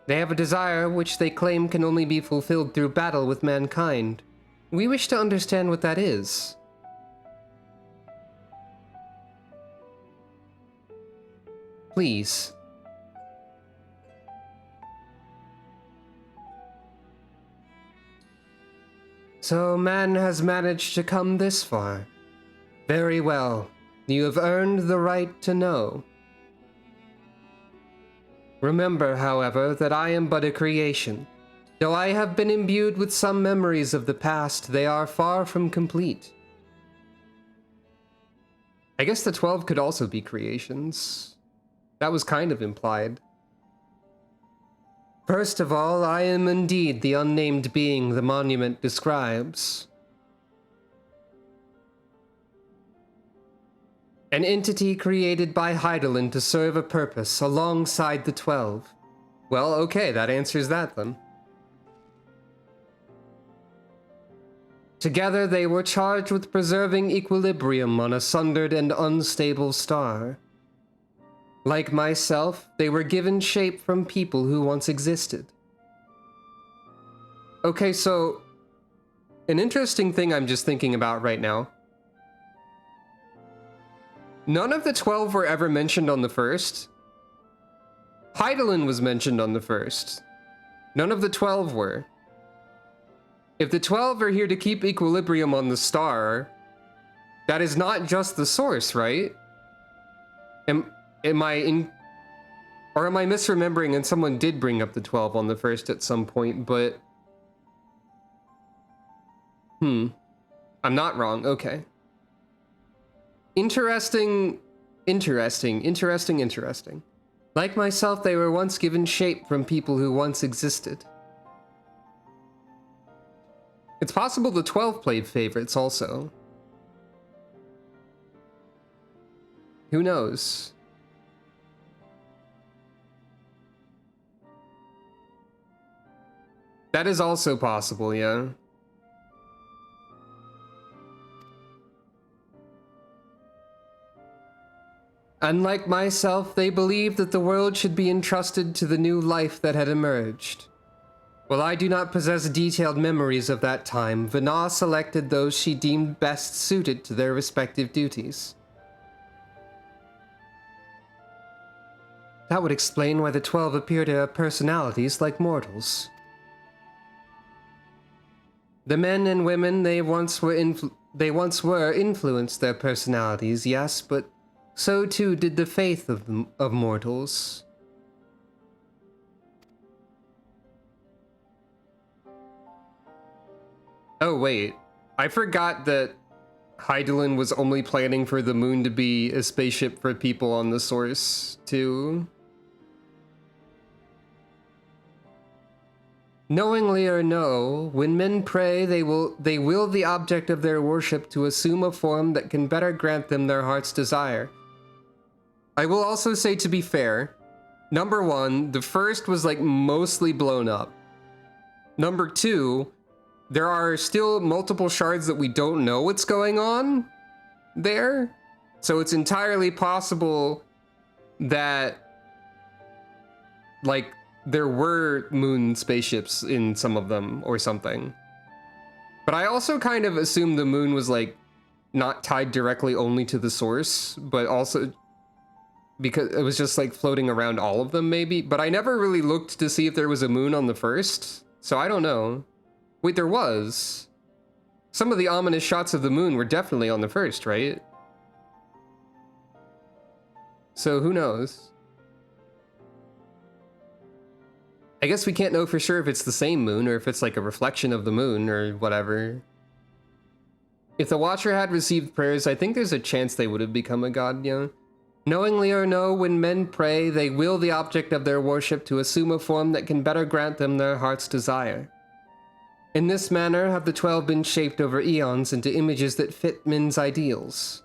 They have a desire which they claim can only be fulfilled through battle with mankind. We wish to understand what that is. Please. So man has managed to come this far. Very well. You have earned the right to know. Remember, however, that I am but a creation. Though I have been imbued with some memories of the past, they are far from complete. I guess the 12 could also be creations. That was kind of implied. First of all, I am indeed the unnamed being the monument describes. An entity created by Hydaelyn to serve a purpose alongside the 12. Well, okay, that answers that then. Together they were charged with preserving equilibrium on a sundered and unstable star. Like myself, they were given shape from people who once existed. Okay, so an interesting thing I'm just thinking about right now. None of the 12 were ever mentioned on the first. Hydaelyn was mentioned on the first. None of the 12 were. If the 12 are here to keep equilibrium on the star, that is not just the source, right? Am I misremembering, and someone did bring up the 12 on the first at some point, but... I'm not wrong, okay. Interesting. Like myself, they were once given shape from people who once existed. It's possible the 12 played favorites also. Who knows? That is also possible, yeah. Unlike myself, they believed that the world should be entrusted to the new life that had emerged. While I do not possess detailed memories of that time, Vana selected those she deemed best suited to their respective duties. That would explain why the 12 appear to have personalities like mortals. The men and women they once were influenced their personalities, yes, but so too did the faith of mortals. Oh wait, I forgot that Hydaelyn was only planning for the moon to be a spaceship for people on the source, too. Knowingly or no, when men pray, they will the object of their worship to assume a form that can better grant them their heart's desire. I will also say, to be fair, number one, the first was like mostly blown up. Number two, there are still multiple shards that we don't know what's going on there. So it's entirely possible that, like, there were moon spaceships in some of them or something. But I also kind of assumed the moon was, like, not tied directly only to the source, but also because it was just, like, floating around all of them, maybe. But I never really looked to see if there was a moon on the first, so I don't know. Wait, there was. Some of the ominous shots of the moon were definitely on the first, right? So who knows? I guess we can't know for sure if it's the same moon or if it's like a reflection of the moon or whatever. If the Watcher had received prayers, I think there's a chance they would have become a god, yeah. Knowingly or no, when men pray, they will the object of their worship to assume a form that can better grant them their heart's desire. In this manner have the 12 been shaped over eons into images that fit men's ideals.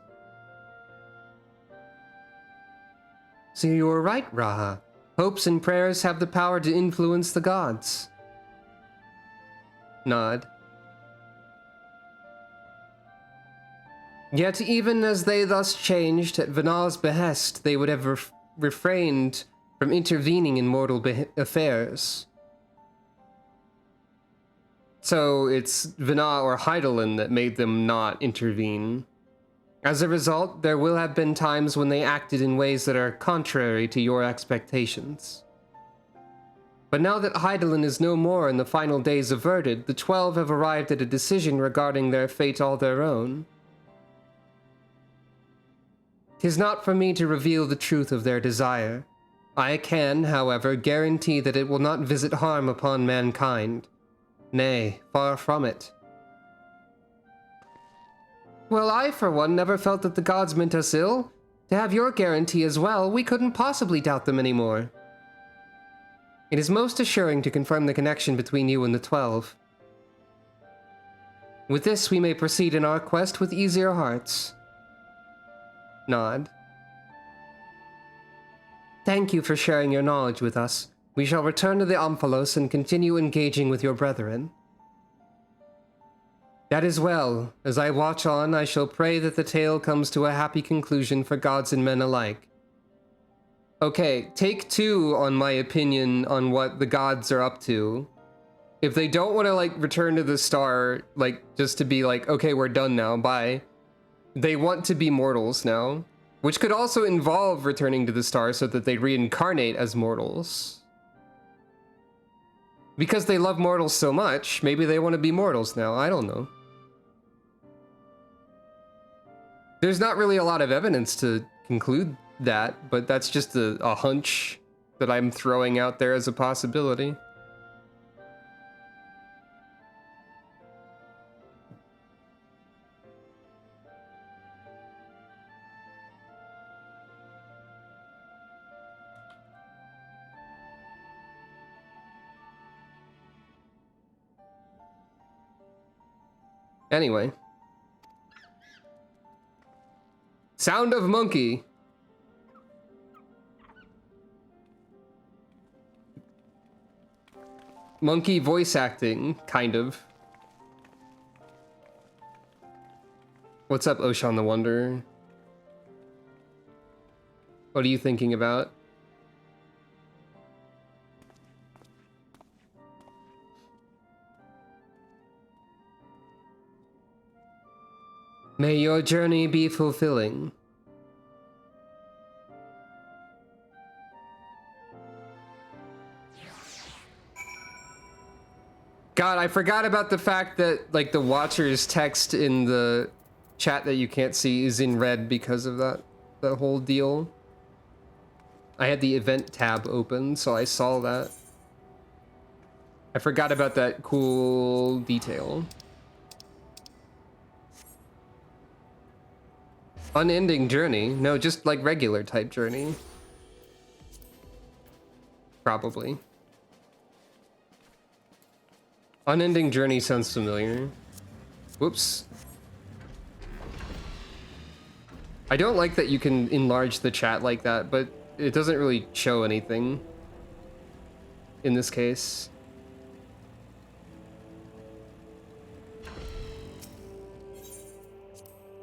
So you were right, Raha. Hopes and prayers have the power to influence the gods. Nod. Yet even as they thus changed at Vanar's behest, they would have refrained from intervening in mortal affairs. So it's Vanar or Hydaelyn that made them not intervene. As a result, there will have been times when they acted in ways that are contrary to your expectations. But now that Hydaelyn is no more and the final days averted, the 12 have arrived at a decision regarding their fate all their own. 'Tis not for me to reveal the truth of their desire. I can, however, guarantee that it will not visit harm upon mankind. Nay, far from it. Well, I, for one, never felt that the gods meant us ill. To have your guarantee as well, we couldn't possibly doubt them anymore. It is most assuring to confirm the connection between you and the 12. With this, we may proceed in our quest with easier hearts. Nod. Thank you for sharing your knowledge with us. We shall return to the Omphalos and continue engaging with your brethren. That is well. As I watch on, I shall pray that the tale comes to a happy conclusion for gods and men alike. Okay, take 2 on my opinion on what the gods are up to. If they don't want to, like, return to the star, like, just to be like, okay, we're done now, bye. They want to be mortals now. Which could also involve returning to the star so that they reincarnate as mortals. Because they love mortals so much, maybe they want to be mortals now, I don't know. There's not really a lot of evidence to conclude that, but that's just a hunch that I'm throwing out there as a possibility. Anyway. Sound of monkey. Monkey voice acting, kind of. What's up, Oshan the Wonder? What are you thinking about? May your journey be fulfilling. God, I forgot about the fact that, like, the Watcher's text in the chat that you can't see is in red because of that whole deal. I had the event tab open, so I saw that. I forgot about that cool detail. Unending journey? No, just like regular type journey. Probably. Unending journey sounds familiar. Whoops. I don't like that you can enlarge the chat like that, but it doesn't really show anything in this case.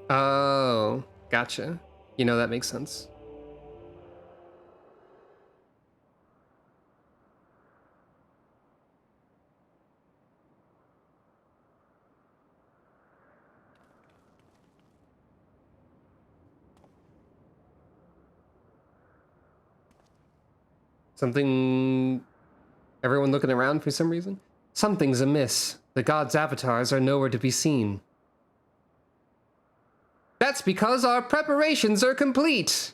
Oh, gotcha. You know, that makes sense. Something... Everyone looking around for some reason? Something's amiss. The gods' avatars are nowhere to be seen. That's because our preparations are complete!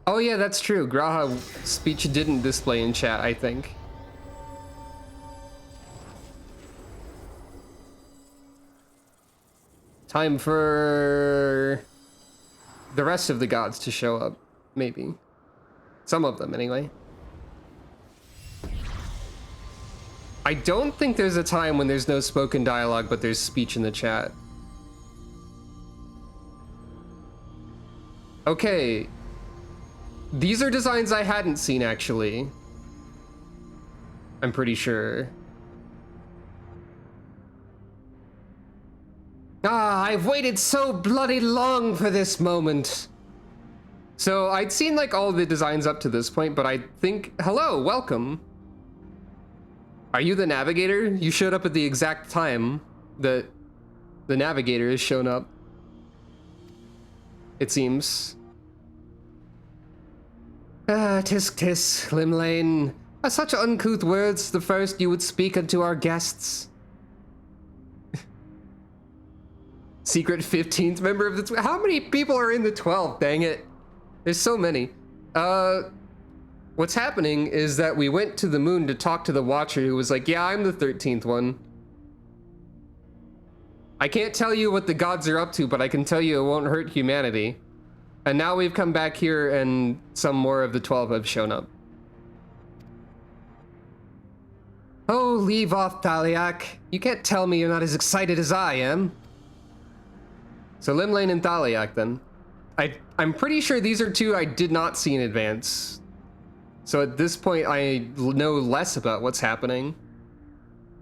Oh yeah, that's true. Graha speech didn't display in chat, I think. Time for the rest of the gods to show up, maybe. Some of them, anyway. I don't think there's a time when there's no spoken dialogue, but there's speech in the chat. Okay. These are designs I hadn't seen, actually. I'm pretty sure. Ah, I've waited so bloody long for this moment. So I'd seen like all the designs up to this point, but I think, hello, welcome. Are you the navigator? You showed up at the exact time that the navigator has shown up. It seems. Ah, tisk tisk, Limlane. Are such uncouth words the first you would speak unto our guests? Secret 15th member of the... How many people are in the 12? Dang it. There's so many. What's happening is that we went to the moon to talk to the Watcher, who was like, yeah, I'm the 13th one. I can't tell you what the gods are up to, but I can tell you it won't hurt humanity. And now we've come back here and some more of the 12 have shown up. Oh, leave off, Thaliak. You can't tell me you're not as excited as I am. So Limlane and Thaliak then. I'm pretty sure these are two I did not see in advance. So at this point, I know less about what's happening.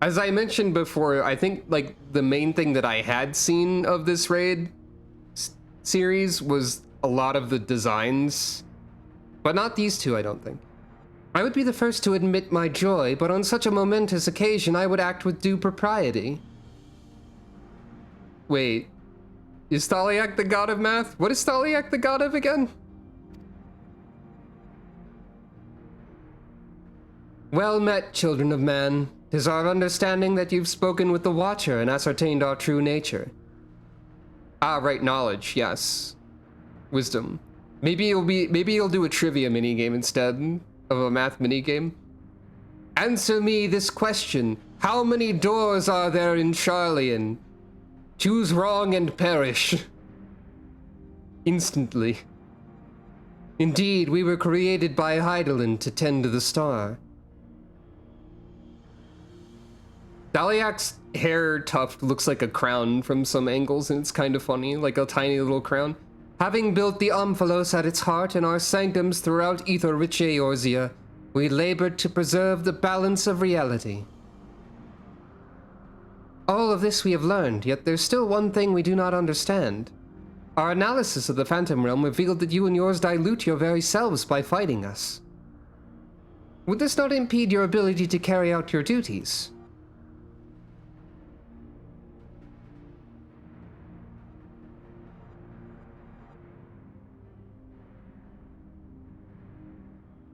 As I mentioned before, I think like the main thing that I had seen of this raid series was a lot of the designs, but not these two, I don't think. I would be the first to admit my joy, but on such a momentous occasion, I would act with due propriety. Wait, is Thaliak the god of math? What is Thaliak the god of again? Well met, children of man. 'Tis our understanding that you've spoken with the Watcher and ascertained our true nature. Ah, right, knowledge, yes. Wisdom. Maybe you'll do a trivia minigame instead of a math minigame. Answer me this question. How many doors are there in Charlian? Choose wrong and perish. Instantly. Indeed, we were created by Heidelin to tend to the star. Thaliak's hair tuft looks like a crown from some angles, and it's kind of funny, like a tiny little crown. Having built the Omphalos at its heart and our sanctums throughout Aether-rich Eorzea, we labored to preserve the balance of reality. All of this we have learned, yet there's still one thing we do not understand. Our analysis of the Phantom Realm revealed that you and yours dilute your very selves by fighting us. Would this not impede your ability to carry out your duties?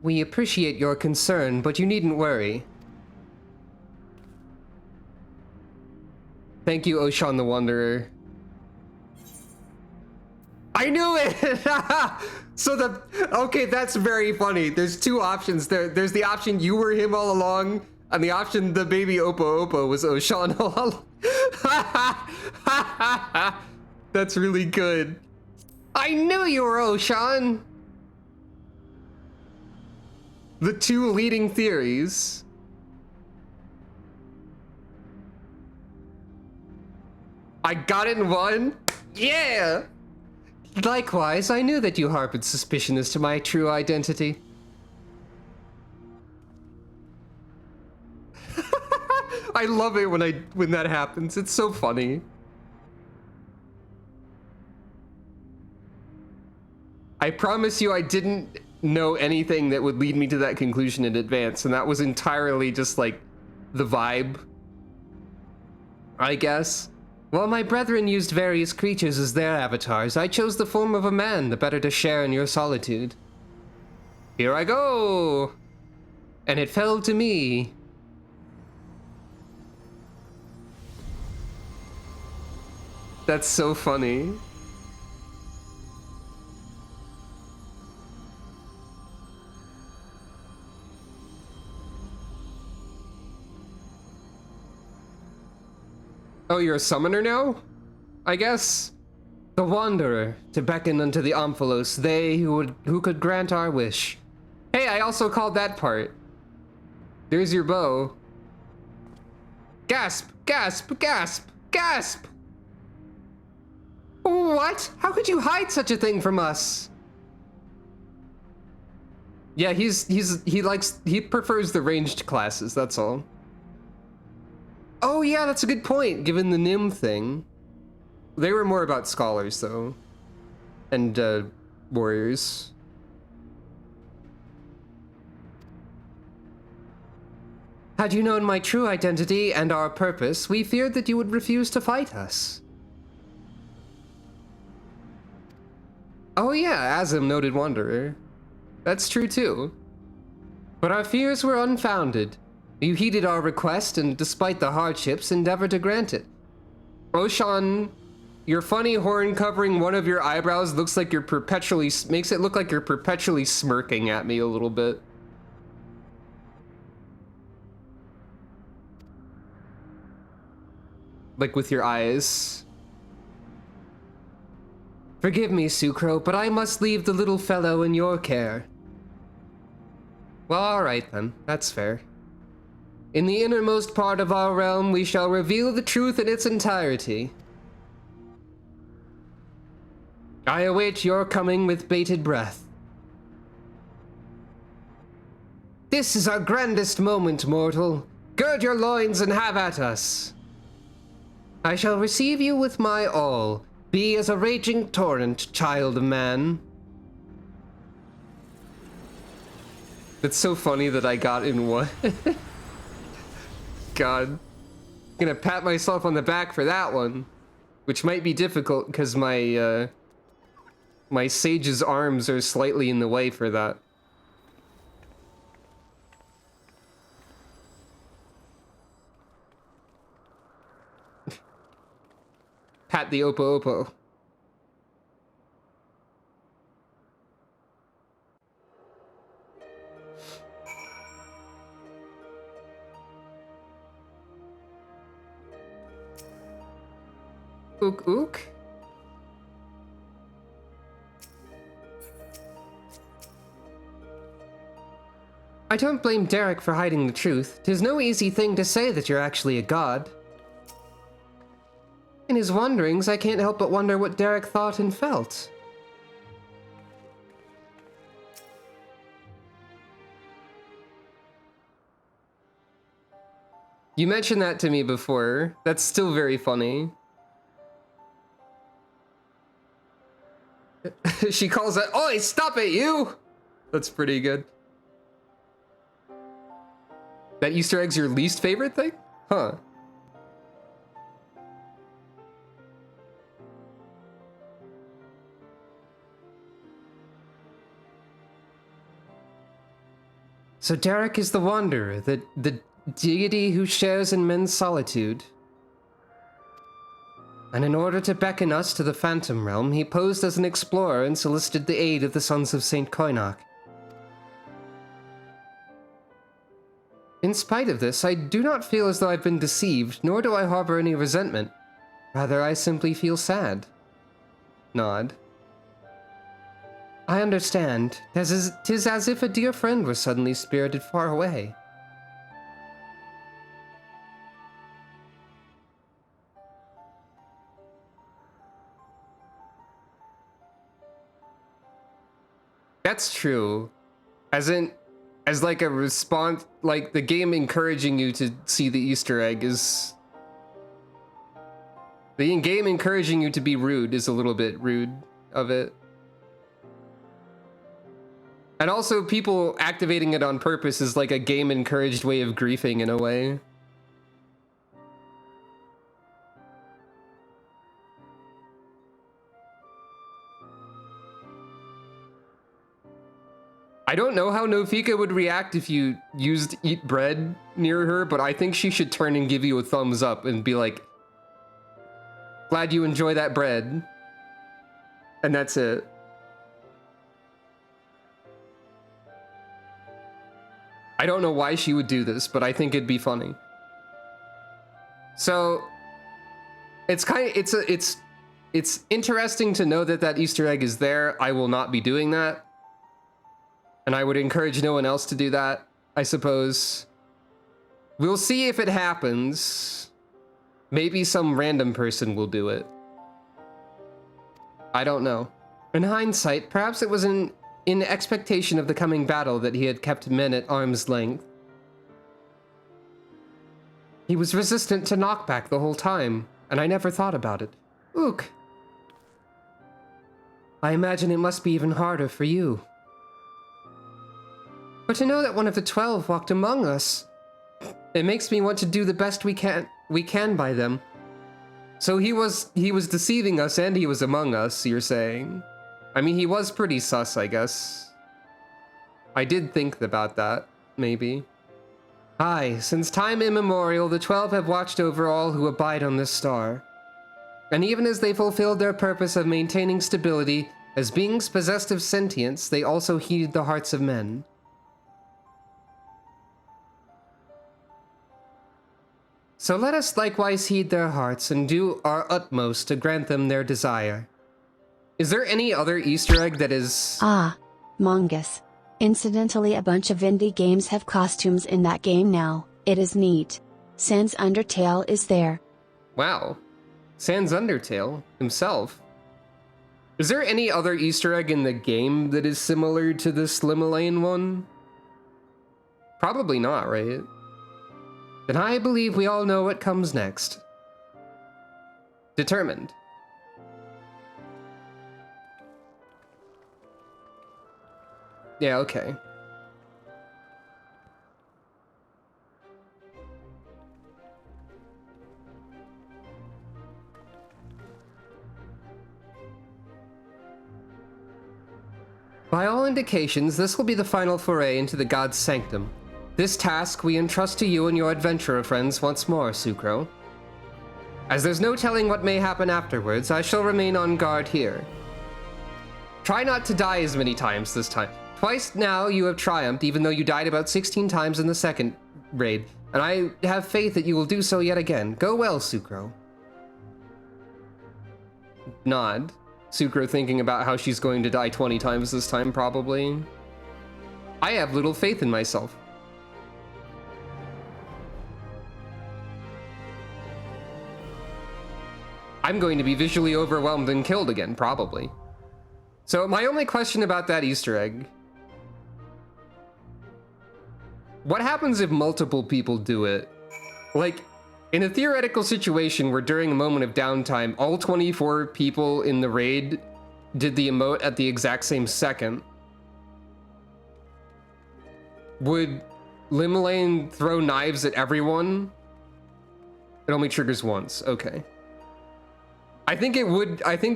We appreciate your concern, but you needn't worry. Thank you, Oshan the Wanderer. I knew it! Okay, that's very funny. There's two options there. There's the option you were him all along, and the option the baby Oppo Oppo was Oshan all along. That's really good. I knew you were Oshan! The two leading theories. I got it in one? Yeah! Likewise, I knew that you harbored suspicion as to my true identity. I love it when that happens. It's so funny. I promise you I didn't know anything that would lead me to that conclusion in advance, and that was entirely just like the vibe, I guess. While my brethren used various creatures as their avatars, I chose the form of a man, the better to share in your solitude. Here I go! And it fell to me. That's so funny. Oh, you're a summoner now? I guess. The Wanderer, to beckon unto the Omphalos, they who could grant our wish. Hey, I also called that part. There's your bow. Gasp, gasp, gasp, gasp! What? How could you hide such a thing from us? Yeah, he prefers the ranged classes, that's all. Oh yeah, that's a good point, given the Nim thing. They were more about scholars, though. And, warriors. Had you known my true identity and our purpose, we feared that you would refuse to fight us. Oh yeah, Azim, noted wanderer. That's true too. But our fears were unfounded. You heeded our request and, despite the hardships, endeavored to grant it. Oshan, your funny horn covering one of your eyebrows looks like makes it look like you're perpetually smirking at me a little bit. Like with your eyes. Forgive me, Sucro, but I must leave the little fellow in your care. Well, alright then. That's fair. In the innermost part of our realm, we shall reveal the truth in its entirety. I await your coming with bated breath. This is our grandest moment, mortal. Gird your loins and have at us. I shall receive you with my all. Be as a raging torrent, child of man. It's so funny that I got in one. God. I'm gonna pat myself on the back for that one. Which might be difficult because my sage's arms are slightly in the way for that. Pat the Oppo Oppo. Ook ook. I don't blame Derek for hiding the truth. 'Tis no easy thing to say that you're actually a god. In his wanderings, I can't help but wonder what Derek thought and felt. You mentioned that to me before. That's still very funny. She calls it, "Oi, stop it, you!" That's pretty good. That Easter egg's your least favorite thing? Huh. So Derek is the wanderer, the deity who shares in men's solitude. And in order to beckon us to the Phantom Realm, he posed as an explorer and solicited the aid of the Sons of St. Koinok. In spite of this, I do not feel as though I've been deceived, nor do I harbor any resentment. Rather, I simply feel sad. Nod. I understand. 'Tis as if a dear friend were suddenly spirited far away. That's true. As like a response, like the game encouraging you to see the Easter egg is... The in-game encouraging you to be rude is a little bit rude of it. And also people activating it on purpose is like a game-encouraged way of griefing in a way. I don't know how Nofika would react if you used eat bread near her, but I think she should turn and give you a thumbs up and be like, glad you enjoy that bread. And that's it. I don't know why she would do this, but I think it'd be funny. So it's it's interesting to know that that Easter egg is there. I will not be doing that. And I would encourage no one else to do that, I suppose. We'll see if it happens. Maybe some random person will do it. I don't know. In hindsight, perhaps it was an in expectation of the coming battle that he had kept men at arm's length. He was resistant to knockback the whole time, and I never thought about it. Ook. I imagine it must be even harder for you. But to know that one of the 12 walked among us, it makes me want to do the best we can by them. So he was deceiving us and he was among us, you're saying? I mean, he was pretty sus, I guess. I did think about that, maybe. Aye, since time immemorial, the 12 have watched over all who abide on this star. And even as they fulfilled their purpose of maintaining stability, as beings possessed of sentience, they also heeded the hearts of men. So let us likewise heed their hearts and do our utmost to grant them their desire. Is there any other Easter egg that is... Ah, Mongus. Incidentally, a bunch of indie games have costumes in that game now. It is neat. Sans Undertale is there. Wow. Sans Undertale himself. Is there any other Easter egg in the game that is similar to this Limelane one? Probably not, right? Then I believe we all know what comes next. Determined. Yeah, okay. By all indications, this will be the final foray into the God's Sanctum. This task we entrust to you and your adventurer friends once more, Sucro. As there's no telling what may happen afterwards, I shall remain on guard here. Try not to die as many times this time. Twice now you have triumphed, even though you died about 16 times in the second raid, and I have faith that you will do so yet again. Go well, Sucro. Nod. Sucro thinking about how she's going to die 20 times this time, probably. I have little faith in myself. I'm going to be visually overwhelmed and killed again, probably. So my only question about that Easter egg... What happens if multiple people do it? Like, in a theoretical situation where during a moment of downtime, all 24 people in the raid did the emote at the exact same second, would Limelane throw knives at everyone? It only triggers once, okay. I think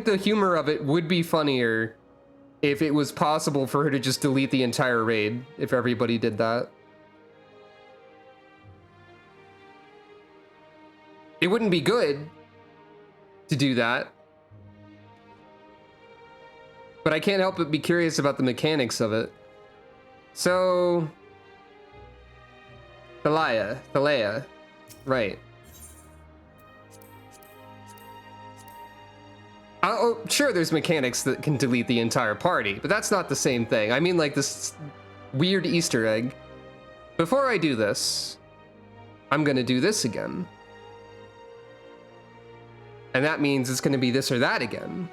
the humor of it would be funnier if it was possible for her to just delete the entire raid, if everybody did that. It wouldn't be good to do that. But I can't help but be curious about the mechanics of it. So... Thalea, right. Oh, sure, there's mechanics that can delete the entire party, but that's not the same thing. I mean, like, this weird Easter egg. Before I do this, I'm gonna do this again. And that means it's gonna be this or that again.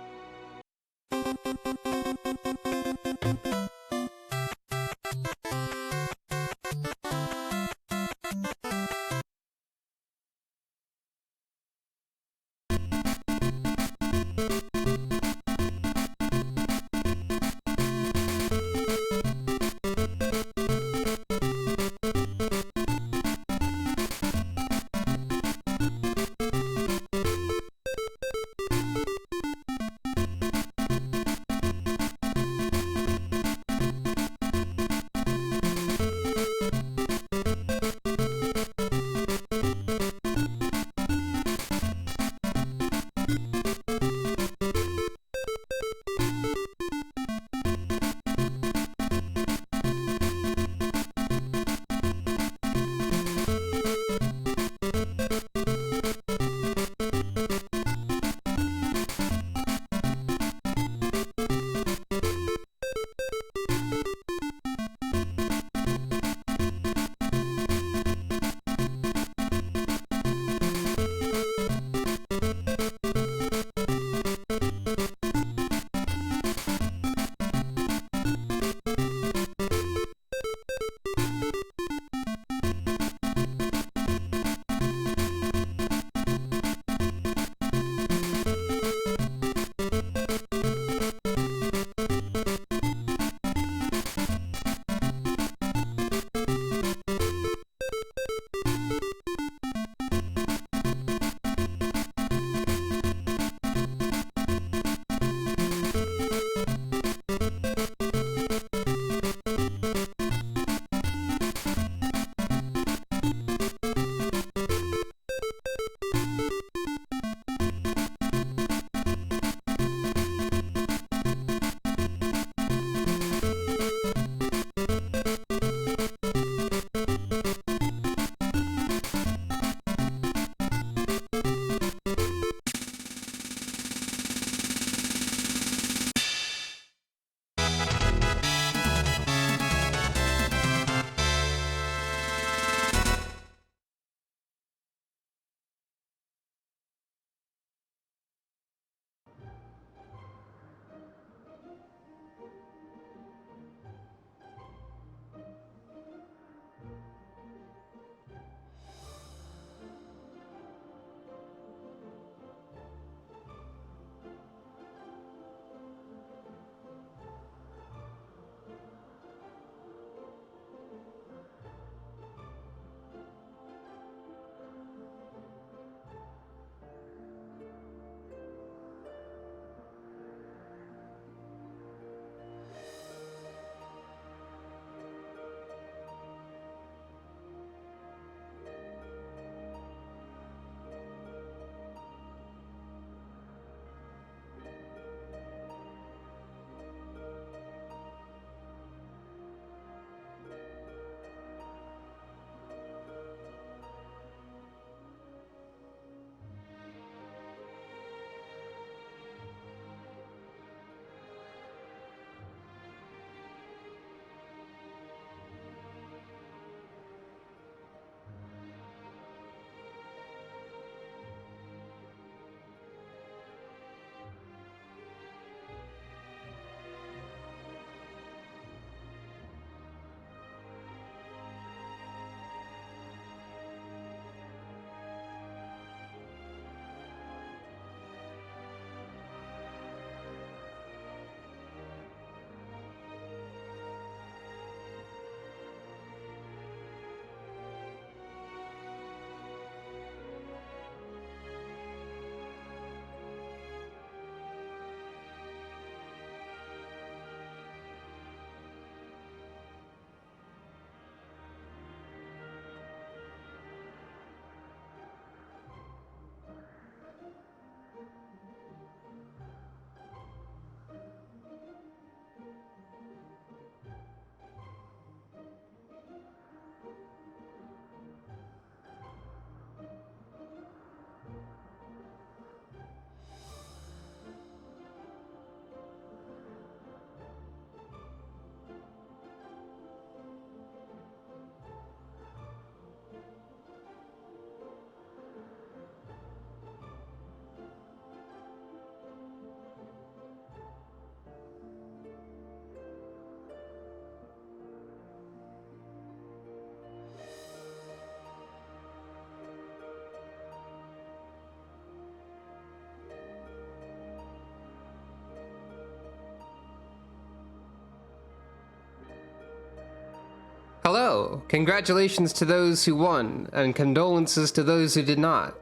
Hello! Congratulations to those who won, and condolences to those who did not.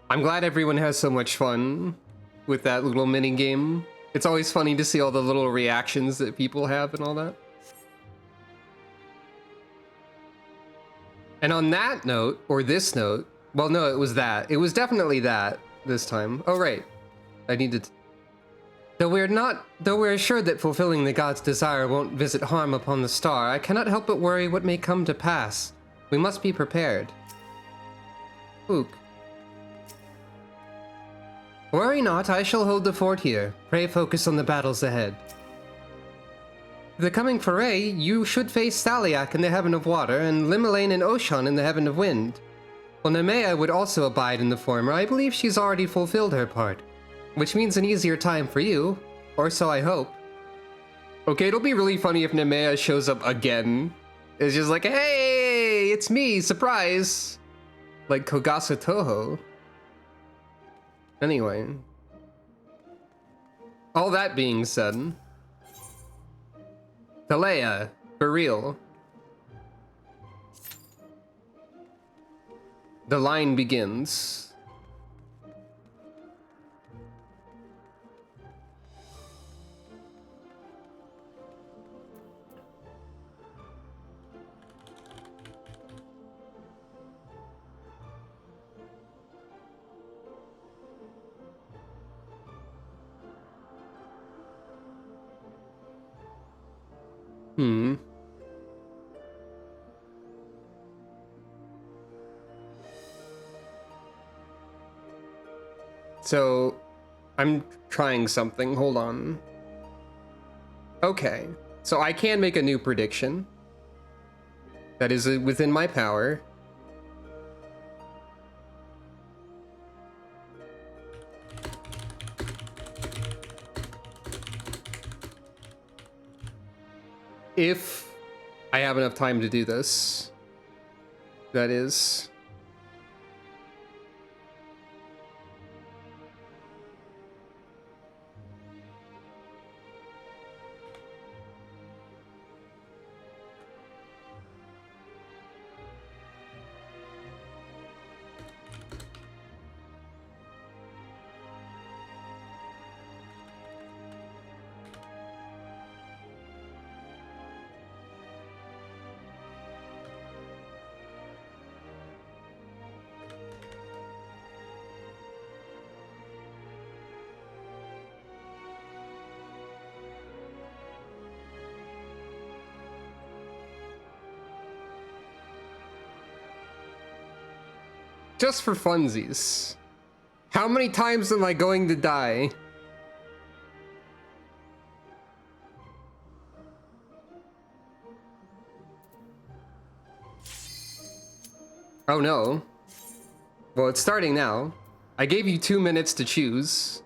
I'm glad everyone has so much fun with that little mini game. It's always funny to see all the little reactions that people have and all that. And on that note, or this note, well, no, it was that. It was definitely that this time. Oh, right. I needed to... Though we're assured that fulfilling the god's desire won't visit harm upon the star, I cannot help but worry what may come to pass. We must be prepared. Ook. Worry not, I shall hold the fort here. Pray focus on the battles ahead. For the coming foray, you should face Thaliak in the Heaven of Water, and Limelaine and Oshan in the Heaven of Wind. While Nemea would also abide in the former, I believe she's already fulfilled her part. Which means an easier time for you, or so I hope. Okay, it'll be really funny if Nemea shows up again. It's just like, hey, it's me, surprise! Like Kogasa Toho. Anyway. All that being said. Thalea, for real. The line begins. So, I'm trying something. Hold on. Okay. So I can make a new prediction. That is within my power. If I have enough time to do this. That is... Just for funsies. How many times am I going to die? Oh no. Well, it's starting now. I gave you 2 minutes to choose.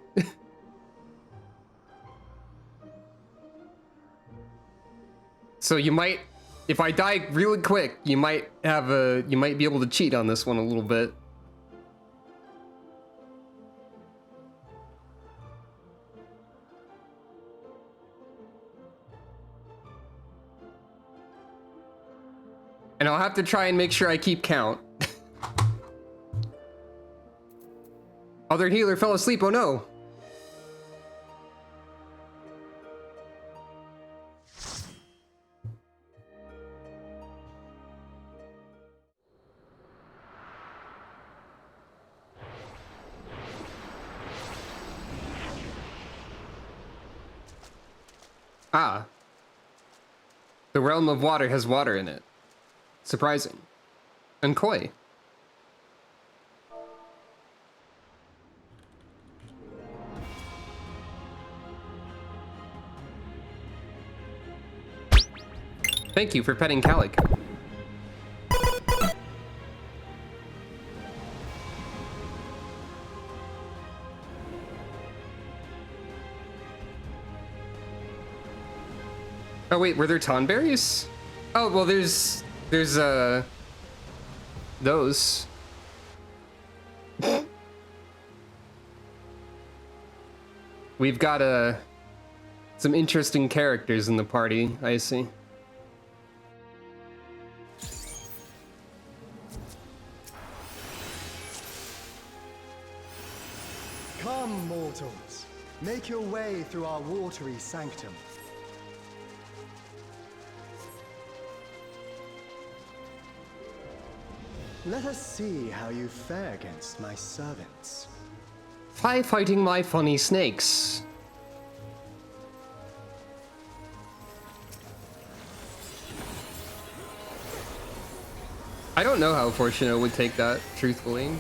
So you might, if I die really quick, you might be able to cheat on this one a little bit. And I'll have to try and make sure I keep count. Other healer fell asleep, oh no. Ah. The realm of water has water in it. Surprising. And koi. Thank you for petting Calico. Oh wait, were there tonberries? Oh, well there's those. We've got a Some interesting characters in the party, I see. Come, mortals. Make your way through our watery sanctum. Let us see how you fare against my servants. Try fighting my funny snakes. I don't know how Fortuna would take that, truthfully.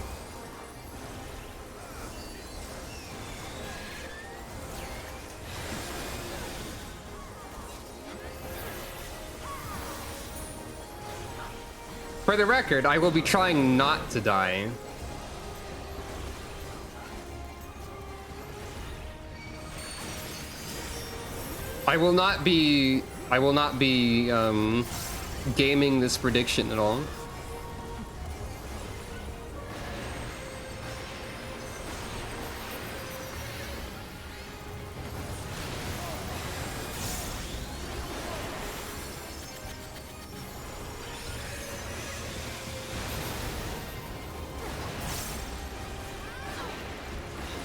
For the record, I will be trying not to die. I will not be gaming this prediction at all.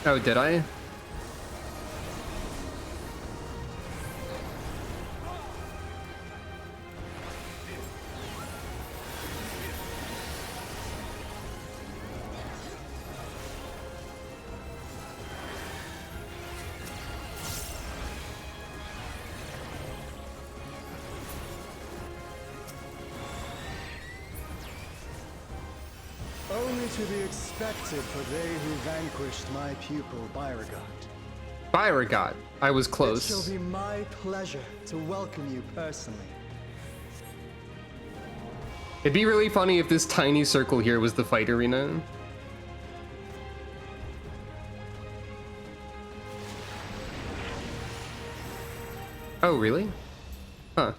Oh, did I? Only to be expected for they who vanquished my pupil Beauregard. Beauregard. I was It close. shall be my pleasure to welcome you personally. It'd be really funny if this tiny circle here was the fight arena. Oh, really? Huh.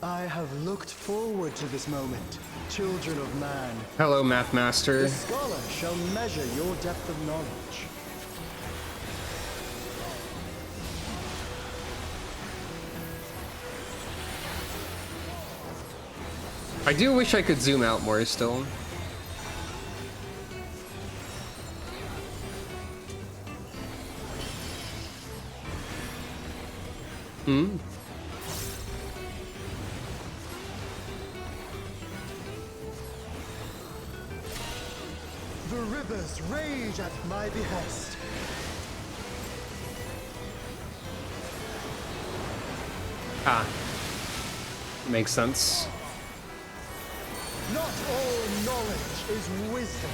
I have looked forward to this moment, children of man. Hello, Math Master. The scholar shall measure your depth of knowledge. I do wish I could zoom out more still. Hmm? The rivers rage at my behest. Ah. Makes sense. Not all knowledge is wisdom.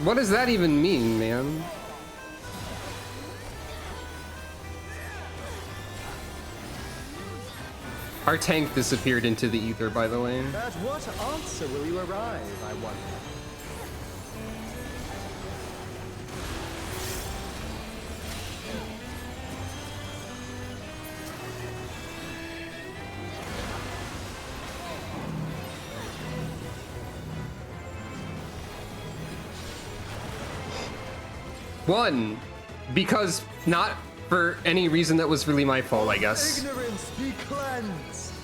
What does that even mean, man? Our tank disappeared into the ether, by the way. At what answer will you arrive, I wonder? One, because not for any reason that was really my fault, I guess. Ignorance be cleansed.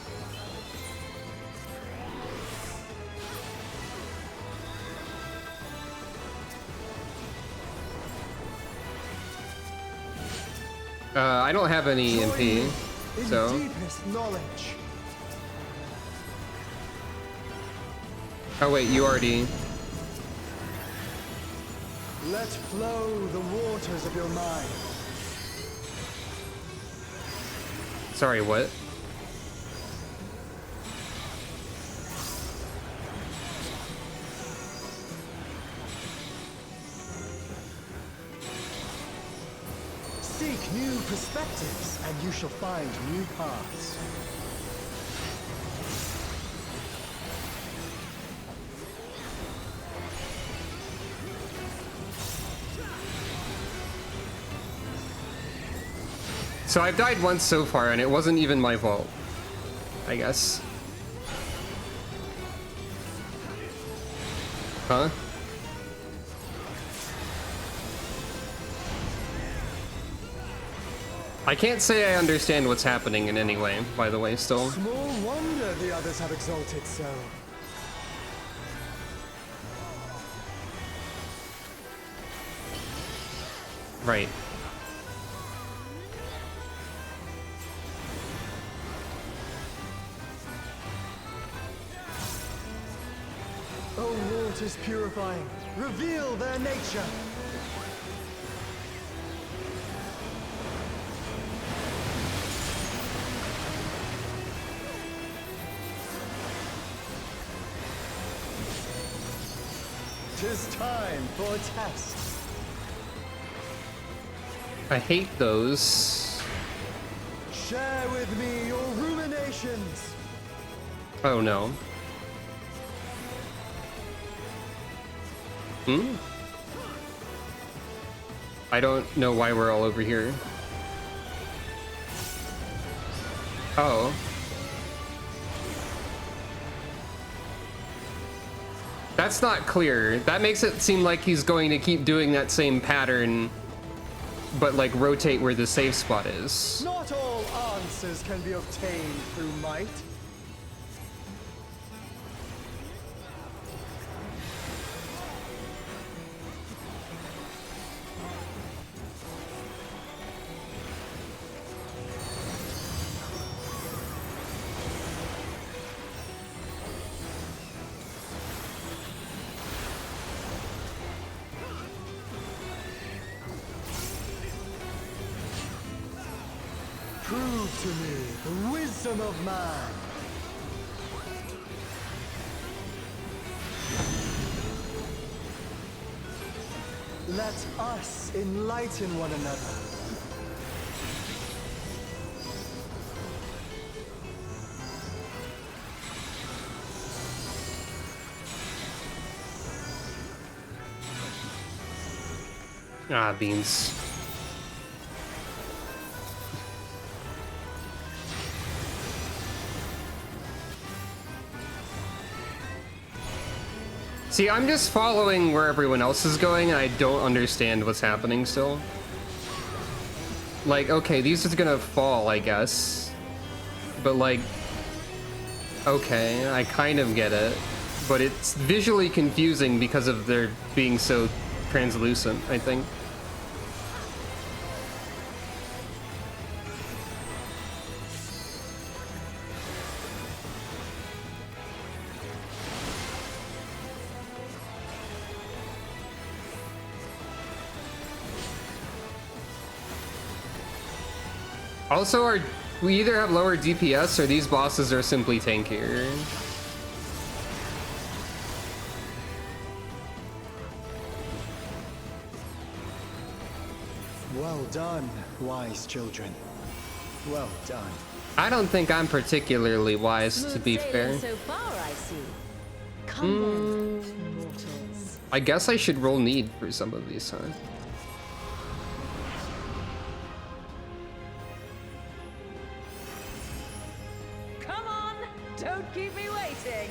I don't have any Join me MP, in so. deepest knowledge. Oh wait, you already. Let flow the waters of your mind. Sorry, what? Seek new perspectives, and you shall find new paths. So I've died once so far, and it wasn't even my fault, I guess. Huh? I can't say I understand what's happening in any way, by the way, still. Small wonder the others have exalted so. Right. Oh, waters purifying, reveal their nature. Tis time for a test. I hate those. Share with me your ruminations. Oh no. Hmm? I don't know why we're all over here. Oh. That's not clear. That makes it seem like he's going to keep doing that same pattern, but like rotate where the safe spot is. Not all answers can be obtained through might. Prove to me the wisdom of man. Let us enlighten one another. Ah, beans. See, I'm just following where everyone else is going, and I don't understand what's happening still. Like, okay, these are gonna fall, I guess. But like, okay, I kind of get it. But it's visually confusing because of their being so translucent, I think. Also, we either have lower DPS or these bosses are simply tankier. Well done, wise children. Well done. I don't think I'm particularly wise, to be fair. So far, I see. Come then, mortals. I guess I should roll need for some of these, huh? Come on, don't keep me waiting.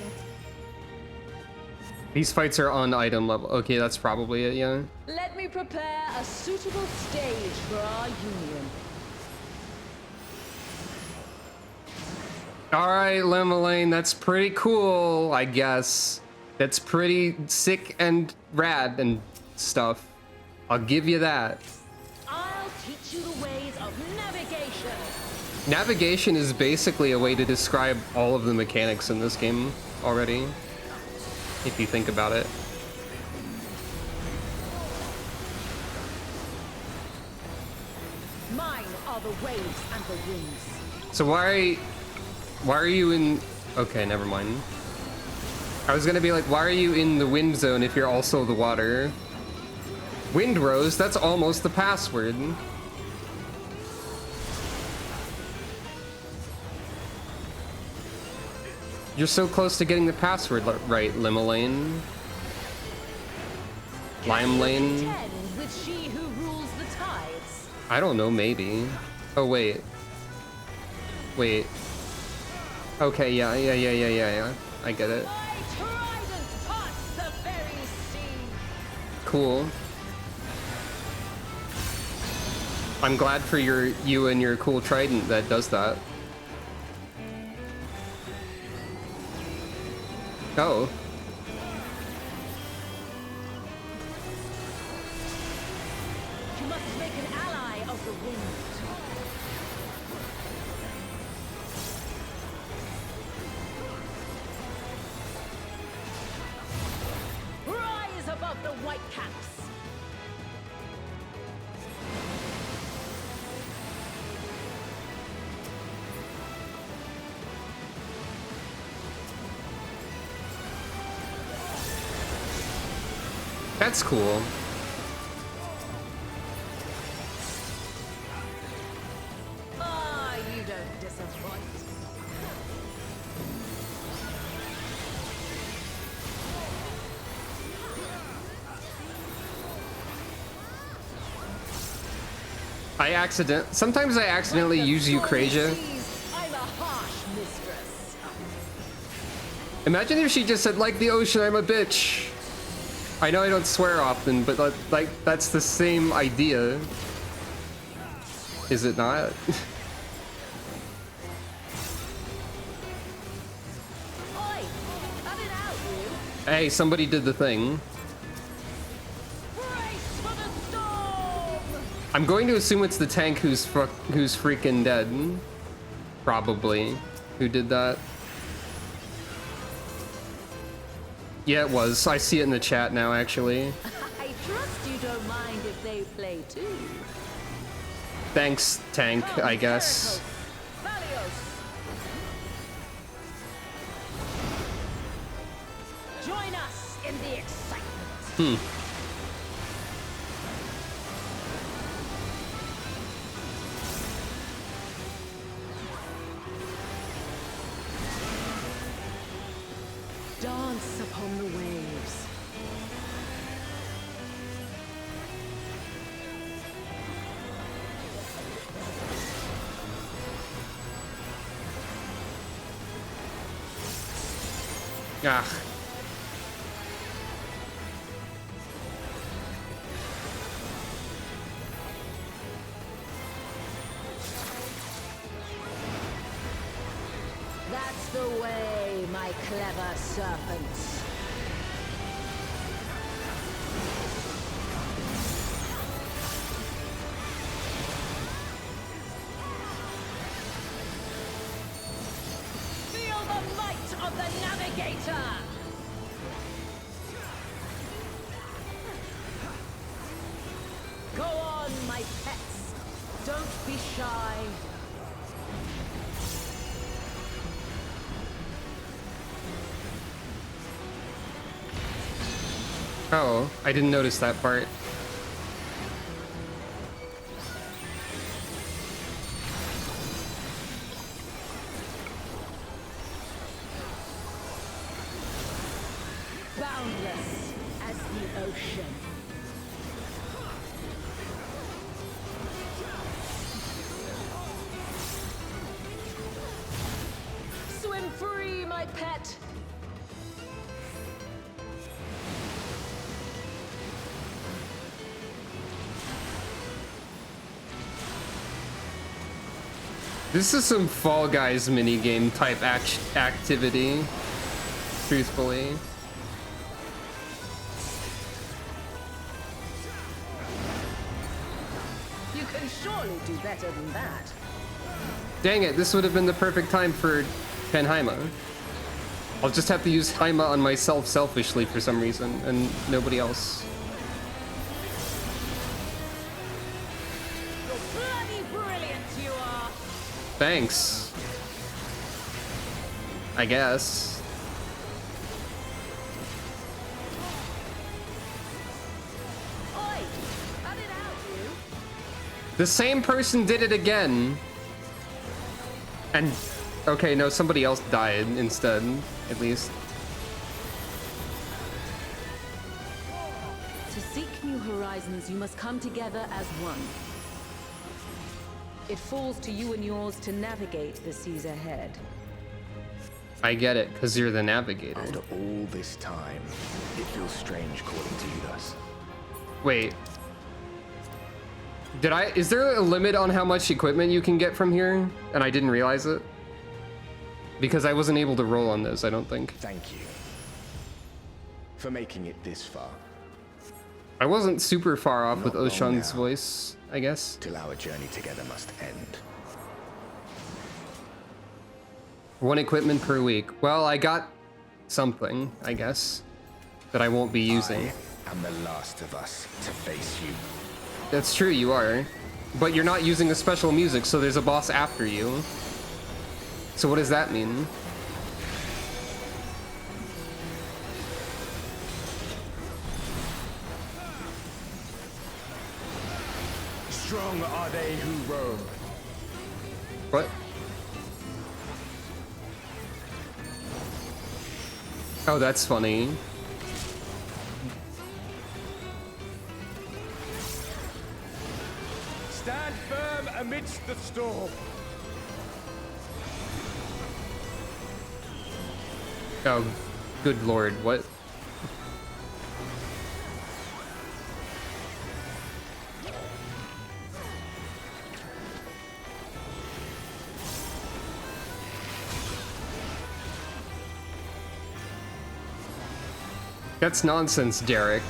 These fights are on item level. Okay, that's probably it, yeah. Let me prepare a suitable stage for our union. Alright, Lemelane, that's pretty cool, I guess. That's pretty sick and rad and stuff. I'll give you that. I'll teach you the ways of navigation. Navigation is basically a way to describe all of the mechanics in this game already, if you think about it. Mine are the waves and the winds. So why are you in... Okay, never mind. I was gonna be like, why are you in the wind zone if you're also the water? Wind Rose, that's almost the password. You're so close to getting the password right, Lemelane. Lime Lane. Contend with she who rules the tides. I don't know, maybe. Oh, wait. Wait. Okay, yeah. I get it. My trident parts the very sea. Cool. I'm glad for you and your cool trident that does that. Oh. You must make an ally of the wind. Rise above the white caps. That's cool. Ah, you don't disappoint. Sometimes I accidentally use Eucrasia. I'm a harsh mistress. Imagine if she just said, like the ocean, I'm a bitch. I know I don't swear often, but like that's the same idea. Is it not? Oi, cut it out, you. Hey, somebody did the thing. Brace for the storm. I'm going to assume it's the tank who's freaking dead. Probably. Who did that? Yeah, it was. I see it in the chat now, actually. I trust you don't mind if they play too. Thanks, tank, I guess. Join us in the excitement. Dance upon the waves. Ah. That's the way, my clever serpents. Feel the might of the navigator! Go on, my pets. Don't be shy. Oh, I didn't notice that part. Boundless as the ocean. Swim free, my pet. This is some Fall Guys minigame type activity, truthfully. You can surely do better than that. Dang it, this would have been the perfect time for Penheima. I'll just have to use Haima on myself selfishly for some reason, and nobody else. You're bloody brilliant, you are. Thanks. I guess. Oi, cut it out, you. The same person did it again. And, okay, no, somebody else died instead, at least. To seek new horizons, you must come together as one. It falls to you and yours to navigate the seas ahead. I get it, because you're the navigator. After all this time, it feels strange calling to you thus. Wait. Is there a limit on how much equipment you can get from here? And I didn't realize it? Because I wasn't able to roll on this, I don't think. Thank you for making it this far, I wasn't super far off with Not long Oshun's now. voice, I guess. till our journey together must end. 1 equipment per week. Well, I got something, I guess, that I won't be using. I am the last of us to face you. That's true, you are. But you're not using the special music, so there's a boss after you. So what does that mean? Strong are they who roam. What? Oh, that's funny. Stand firm amidst the storm. Oh, good lord, what? That's nonsense, Derek.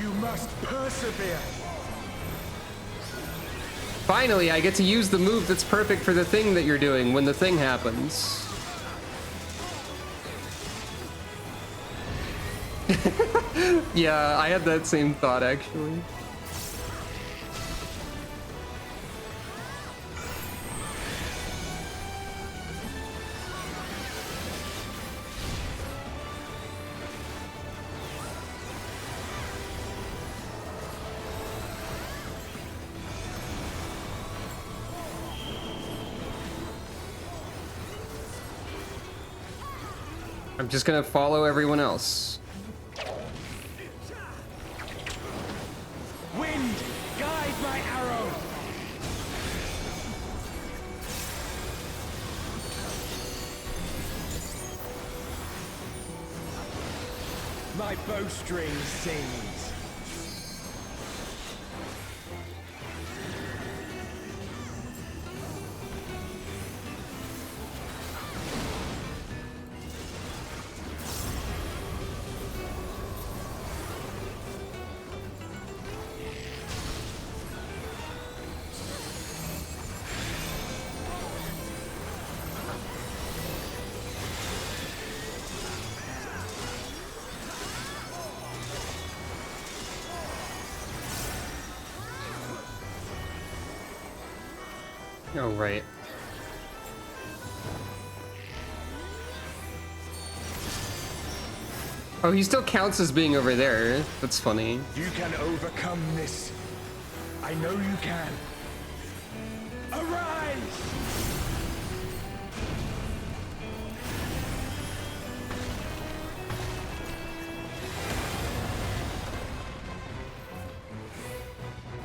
You must persevere. Finally, I get to use the move that's perfect for the thing that you're doing when the thing happens. Yeah, I had that same thought actually. I'm just gonna follow everyone else. Wind, guide my arrow. My bowstring sings. Oh, right. Oh, he still counts as being over there. That's funny. You can overcome this. I know you can. Arise!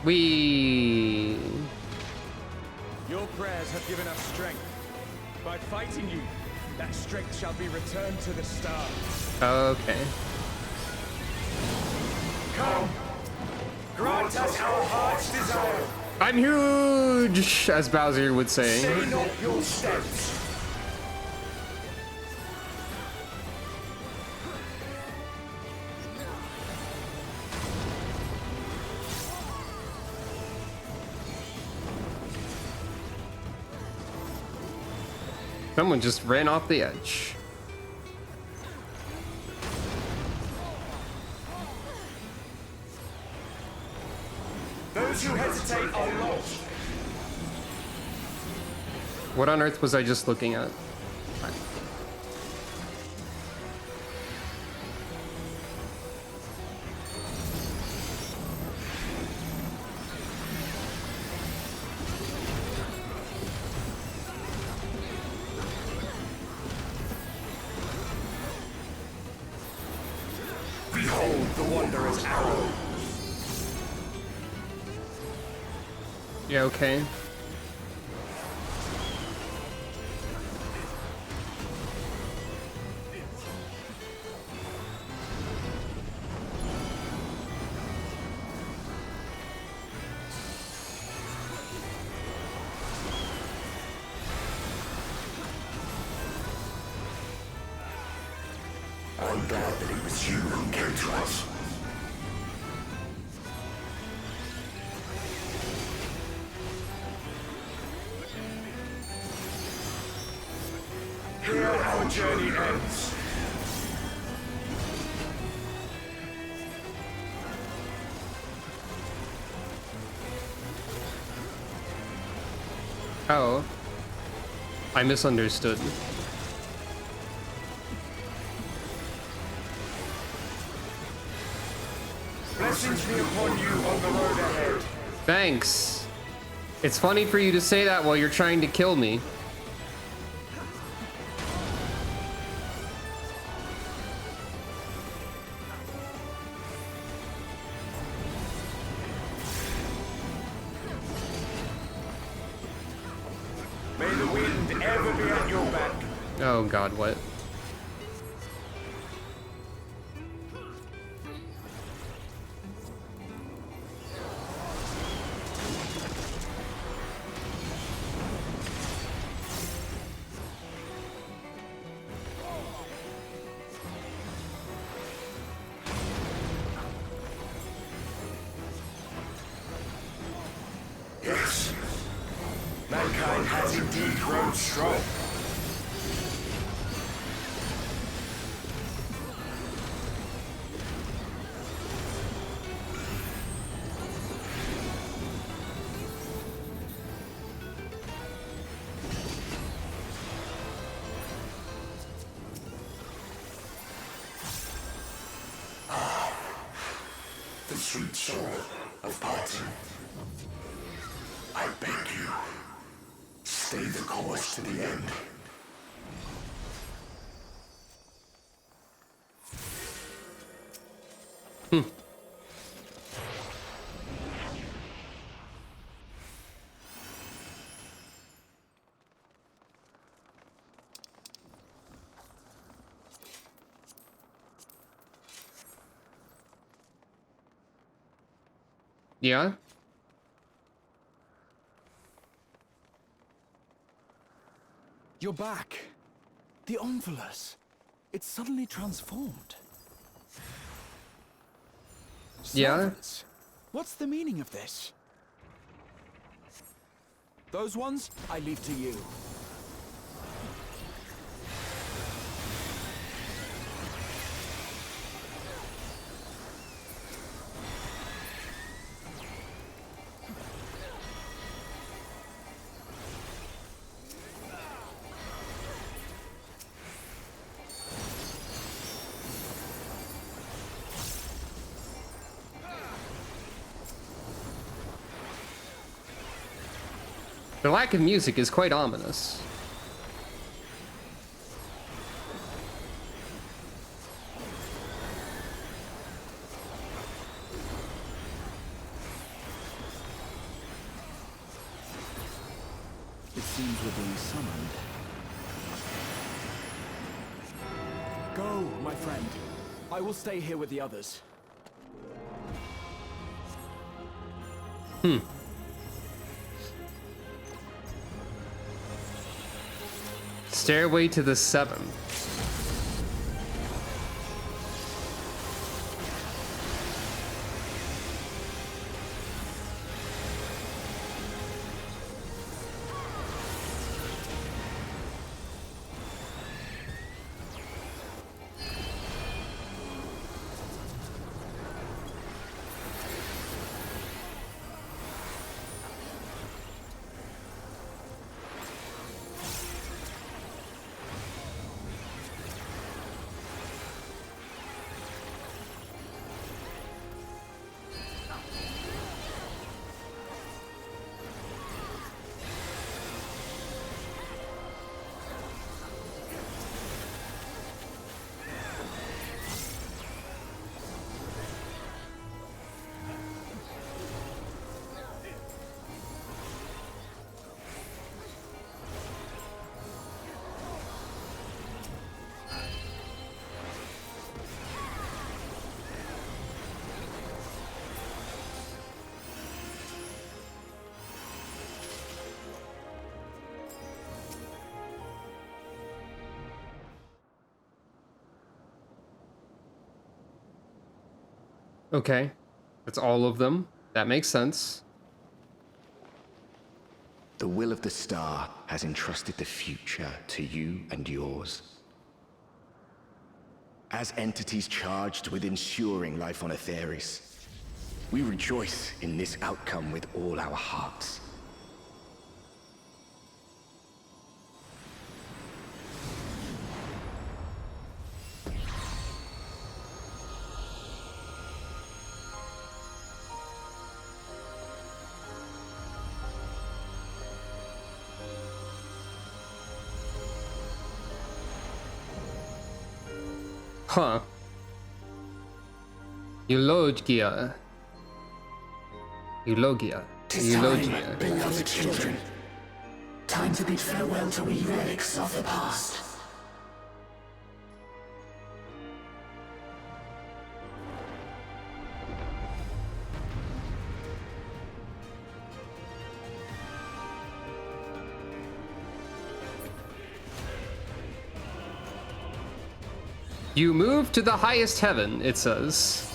We. Your prayers have given us strength. By fighting you, that strength shall be returned to the stars. Okay. Come! Grant us our heart's desire. I'm huge, as Bowser would say. Stay not your steps. Someone just ran off the edge. Those who hesitate are lost. What on earth was I just looking at? Behold the wanderer's arrow. Yeah, okay. I'm glad that it was you who came to us. Here our journey ends. Oh. I misunderstood. Blessings be upon you on the road ahead. Thanks. It's funny for you to say that while you're trying to kill me. May the wind ever be at your back. Oh god, what? Yes. Mankind has indeed grown strong. The sweet sorrow of parting. I beg you, stay the course to the end. Yeah? You're back. The Omphilus. It's suddenly transformed. Yeah? Servants? What's the meaning of this? Those ones, I leave to you. The lack of music is quite ominous. It seems we're being summoned. Go, my friend. I will stay here with the others. Stairway to the Seven. Okay. That's all of them. That makes sense. The will of the star has entrusted the future to you and yours. As entities charged with ensuring life on Aetheris, we rejoice in this outcome with all our hearts. Huh. Eulogia. Eulogia. Eulogia. Beloved children. Time to bid farewell to we relics of the past. You move to the highest heaven, it says.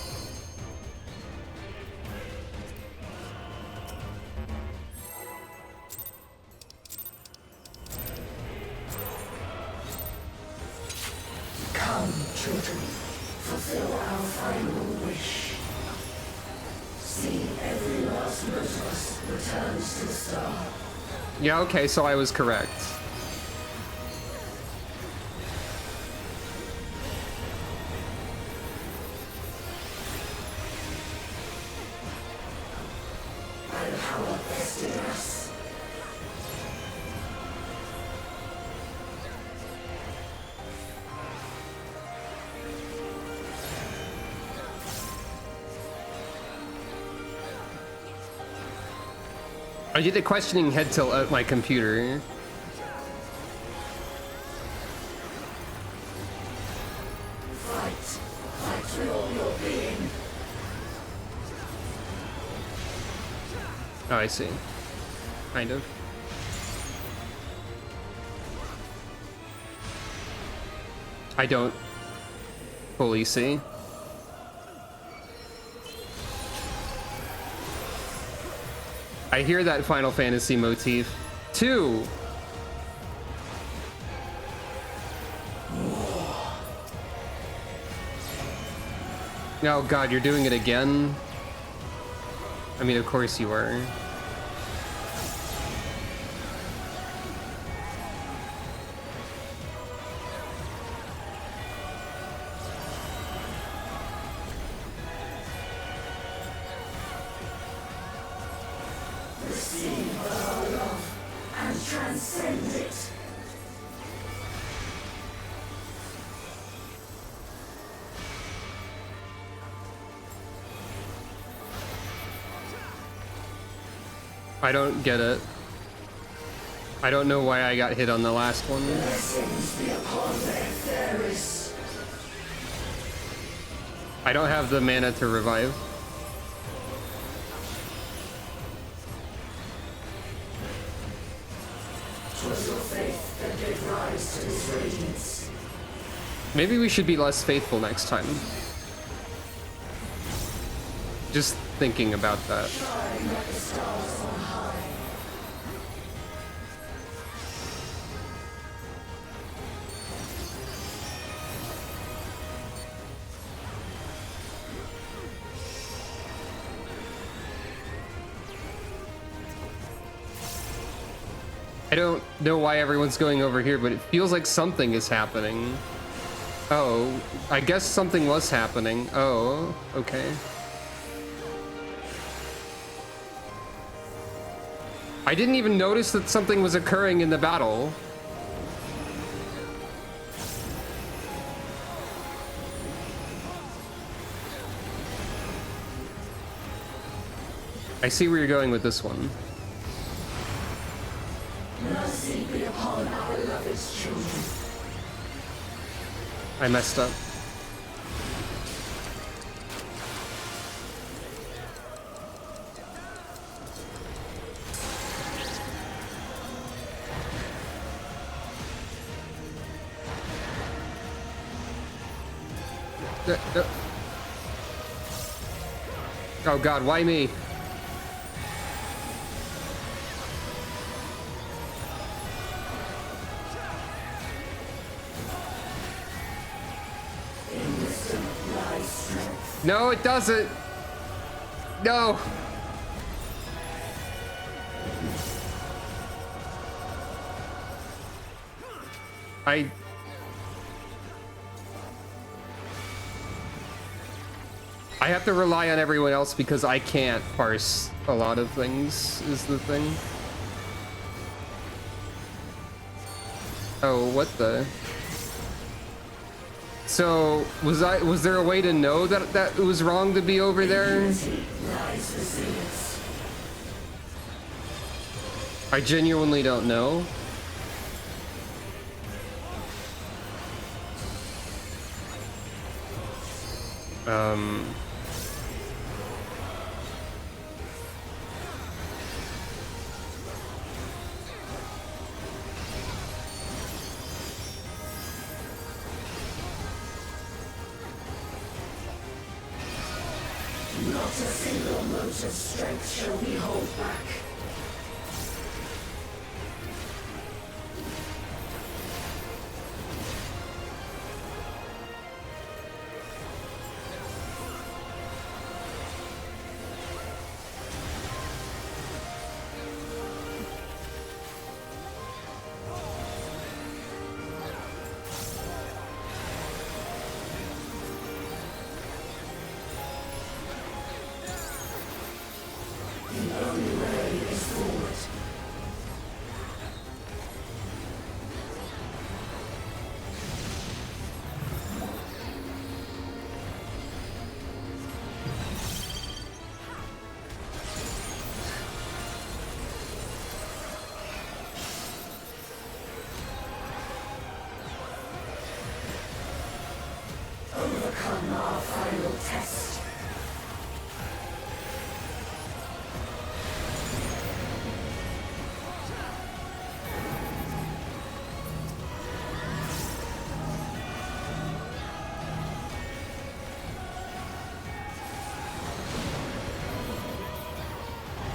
Come, children, fulfill our final wish. See every last one of us returns to the star. Yeah, okay, so I was correct. I did a questioning head tilt at my computer. Fight with all your being. Oh, I see. Kind of. I don't fully see. I hear that Final Fantasy motif. 2. Oh god, you're doing it again? I mean, of course you are. Receive our love and transcend it. I don't get it. I don't know why I got hit on the last one. Blessings be upon Aetheris. I don't have the mana to revive. Twas your faith that gave rise to this radiance. Maybe we should be less faithful next time. Just thinking about that. Shine like the stars on high. I don't know why everyone's going over here, but it feels like something is happening. Oh, I guess something was happening. Oh, okay. I didn't even notice that something was occurring in the battle. I see where you're going with this one. Mercy be upon our beloved children. I messed up. Oh god, why me? No, it doesn't. No. I have to rely on everyone else because I can't parse a lot of things, is the thing. Oh, what the? So, was there a way to know that it was wrong to be over there? I genuinely don't know. Not a single mote of strength shall we hold back. Overcome our final test.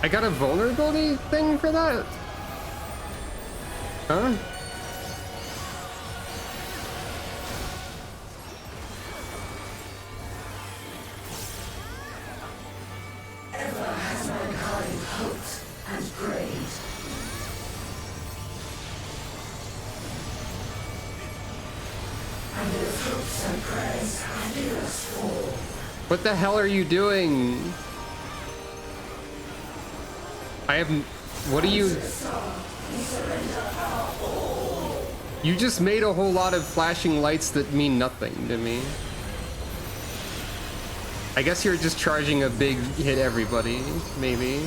I got a vulnerability thing for that? Huh? Ever has mankind hoped and prayed. And those hopes and prayers have near us fall. What the hell are you doing? I have... What are you... You just made a whole lot of flashing lights that mean nothing to me. I guess you're just charging a big hit everybody, maybe.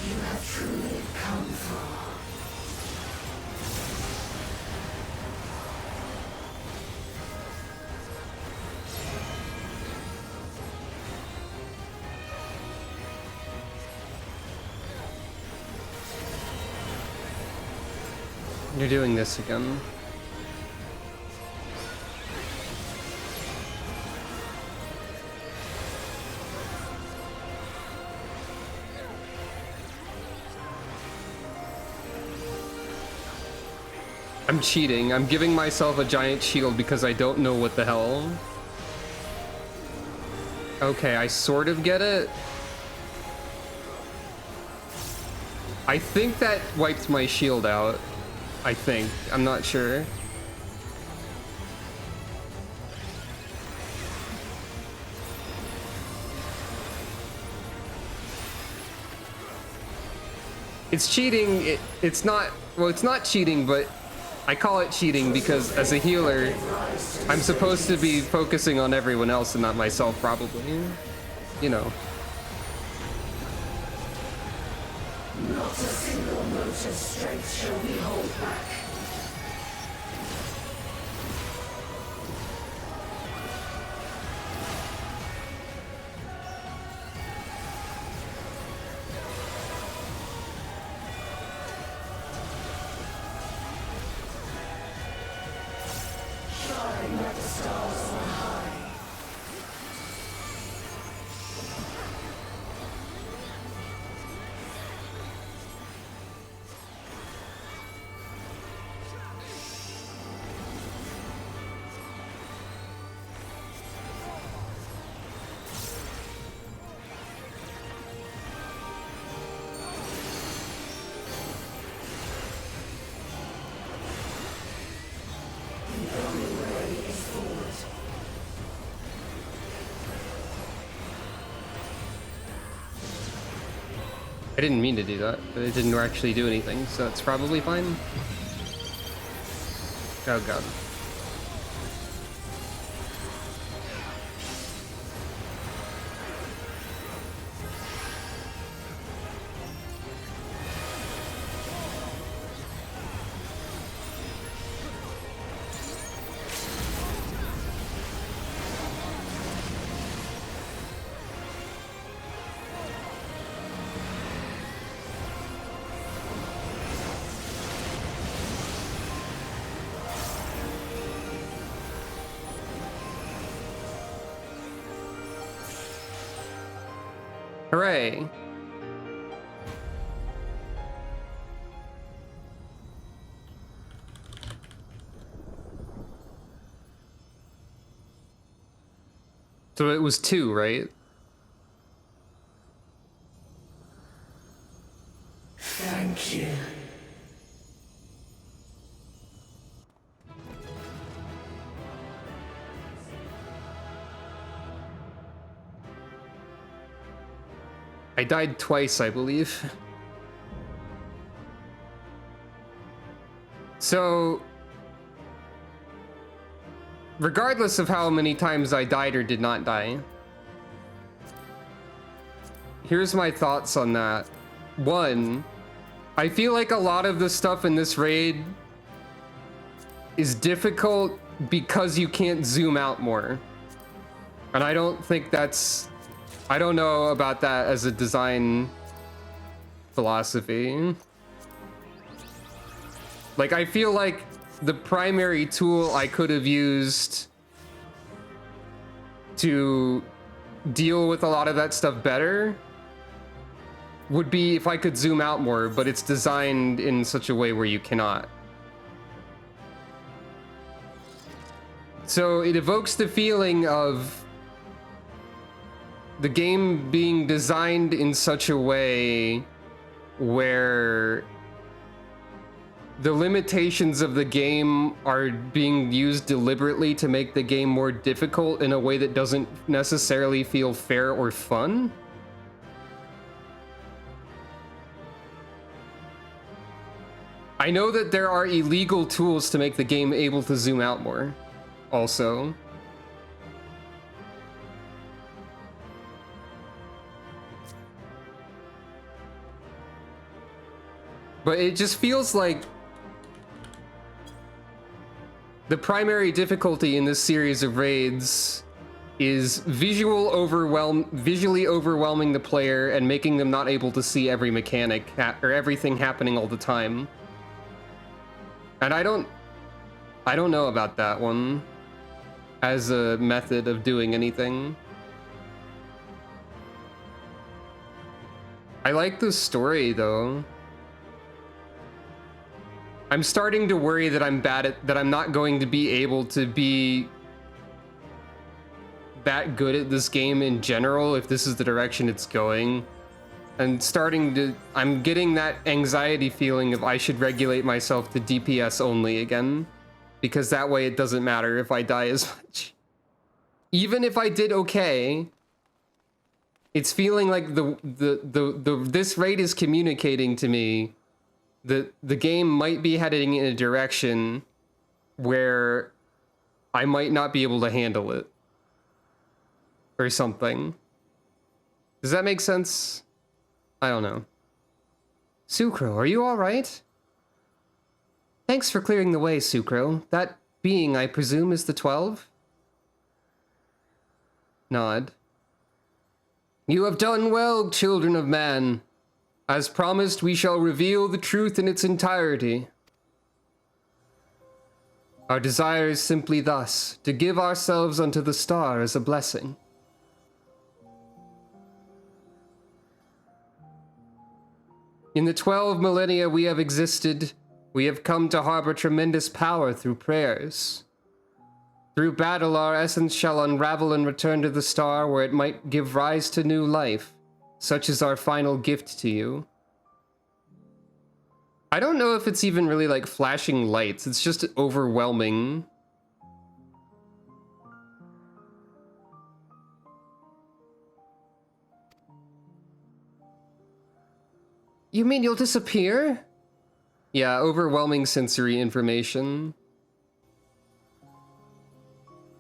You have truly come far. You're doing this again. I'm cheating. I'm giving myself a giant shield because I don't know what the hell. Okay, I sort of get it. I think that wiped my shield out. I think. I'm not sure. It's cheating. It's not... Well, it's not cheating, but I call it cheating because as a healer, I'm supposed to be focusing on everyone else and not myself, probably. You know. Not a single mote of strength shall we hold back. Shine like the stars on high. I didn't mean to do that, but it didn't actually do anything, so it's probably fine. Oh god. Hooray. So it was 2, right? Thank you. I died twice, I believe. So, regardless of how many times I died or did not die, here's my thoughts on that. 1, I feel like a lot of the stuff in this raid is difficult because you can't zoom out more. And I don't think that's... I don't know about that as a design philosophy. Like, I feel like the primary tool I could have used to deal with a lot of that stuff better would be if I could zoom out more, but it's designed in such a way where you cannot. So it evokes the feeling of the game being designed in such a way where the limitations of the game are being used deliberately to make the game more difficult in a way that doesn't necessarily feel fair or fun. I know that there are illegal tools to make the game able to zoom out more, also. But it just feels like the primary difficulty in this series of raids is visually overwhelming the player and making them not able to see every mechanic or everything happening all the time. And I don't know about that one as a method of doing anything. I like the story though. I'm starting to worry that I'm not going to be able to be that good at this game in general if this is the direction it's going. And I'm getting that anxiety feeling of I should regulate myself to DPS only again, because that way it doesn't matter if I die as much. Even if I did okay, it's feeling like this raid is communicating to me that the game might be heading in a direction where I might not be able to handle it. Or something. Does that make sense? I don't know. Sucro, are you alright? Thanks for clearing the way, Sucro. That being, I presume, is the 12? Nod. You have done well, children of man. As promised, we shall reveal the truth in its entirety. Our desire is simply thus, to give ourselves unto the star as a blessing. In the 12 millennia we have existed, we have come to harbor tremendous power through prayers. Through battle, our essence shall unravel and return to the star where it might give rise to new life. Such is our final gift to you. I don't know if it's even really like flashing lights. It's just overwhelming. You mean you'll disappear? Yeah, overwhelming sensory information.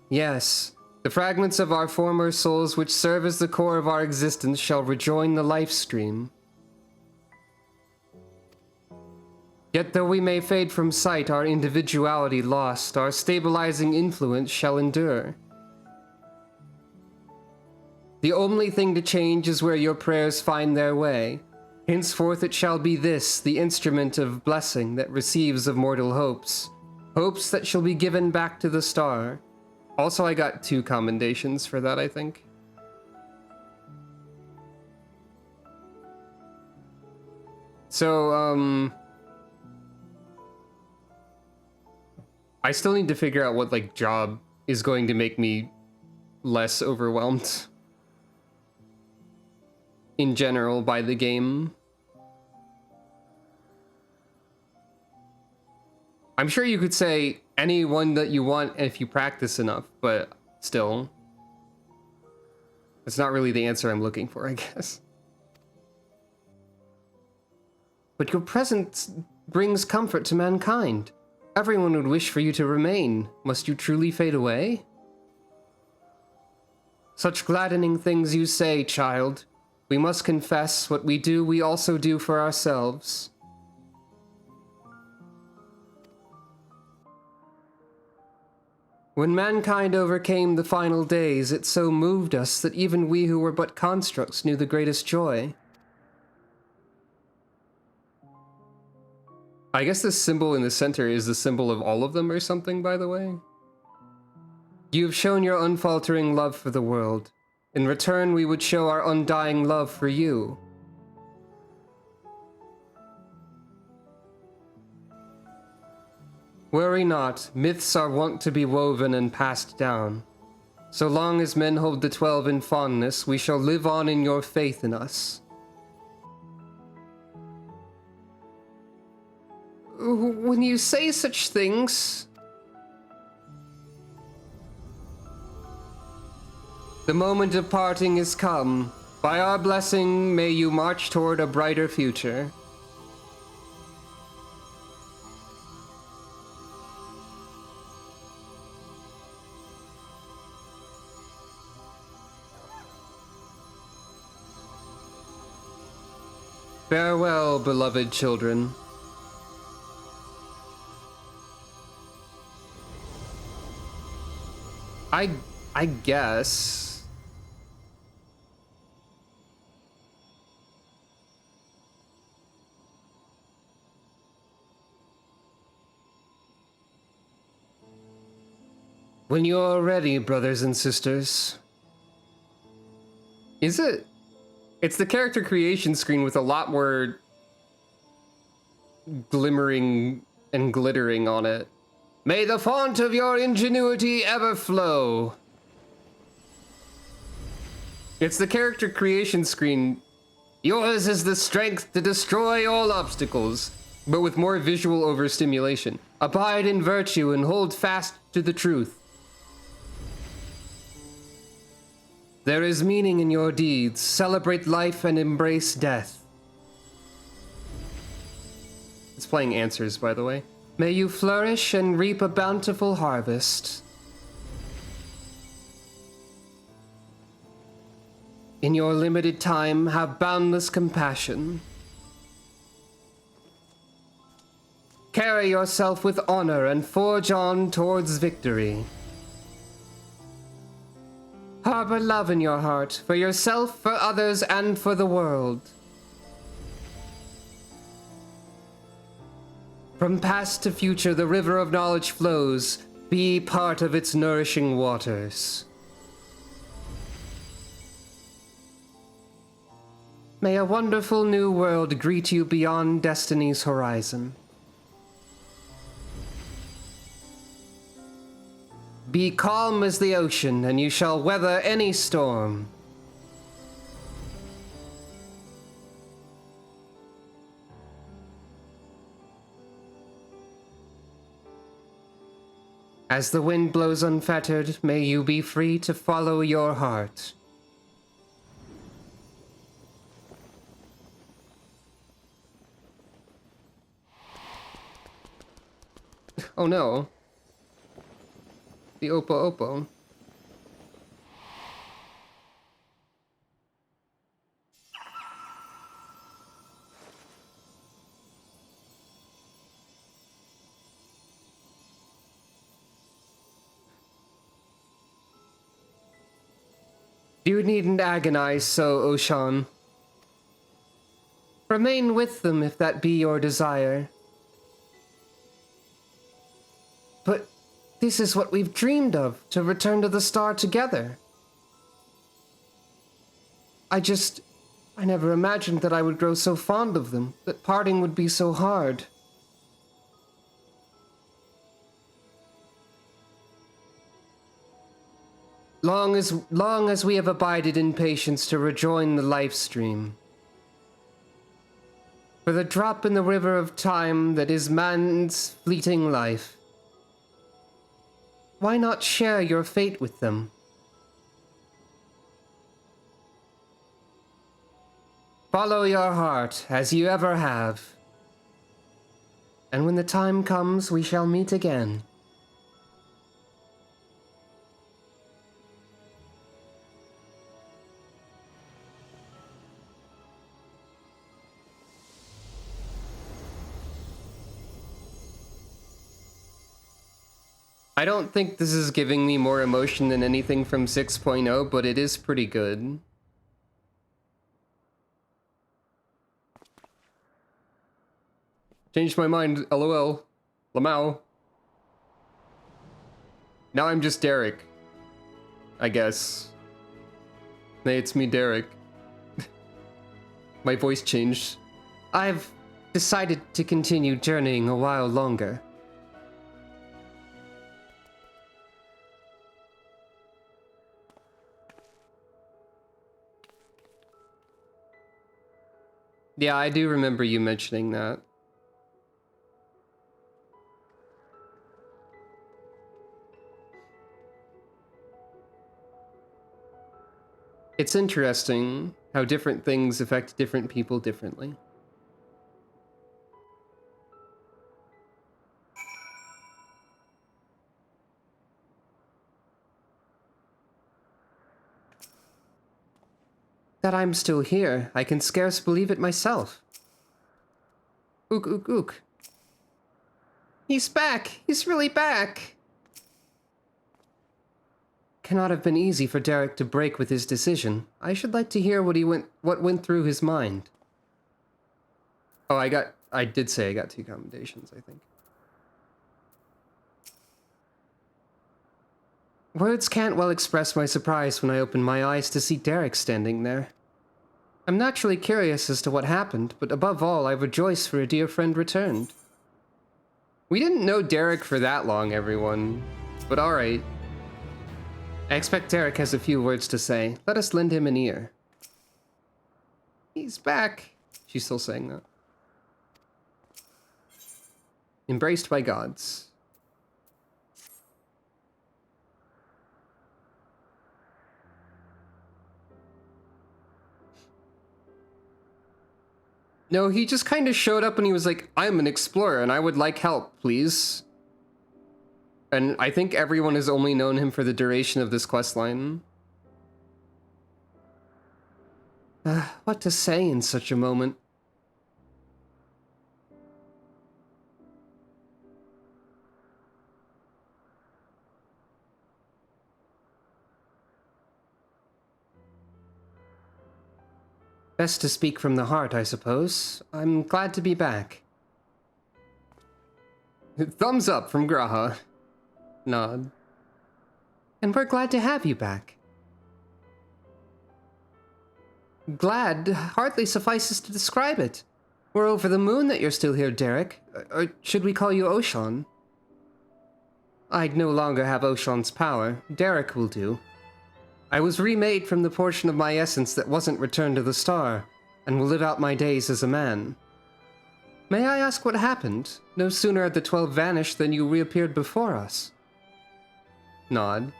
Yes, the fragments of our former souls which serve as the core of our existence shall rejoin the life stream. Yet though we may fade from sight, our individuality lost, our stabilizing influence shall endure. The only thing to change is where your prayers find their way. Henceforth it shall be this, the instrument of blessing that receives of mortal hopes. Hopes that shall be given back to the star. Also, I got 2 commendations for that, I think. So, I still need to figure out what, like, job is going to make me less overwhelmed in general by the game. I'm sure you could say any one that you want if you practice enough, but still, that's not really the answer I'm looking for, I guess. But your presence brings comfort to mankind. Everyone would wish for you to remain. Must you truly fade away? Such gladdening things you say, child. We must confess, what we do, we also do for ourselves. When mankind overcame the final days, it so moved us that even we who were but constructs knew the greatest joy. I guess this symbol in the center is the symbol of all of them or something, by the way. You have shown your unfaltering love for the world. In return, we would show our undying love for you. Worry not, myths are wont to be woven and passed down. So long as men hold the 12 in fondness, we shall live on in your faith in us. When you say such things... The moment of parting is come. By our blessing, may you march toward a brighter future. Farewell, beloved children. I guess. When you're ready, brothers and sisters. Is it? It's the character creation screen with a lot more glimmering and glittering on it. May the font of your ingenuity ever flow. It's the character creation screen. Yours is the strength to destroy all obstacles, but with more visual overstimulation. Abide in virtue and hold fast to the truth. There is meaning in your deeds. Celebrate life and embrace death. It's playing answers, by the way. May you flourish and reap a bountiful harvest. In your limited time, have boundless compassion. Carry yourself with honor and forge on towards victory. Harbor love in your heart, for yourself, for others, and for the world. From past to future, the river of knowledge flows. Be part of its nourishing waters. May a wonderful new world greet you beyond destiny's horizon. Be calm as the ocean, and you shall weather any storm. As the wind blows unfettered, may you be free to follow your heart. Oh no. The Oppo Oppo. You needn't agonize so, Oshan. Remain with them if that be your desire. But this is what we've dreamed of, to return to the star together. I never imagined that I would grow so fond of them, that parting would be so hard. Long as we have abided in patience to rejoin the life stream. For the drop in the river of time that is man's fleeting life. Why not share your fate with them? Follow your heart, as you ever have. And when the time comes, we shall meet again. I don't think this is giving me more emotion than anything from 6.0, but it is pretty good. Changed my mind, lol. Lamau. Now I'm just Derek. I guess. Hey, it's me, Derek. My voice changed. I've decided to continue journeying a while longer. Yeah, I do remember you mentioning that. It's interesting how different things affect different people differently. That I'm still here, I can scarce believe it myself. Ook, ook, ook. He's back! He's really back! Cannot have been easy for Derek to break with his decision. I should like to hear what went through his mind. Oh, I did say I got 2 commendations, I think. Words can't well express my surprise when I opened my eyes to see Derek standing there. I'm naturally curious as to what happened, but above all, I rejoice for a dear friend returned. We didn't know Derek for that long, everyone. But alright. I expect Derek has a few words to say. Let us lend him an ear. He's back. She's still saying that. Embraced by gods. No, he just kind of showed up and he was like, I'm an explorer and I would like help, please. And I think everyone has only known him for the duration of this questline. What to say in such a moment? Best to speak from the heart, I suppose. I'm glad to be back. Thumbs up from Graha. Nod. And we're glad to have you back. Glad hardly suffices to describe it. We're over the moon that you're still here, Derek. Or should we call you Oshan? I'd no longer have Oshan's power. Derek will do. I was remade from the portion of my essence that wasn't returned to the star, and will live out my days as a man. May I ask what happened? No sooner had the 12 vanished than you reappeared before us. Nod.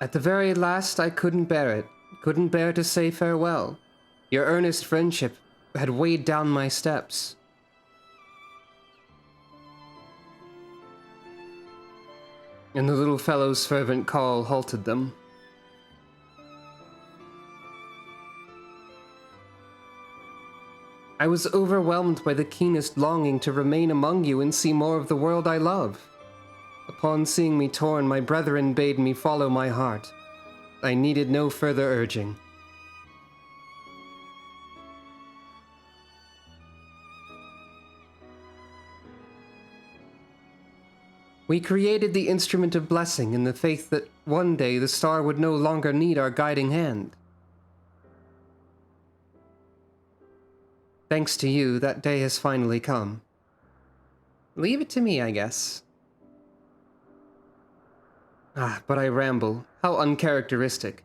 At the very last, I couldn't bear it. Couldn't bear to say farewell. Your earnest friendship had weighed down my steps. And the little fellow's fervent call halted them. I was overwhelmed by the keenest longing to remain among you and see more of the world I love. Upon seeing me torn, my brethren bade me follow my heart. I needed no further urging. We created the instrument of blessing in the faith that one day the star would no longer need our guiding hand. Thanks to you, that day has finally come. Leave it to me, I guess. But I ramble. How uncharacteristic.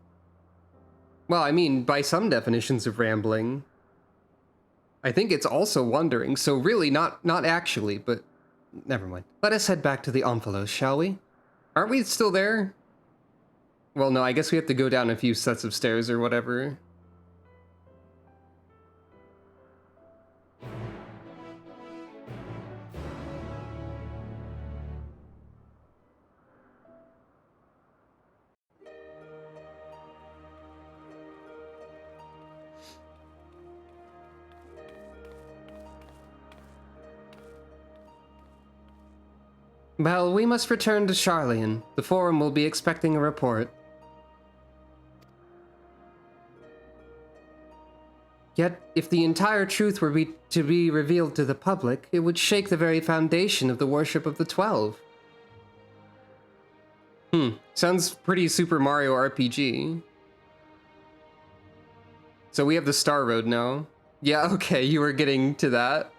Well, I mean, by some definitions of rambling, I think it's also wandering, so really not actually, but never mind. Let us head back to the Omphalos, shall we? Aren't we still there? Well, no, I guess we have to go down a few sets of stairs or whatever. Well, we must return to Charlian. The Forum will be expecting a report. Yet, if the entire truth were to be revealed to the public, it would shake the very foundation of the worship of the 12. Sounds pretty Super Mario RPG. So we have the Star Road now. Yeah, okay, you were getting to that.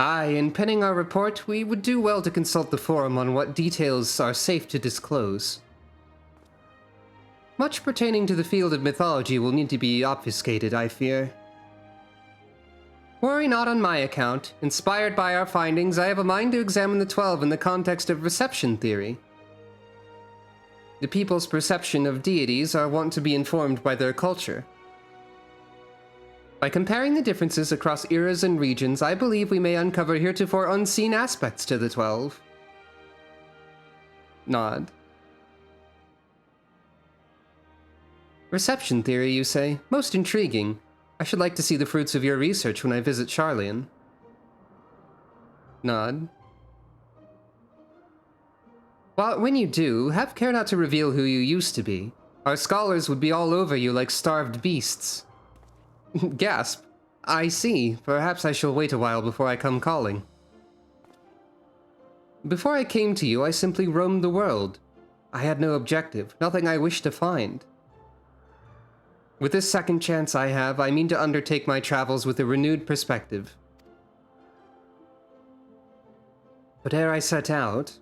Aye, in penning our report, we would do well to consult the Forum on what details are safe to disclose. Much pertaining to the field of mythology will need to be obfuscated, I fear. Worry not on my account. Inspired by our findings, I have a mind to examine the 12 in the context of reception theory. The people's perception of deities are wont to be informed by their culture. By comparing the differences across eras and regions, I believe we may uncover heretofore unseen aspects to the 12. Nod. Reception theory, you say? Most intriguing. I should like to see the fruits of your research when I visit Charlian. Nod. Well, when you do, have care not to reveal who you used to be. Our scholars would be all over you like starved beasts. Gasp. I see. Perhaps I shall wait a while before I come calling. Before I came to you, I simply roamed the world. I had no objective, nothing I wished to find. With this second chance I have, I mean to undertake my travels with a renewed perspective. But ere I set out...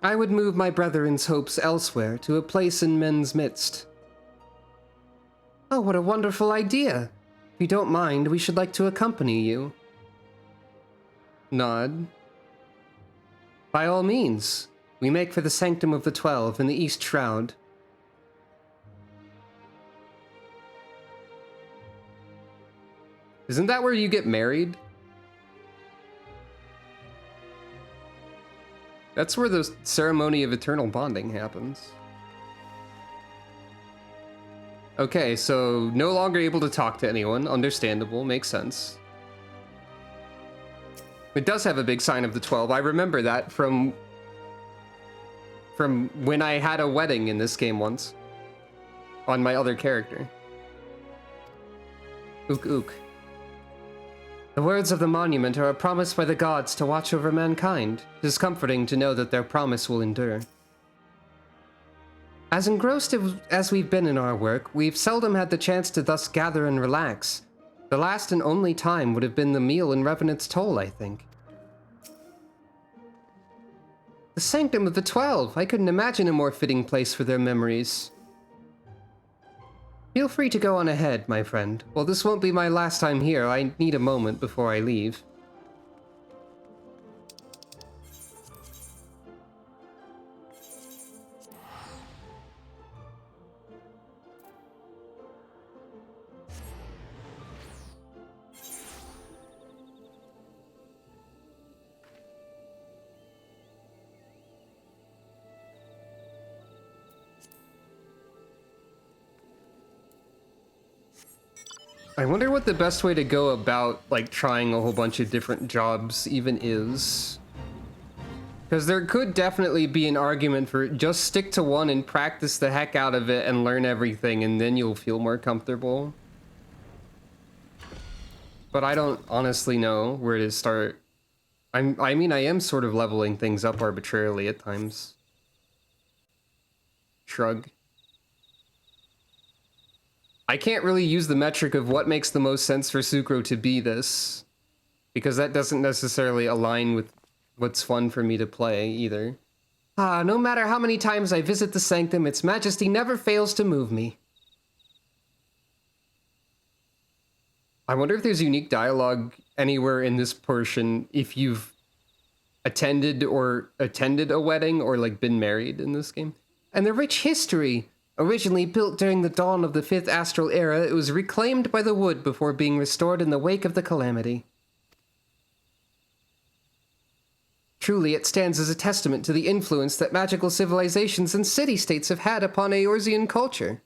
I would move my brethren's hopes elsewhere, to a place in men's midst. Oh, what a wonderful idea! If you don't mind, we should like to accompany you. Nod. By all means. We make for the Sanctum of the 12 in the East Shroud. Isn't that where you get married? That's where the ceremony of eternal bonding happens. Okay, so no longer able to talk to anyone. Understandable, makes sense. It does have a big sign of the 12. I remember that from when I had a wedding in this game once. On my other character. Ook ook. The words of the monument are a promise by the gods to watch over mankind. It is comforting to know that their promise will endure. As engrossed as we've been in our work, we've seldom had the chance to thus gather and relax. The last and only time would have been the meal in Revenant's Toll, I think. The Sanctum of the 12. I couldn't imagine a more fitting place for their memories. Feel free to go on ahead, my friend. Well, this won't be my last time here. I need a moment before I leave. I wonder what the best way to go about, like, trying a whole bunch of different jobs even is. Because there could definitely be an argument for just stick to one and practice the heck out of it and learn everything, and then you'll feel more comfortable. But I don't honestly know where to start. I mean, I am sort of leveling things up arbitrarily at times. Shrug. I can't really use the metric of what makes the most sense for Sucro to be this, because that doesn't necessarily align with what's fun for me to play either. No matter how many times I visit the Sanctum, its majesty never fails to move me. I wonder if there's unique dialogue anywhere in this portion if you've attended a wedding or like been married in this game. And the rich history. Originally built during the dawn of the 5th Astral Era, it was reclaimed by the wood before being restored in the wake of the calamity. Truly, it stands as a testament to the influence that magical civilizations and city-states have had upon Eorzean culture.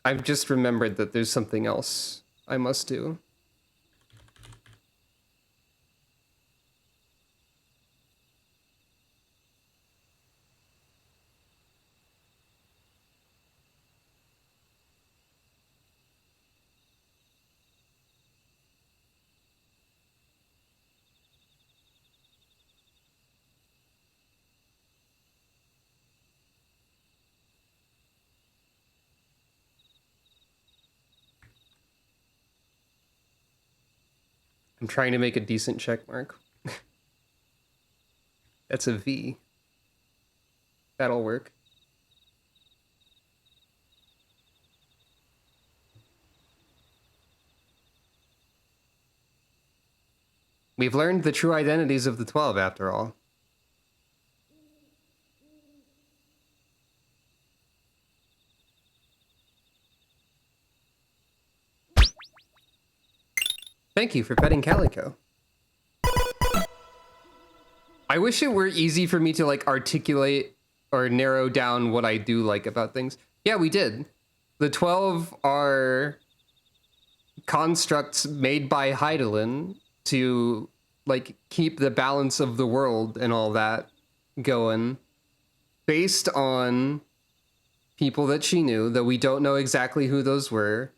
I've just remembered that there's something else I must do. I'm trying to make a decent check mark. That's a V. That'll work. We've learned the true identities of the 12 after all. Thank you for petting Calico. I wish it were easy for me to like articulate or narrow down what I do like about things. Yeah, we did. The 12 are constructs made by Heidelin to like keep the balance of the world and all that going based on people that she knew, though we don't know exactly who those were.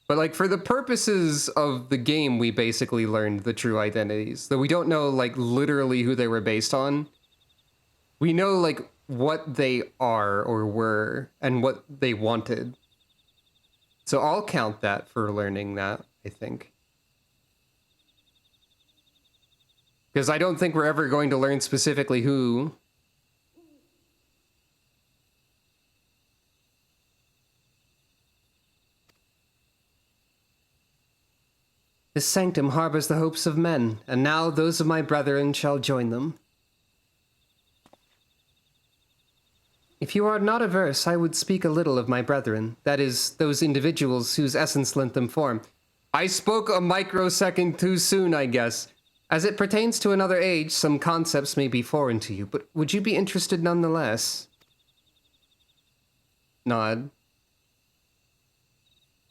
But like for the purposes of the game, we basically learned the true identities, though we don't know like literally who they were based on. We know like what they are or were and what they wanted. So I'll count that for learning that, I think. Because I don't think we're ever going to learn specifically who. This sanctum harbors the hopes of men, and now those of my brethren shall join them. If you are not averse, I would speak a little of my brethren, that is, those individuals whose essence lent them form. I spoke a microsecond too soon, I guess. As it pertains to another age, some concepts may be foreign to you, but would you be interested nonetheless? Nod.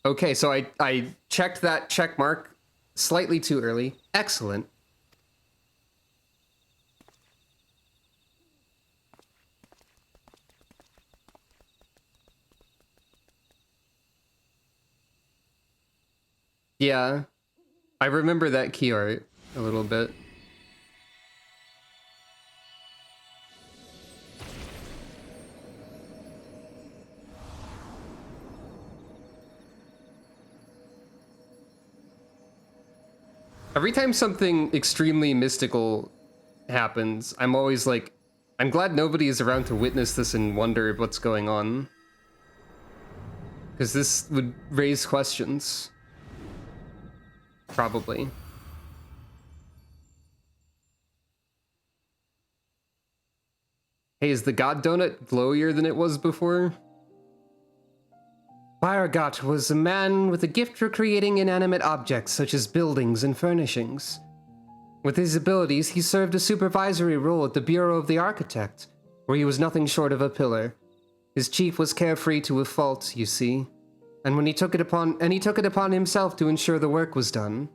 Okay, so I checked that check mark slightly too early. Excellent. Yeah, I remember that key art a little bit. Every time something extremely mystical happens, I'm always like, I'm glad nobody is around to witness this and wonder what's going on. Because this would raise questions. Probably. Hey, is the God Donut glowier than it was before? Baragat was a man with a gift for creating inanimate objects such as buildings and furnishings. With his abilities, he served a supervisory role at the Bureau of the Architect, where he was nothing short of a pillar. His chief was carefree to a fault, you see, and he took it upon himself to ensure the work was done.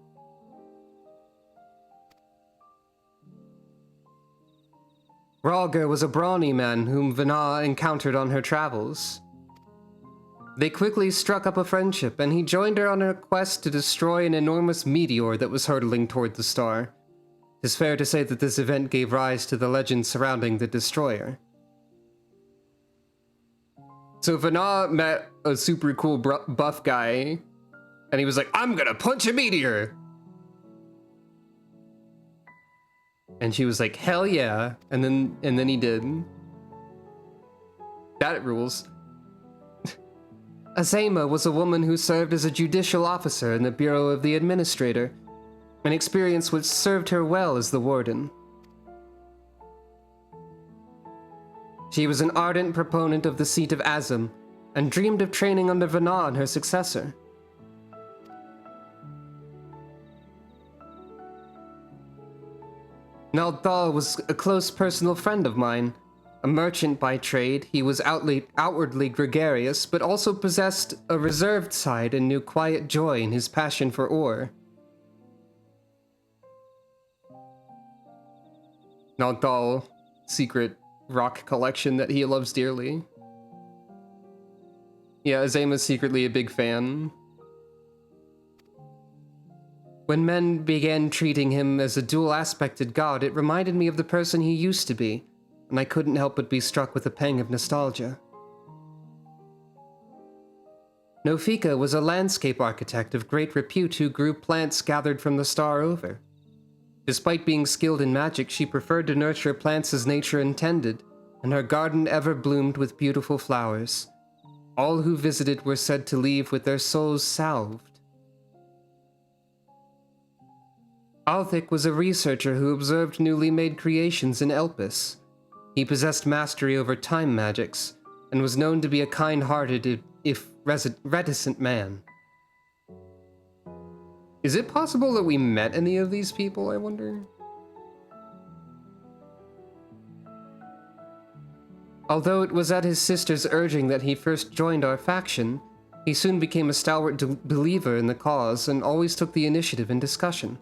Ralger was a brawny man whom Vana encountered on her travels. They quickly struck up a friendship, and he joined her on a quest to destroy an enormous meteor that was hurtling toward the star. It's fair to say that this event gave rise to the legend surrounding the destroyer. So Vana met a super cool buff guy, and he was like, I'm gonna punch a meteor! And she was like, hell yeah, and then he did. That rules. Azema was a woman who served as a judicial officer in the Bureau of the Administrator, an experience which served her well as the warden. She was an ardent proponent of the seat of Azem, and dreamed of training under Vana and her successor. Naldal was a close personal friend of mine. A merchant by trade, he was outwardly gregarious, but also possessed a reserved side and knew quiet joy in his passion for ore. Naldal, secret rock collection that he loves dearly. Yeah, Azema's secretly a big fan. When men began treating him as a dual-aspected god, it reminded me of the person he used to be, and I couldn't help but be struck with a pang of nostalgia. Nofika was a landscape architect of great repute who grew plants gathered from the star over. Despite being skilled in magic, she preferred to nurture plants as nature intended, and her garden ever bloomed with beautiful flowers. All who visited were said to leave with their souls salved. Althik was a researcher who observed newly made creations in Elpis. He possessed mastery over time magics, and was known to be a kind-hearted, if reticent man. Is it possible that we met any of these people, I wonder? Although it was at his sister's urging that he first joined our faction, he soon became a stalwart believer in the cause and always took the initiative in discussion.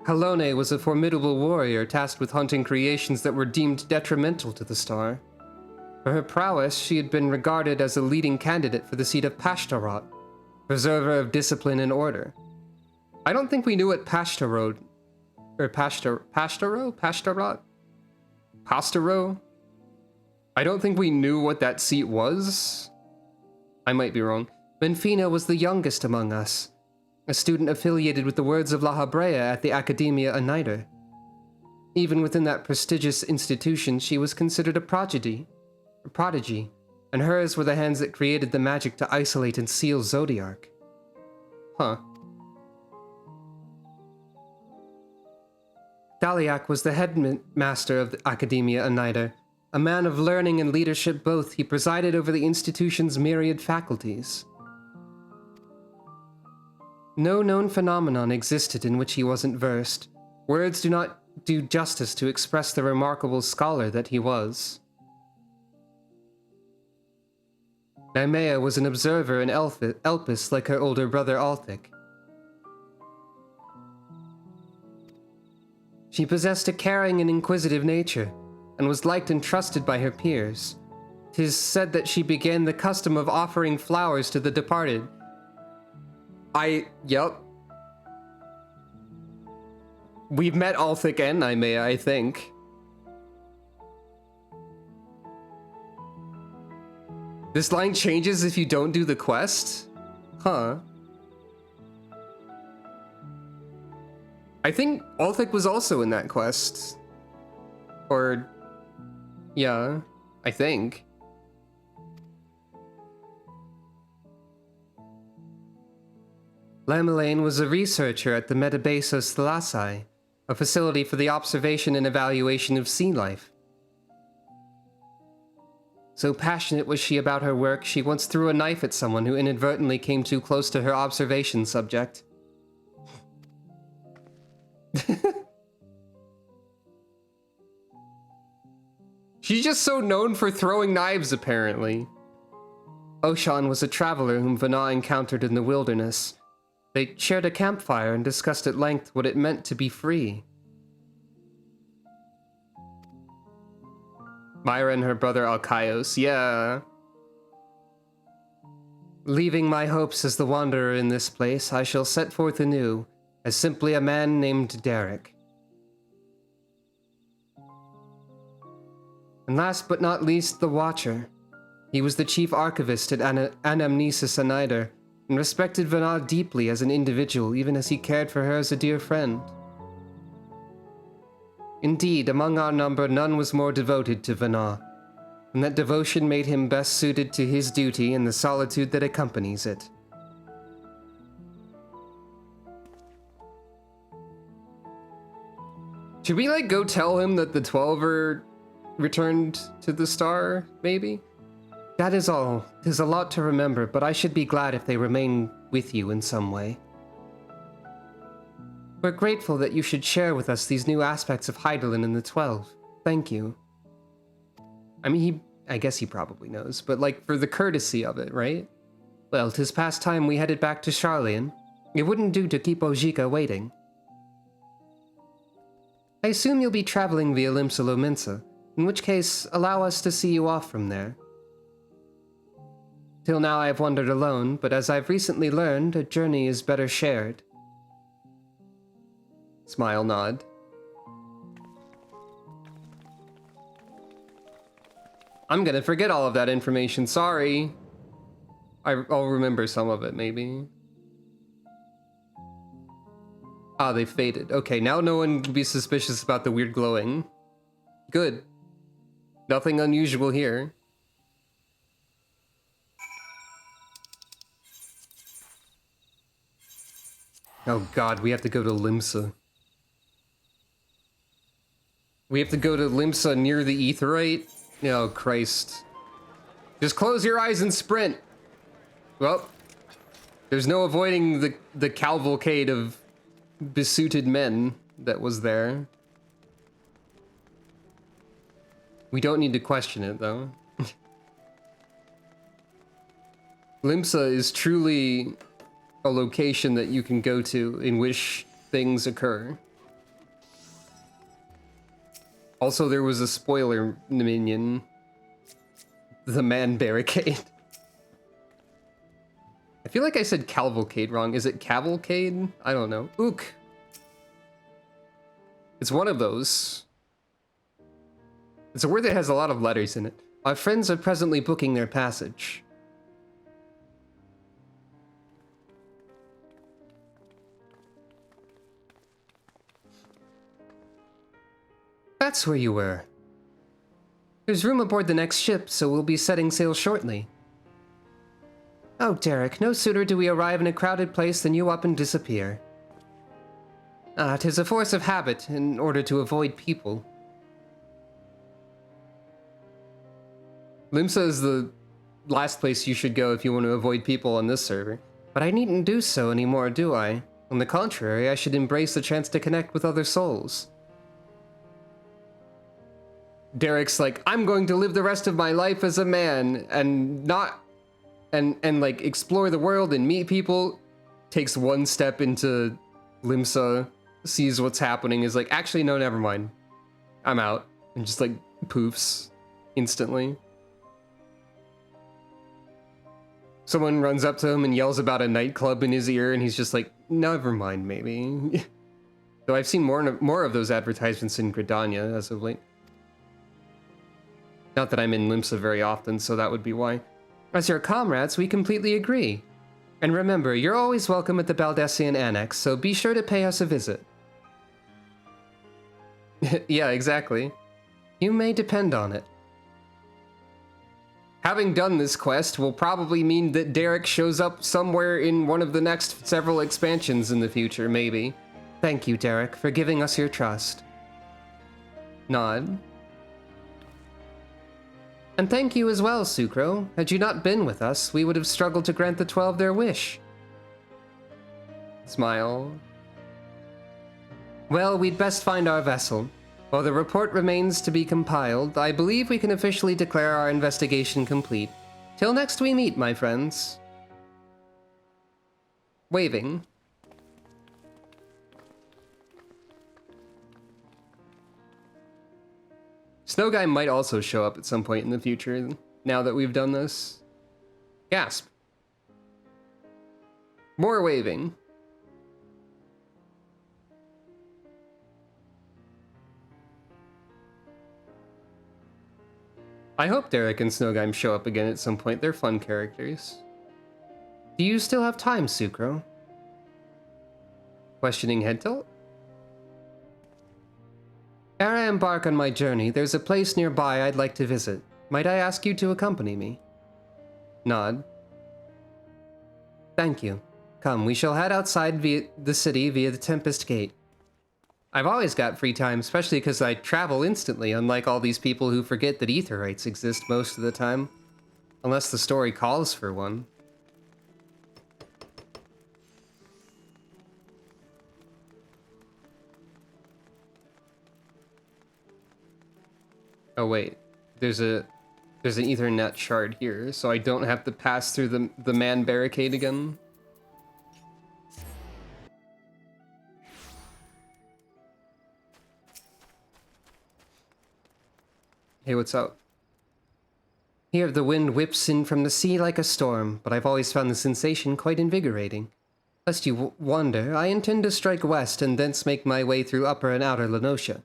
Halone was a formidable warrior tasked with hunting creations that were deemed detrimental to the star. For her prowess, she had been regarded as a leading candidate for the seat of Pashtarot, preserver of discipline and order. I don't think we knew what Pastaro? I don't think we knew what that seat was. I might be wrong. Benfina was the youngest among us, a student affiliated with the Words of La Habrea at the Academia Uniter. Even within that prestigious institution, she was considered a prodigy, and hers were the hands that created the magic to isolate and seal Zodiark. Huh. Daliak was the headmaster of the Academia Uniter. A man of learning and leadership both, he presided over the institution's myriad faculties. No known phenomenon existed in which he wasn't versed. Words do not do justice to express the remarkable scholar that he was. Naimea was an observer in Elpis like her older brother Althik. She possessed a caring and inquisitive nature, and was liked and trusted by her peers. 'Tis said that she began the custom of offering flowers to the departed. Yup. We've met Althik and Naimea, I think. This line changes if you don't do the quest? Huh. I think Ulthik was also in that quest. Or, yeah, I think. Lamelaine was a researcher at the Metabasos Thalassae, a facility for the observation and evaluation of sea life. So passionate was she about her work, she once threw a knife at someone who inadvertently came too close to her observation subject. She's just so known for throwing knives, apparently. Oshan was a traveler whom Vana encountered in the wilderness. They shared a campfire and discussed at length what it meant to be free. Myra and her brother Alkaios, yeah. Leaving my hopes as the wanderer in this place, I shall set forth anew, as simply a man named Derek. And last but not least, the Watcher. He was the chief archivist at Anamnesis Anider, and respected Vana deeply as an individual, even as he cared for her as a dear friend. Indeed, among our number, none was more devoted to Vana, and that devotion made him best suited to his duty and the solitude that accompanies it. Should we, like, go tell him that the 12 are returned to the star, maybe? That is all. There's a lot to remember, but I should be glad if they remain with you in some way. We're grateful that you should share with us these new aspects of Hydaelyn and the 12. Thank you. I mean, I guess he probably knows, but like, for the courtesy of it, right? Well, 'tis past time we headed back to Sharlayan. It wouldn't do to keep Ojika waiting. I assume you'll be traveling via Limsa Lominsa, in which case, allow us to see you off from there. Till now I have wandered alone, but as I've recently learned, a journey is better shared. Smile nod. I'm gonna forget all of that information, sorry. I'll remember some of it, maybe. Ah, they faded. Okay, now no one can be suspicious about the weird glowing. Good. Nothing unusual here. Oh god, we have to go to Limsa. We have to go to Limsa near the Aetheryte? Oh, Christ. Just close your eyes and sprint! Well, there's no avoiding the cavalcade of besuited men that was there. We don't need to question it, though. Limsa is truly a location that you can go to in which things occur. Also, there was a spoiler minion. The man barricade. I feel like I said cavalcade wrong. Is it cavalcade? I don't know. Ook. It's one of those. It's a word that has a lot of letters in it. Our friends are presently booking their passage. That's where you were. There's room aboard the next ship, so we'll be setting sail shortly. Oh, Derek, no sooner do we arrive in a crowded place than you up and disappear. 'Tis a force of habit in order to avoid people. Limsa is the last place you should go if you want to avoid people on this server. But I needn't do so anymore, do I? On the contrary, I should embrace the chance to connect with other souls. Derek's like, I'm going to live the rest of my life as a man and not... And like, explore the world and meet people. Takes one step into Limsa, sees what's happening, is like, actually, no, never mind. I'm out. And just like, poofs instantly. Someone runs up to him and yells about a nightclub in his ear, and he's just like, never mind, maybe. Though I've seen more of those advertisements in Gridania as of late. Not that I'm in Limsa very often, so that would be why. As your comrades, we completely agree. And remember, you're always welcome at the Baldessian Annex, so be sure to pay us a visit. Yeah, exactly. You may depend on it. Having done this quest will probably mean that Derek shows up somewhere in one of the next several expansions in the future, maybe. Thank you, Derek, for giving us your trust. Nod. And thank you as well, Sucro. Had you not been with us, we would have struggled to grant the 12 their wish. Smile. Well, we'd best find our vessel. While the report remains to be compiled, I believe we can officially declare our investigation complete. Till next we meet, my friends. Waving. Snow Guy might also show up at some point in the future, now that we've done this. Gasp. More waving. I hope Derek and Snow Guy show up again at some point. They're fun characters. Do you still have time, Sucro? Questioning head tilt? Ere I embark on my journey, there's a place nearby I'd like to visit. Might I ask you to accompany me? Nod. Thank you. Come, we shall head outside the city via the Tempest Gate. I've always got free time, especially because I travel instantly, unlike all these people who forget that aetherytes exist most of the time. Unless the story calls for one. Oh wait, there's an Ethernet shard here, so I don't have to pass through the man barricade again. Hey, what's up? Here the wind whips in from the sea like a storm, but I've always found the sensation quite invigorating. Lest you wonder, I intend to strike west and thence make my way through Upper and Outer Lenosha.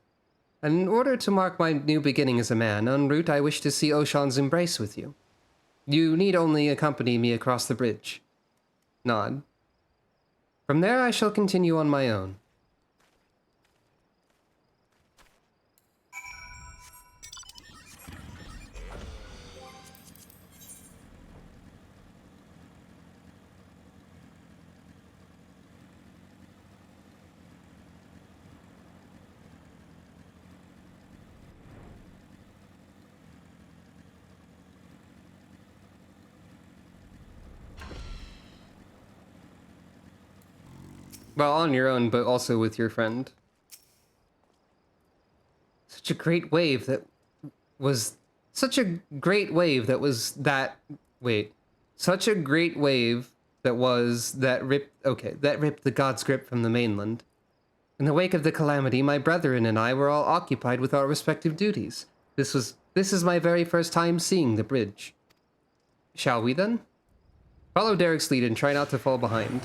And in order to mark my new beginning as a man, en route I wish to see Oshan's embrace with you. You need only accompany me across the bridge. Nod. From there I shall continue on my own. Well, on your own, but also with your friend. Such a great wave that was... Such a great wave that was that... Wait. Such a great wave that was... That ripped... Okay, that ripped the god's grip from the mainland. In the wake of the calamity, my brethren and I were all occupied with our respective duties. This is my very first time seeing the bridge. Shall we, then? Follow Derek's lead and try not to fall behind.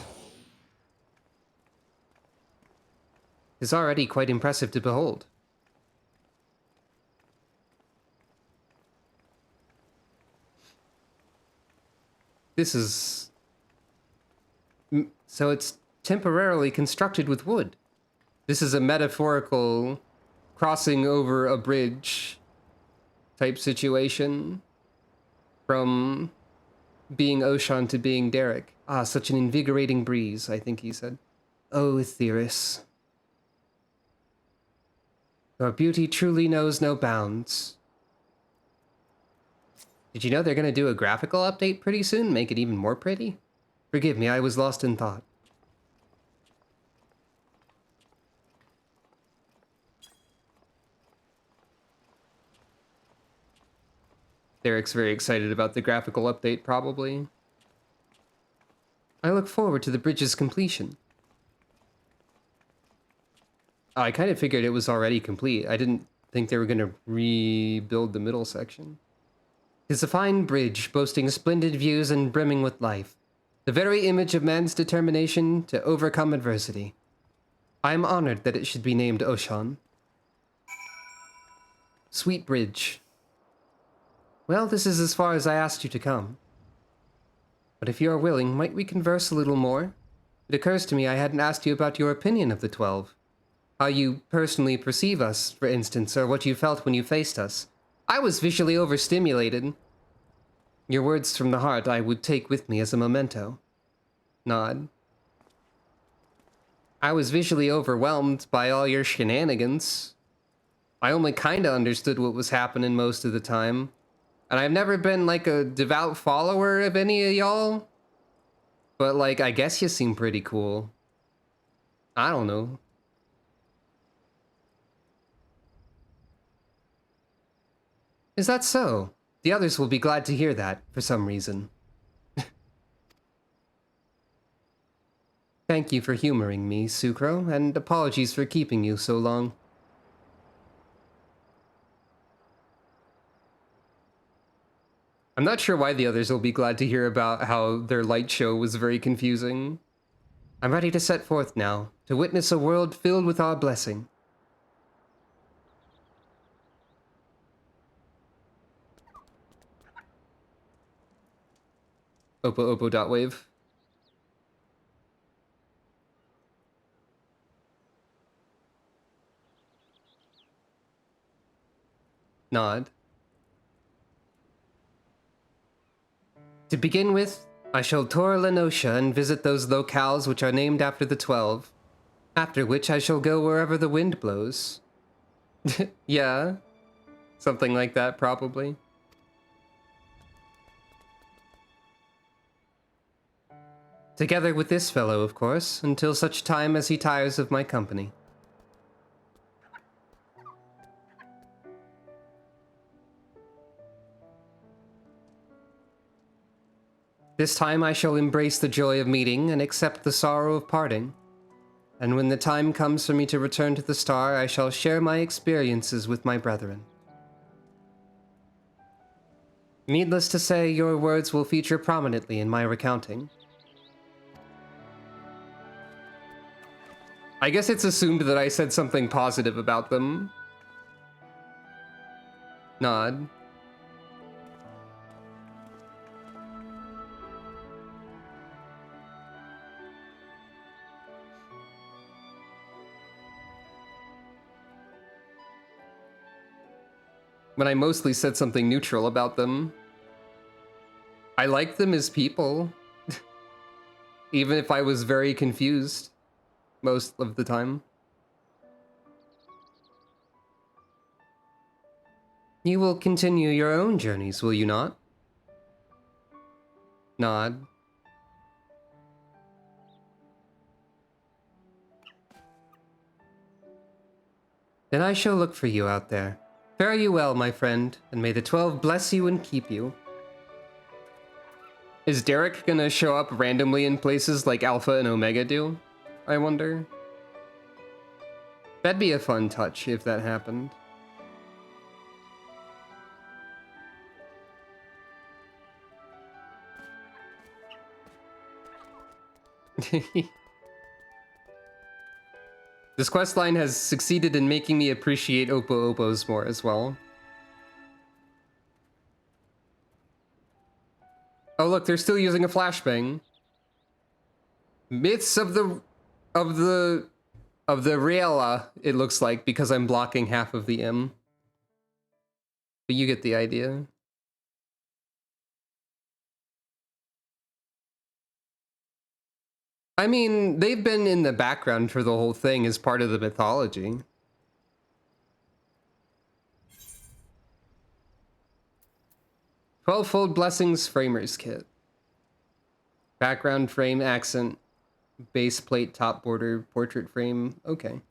Is already quite impressive to behold. This is... So it's temporarily constructed with wood. This is a metaphorical crossing over a bridge type situation from being Oshan to being Derek. Ah, such an invigorating breeze, I think he said. Oh, Etheris. Your beauty truly knows no bounds. Did you know they're going to do a graphical update pretty soon? Make it even more pretty? Forgive me, I was lost in thought. Derek's very excited about the graphical update, probably. I look forward to the bridge's completion. I kind of figured it was already complete. I didn't think they were going to rebuild the middle section. It's a fine bridge, boasting splendid views and brimming with life. The very image of man's determination to overcome adversity. I am honored that it should be named Oshan. Sweet bridge. Well, this is as far as I asked you to come. But if you are willing, might we converse a little more? It occurs to me I hadn't asked you about your opinion of the 12. How you personally perceive us, for instance, or what you felt when you faced us. I was visually overstimulated. Your words from the heart I would take with me as a memento. Nod. I was visually overwhelmed by all your shenanigans. I only kinda understood what was happening most of the time. And I've never been, like, a devout follower of any of y'all. But, like, I guess you seem pretty cool. I don't know. Is that so? The others will be glad to hear that, for some reason. Thank you for humoring me, Sucro, and apologies for keeping you so long. I'm not sure why the others will be glad to hear about how their light show was very confusing. I'm ready to set forth now, to witness a world filled with our blessing. Oppo.wave. Nod. To begin with, I shall tour Lenosha and visit those locales which are named after the 12, after which I shall go wherever the wind blows. Yeah, something like that, probably. Together with this fellow, of course, until such time as he tires of my company. This time I shall embrace the joy of meeting and accept the sorrow of parting. And when the time comes for me to return to the star, I shall share my experiences with my brethren. Needless to say, your words will feature prominently in my recounting. I guess it's assumed that I said something positive about them. Nod. When I mostly said something neutral about them. I like them as people. Even if I was very confused most of the time. You will continue your own journeys, will you not? Nod. Then I shall look for you out there. Fare you well, my friend, and may the 12 bless you and keep you. Is Derek gonna show up randomly in places like Alpha and Omega do? I wonder. That'd be a fun touch if that happened. This questline has succeeded in making me appreciate Oppos more as well. Oh look, they're still using a flashbang. Myths of the Reala, it looks like, because I'm blocking half of the M. But you get the idea. I mean, they've been in the background for the whole thing as part of the mythology. Twelvefold Blessings Framers Kit. Background frame, accent, base plate, top border, portrait frame. Okay.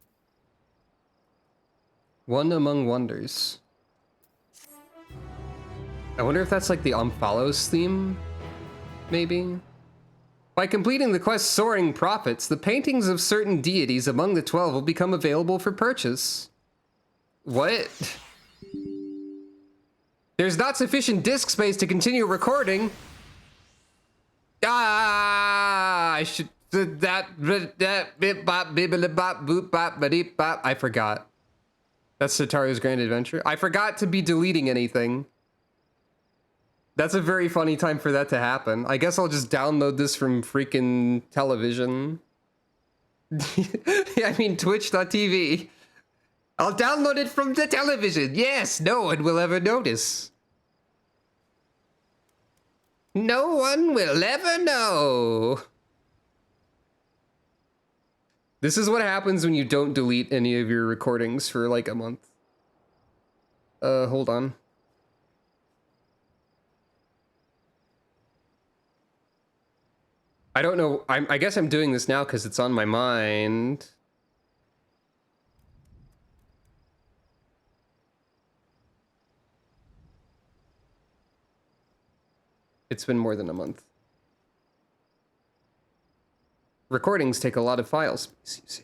One Among Wonders. I wonder if that's like the Omphalos theme? Maybe? By completing the quest Soaring Prophets, the paintings of certain deities among the 12 will become available for purchase. What? There's not sufficient disk space to continue recording. I should... I forgot. That's Sataru's Grand Adventure. I forgot to be deleting anything. That's a very funny time for that to happen. I guess I'll just download this from freaking television. I mean, twitch.tv. I'll download it from the television. Yes, no one will ever notice. No one will ever know. This is what happens when you don't delete any of your recordings for like a month. Hold on. I don't know. I guess I'm doing this now because it's on my mind. It's been more than a month. Recordings take a lot of file space, you see.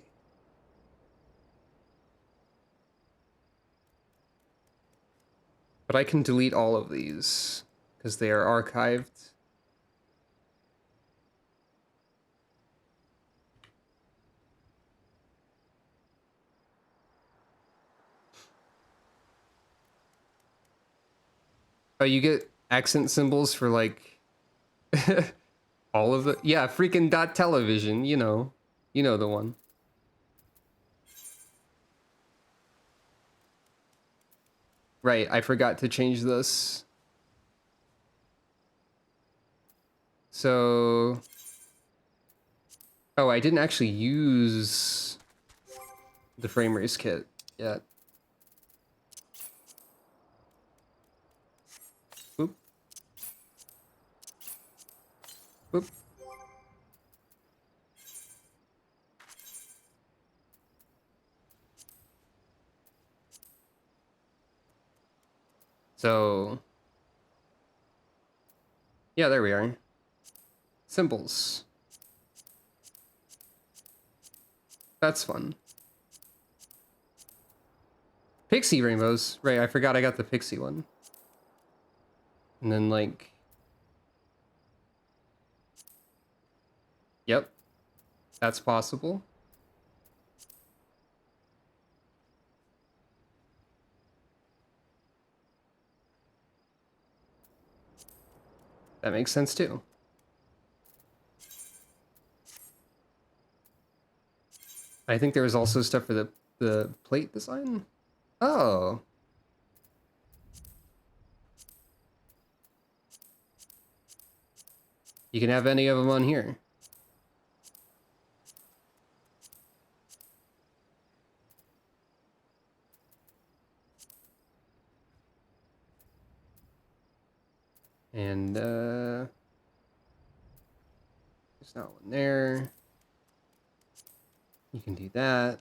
But I can delete all of these because they are archived. Oh, you get accent symbols for like all of the, yeah, freaking dot television, you know the one. Right, I forgot to change this. So, oh, I didn't actually use the frame race kit yet. Boop. Boop. So, yeah, there we are. Symbols. That's fun. Pixie rainbows. Right, I forgot I got the pixie one. And then, like... Yep. That's possible. That makes sense, too. I think there was also stuff for the plate design. Oh. You can have any of them on here. And, there's not one there. You can do that.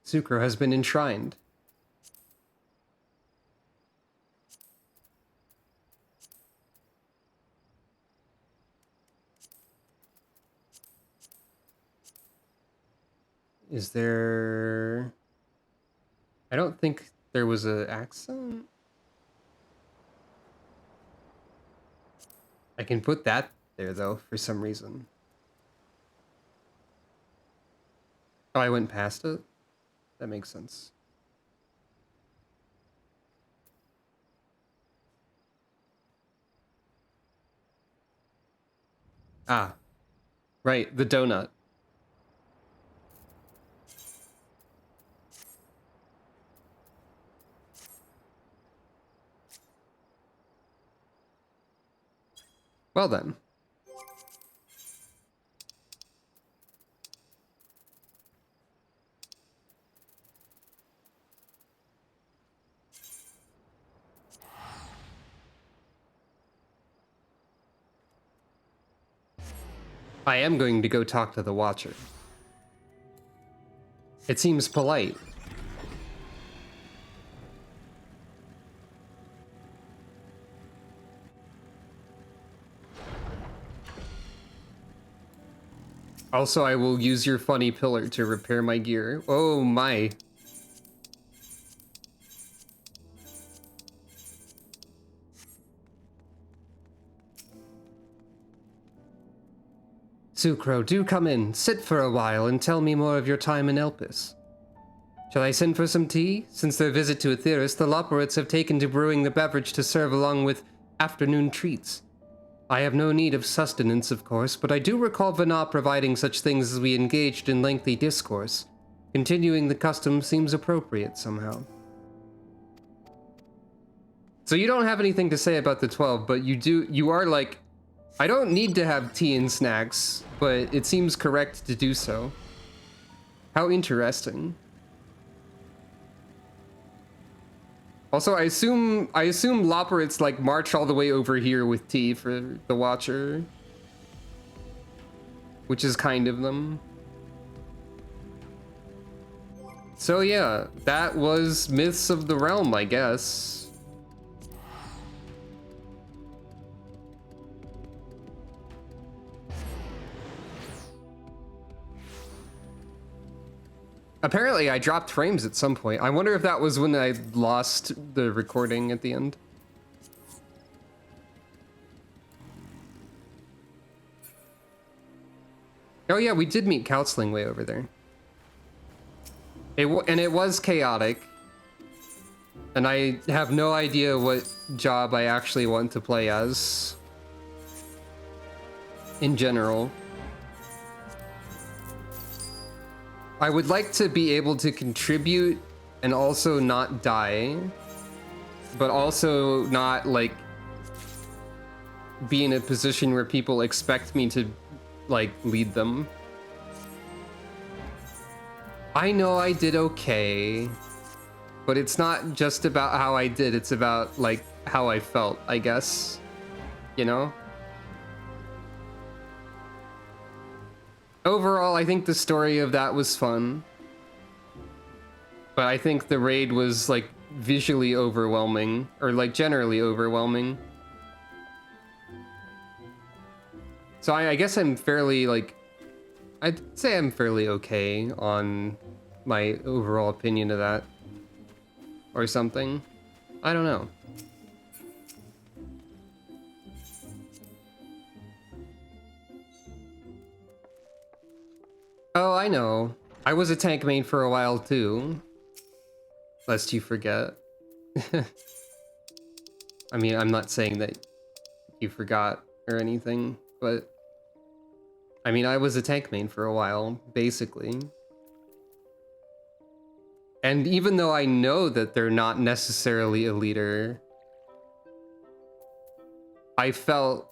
Sucro has been enshrined. Is there... I don't think there was an accent. I can put that there, though, for some reason. Oh, I went past it? That makes sense. Ah. Right, the donut. Well then. I am going to go talk to the Watcher. It seems polite. Also, I will use your funny pillar to repair my gear. Oh my. Sucro, do come in, sit for a while, and tell me more of your time in Elpis. Shall I send for some tea? Since their visit to Aetheris, the Loperates have taken to brewing the beverage to serve along with afternoon treats. I have no need of sustenance, of course, but I do recall Vana providing such things as we engaged in lengthy discourse. Continuing the custom seems appropriate somehow. So you don't have anything to say about the 12, but you are like, I don't need to have tea and snacks, but it seems correct to do so. How interesting. Also, I assume Loporits like march all the way over here with tea for the Watcher, which is kind of them. So yeah, that was Myths of the Realm, I guess. Apparently I dropped frames at some point. I wonder if that was when I lost the recording at the end. Oh yeah, we did meet Counseling way over there. And it was chaotic. And I have no idea what job I actually want to play as. In general. I would like to be able to contribute and also not die, but also not like be in a position where people expect me to like lead them. I know I did okay, but it's not just about how I did, it's about like how I felt, I guess, you know? Overall, I think the story of that was fun. But I think the raid was like visually overwhelming, or like generally overwhelming. So I guess I'm fairly like, I'd say I'm fairly okay on my overall opinion of that. Or something. I don't know. Oh, I know. I was a tank main for a while too. Lest you forget. I mean, I'm not saying that you forgot or anything, but I mean, I was a tank main for a while, basically. And even though I know that they're not necessarily a leader, I felt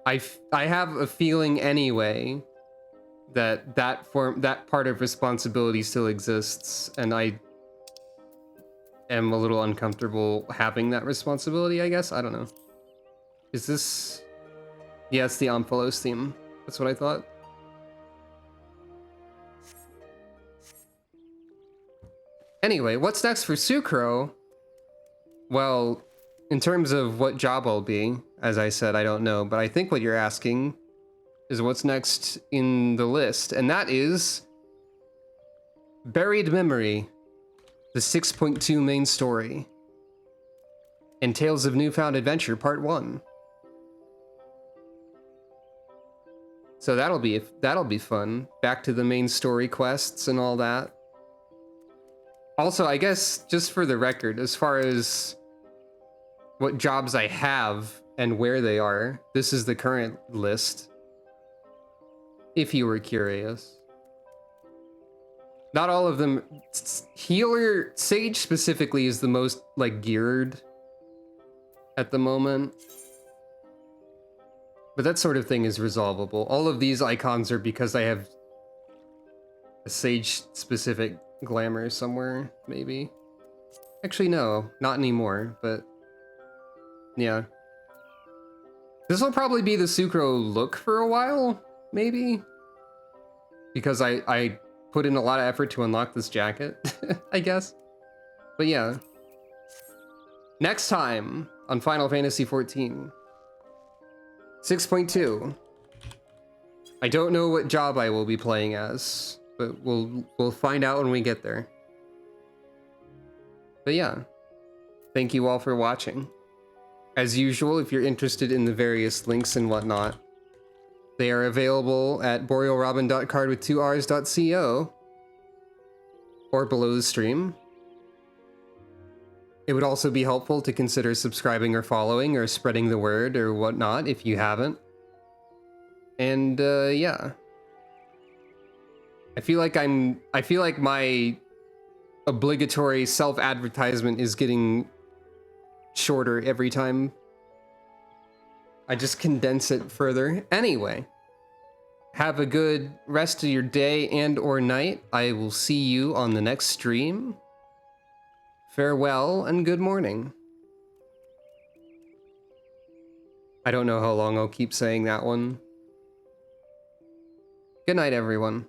I have a feeling anyway that part of responsibility still exists, and I am a little uncomfortable having that responsibility, I guess. I don't know. Is this... Yeah, it's the Omphalos theme. That's what I thought. Anyway, what's next for Sucro? Well, in terms of what job I'll be, as I said, I don't know, but I think what you're asking is what's next in the list, and that is Buried Memory, the 6.2 main story, and Tales of Newfound Adventure Part 1. So that'll be fun. Back to the main story quests and all that. Also, I guess, just for the record, as far as what jobs I have and where they are, this is the current list. If you were curious. Not all of them. Healer Sage specifically is the most like geared at the moment. But that sort of thing is resolvable. All of these icons are because I have a Sage specific glamour somewhere, maybe. Actually, no, not anymore, but yeah. This will probably be the Sucro look for a while, maybe. Because I put in a lot of effort to unlock this jacket, I guess. But yeah. Next time on Final Fantasy XIV. 6.2. I don't know what job I will be playing as, but we'll find out when we get there. But yeah. Thank you all for watching. As usual, if you're interested in the various links and whatnot, they are available at borealrobin.card with 2rs.co or below the stream. It would also be helpful to consider subscribing or following or spreading the word or whatnot if you haven't. And yeah. I feel like my obligatory self-advertisement is getting shorter every time I just condense it further. Anyway, have a good rest of your day and or night. I will see you on the next stream. Farewell and good morning. I don't know how long I'll keep saying that one. Good night, everyone.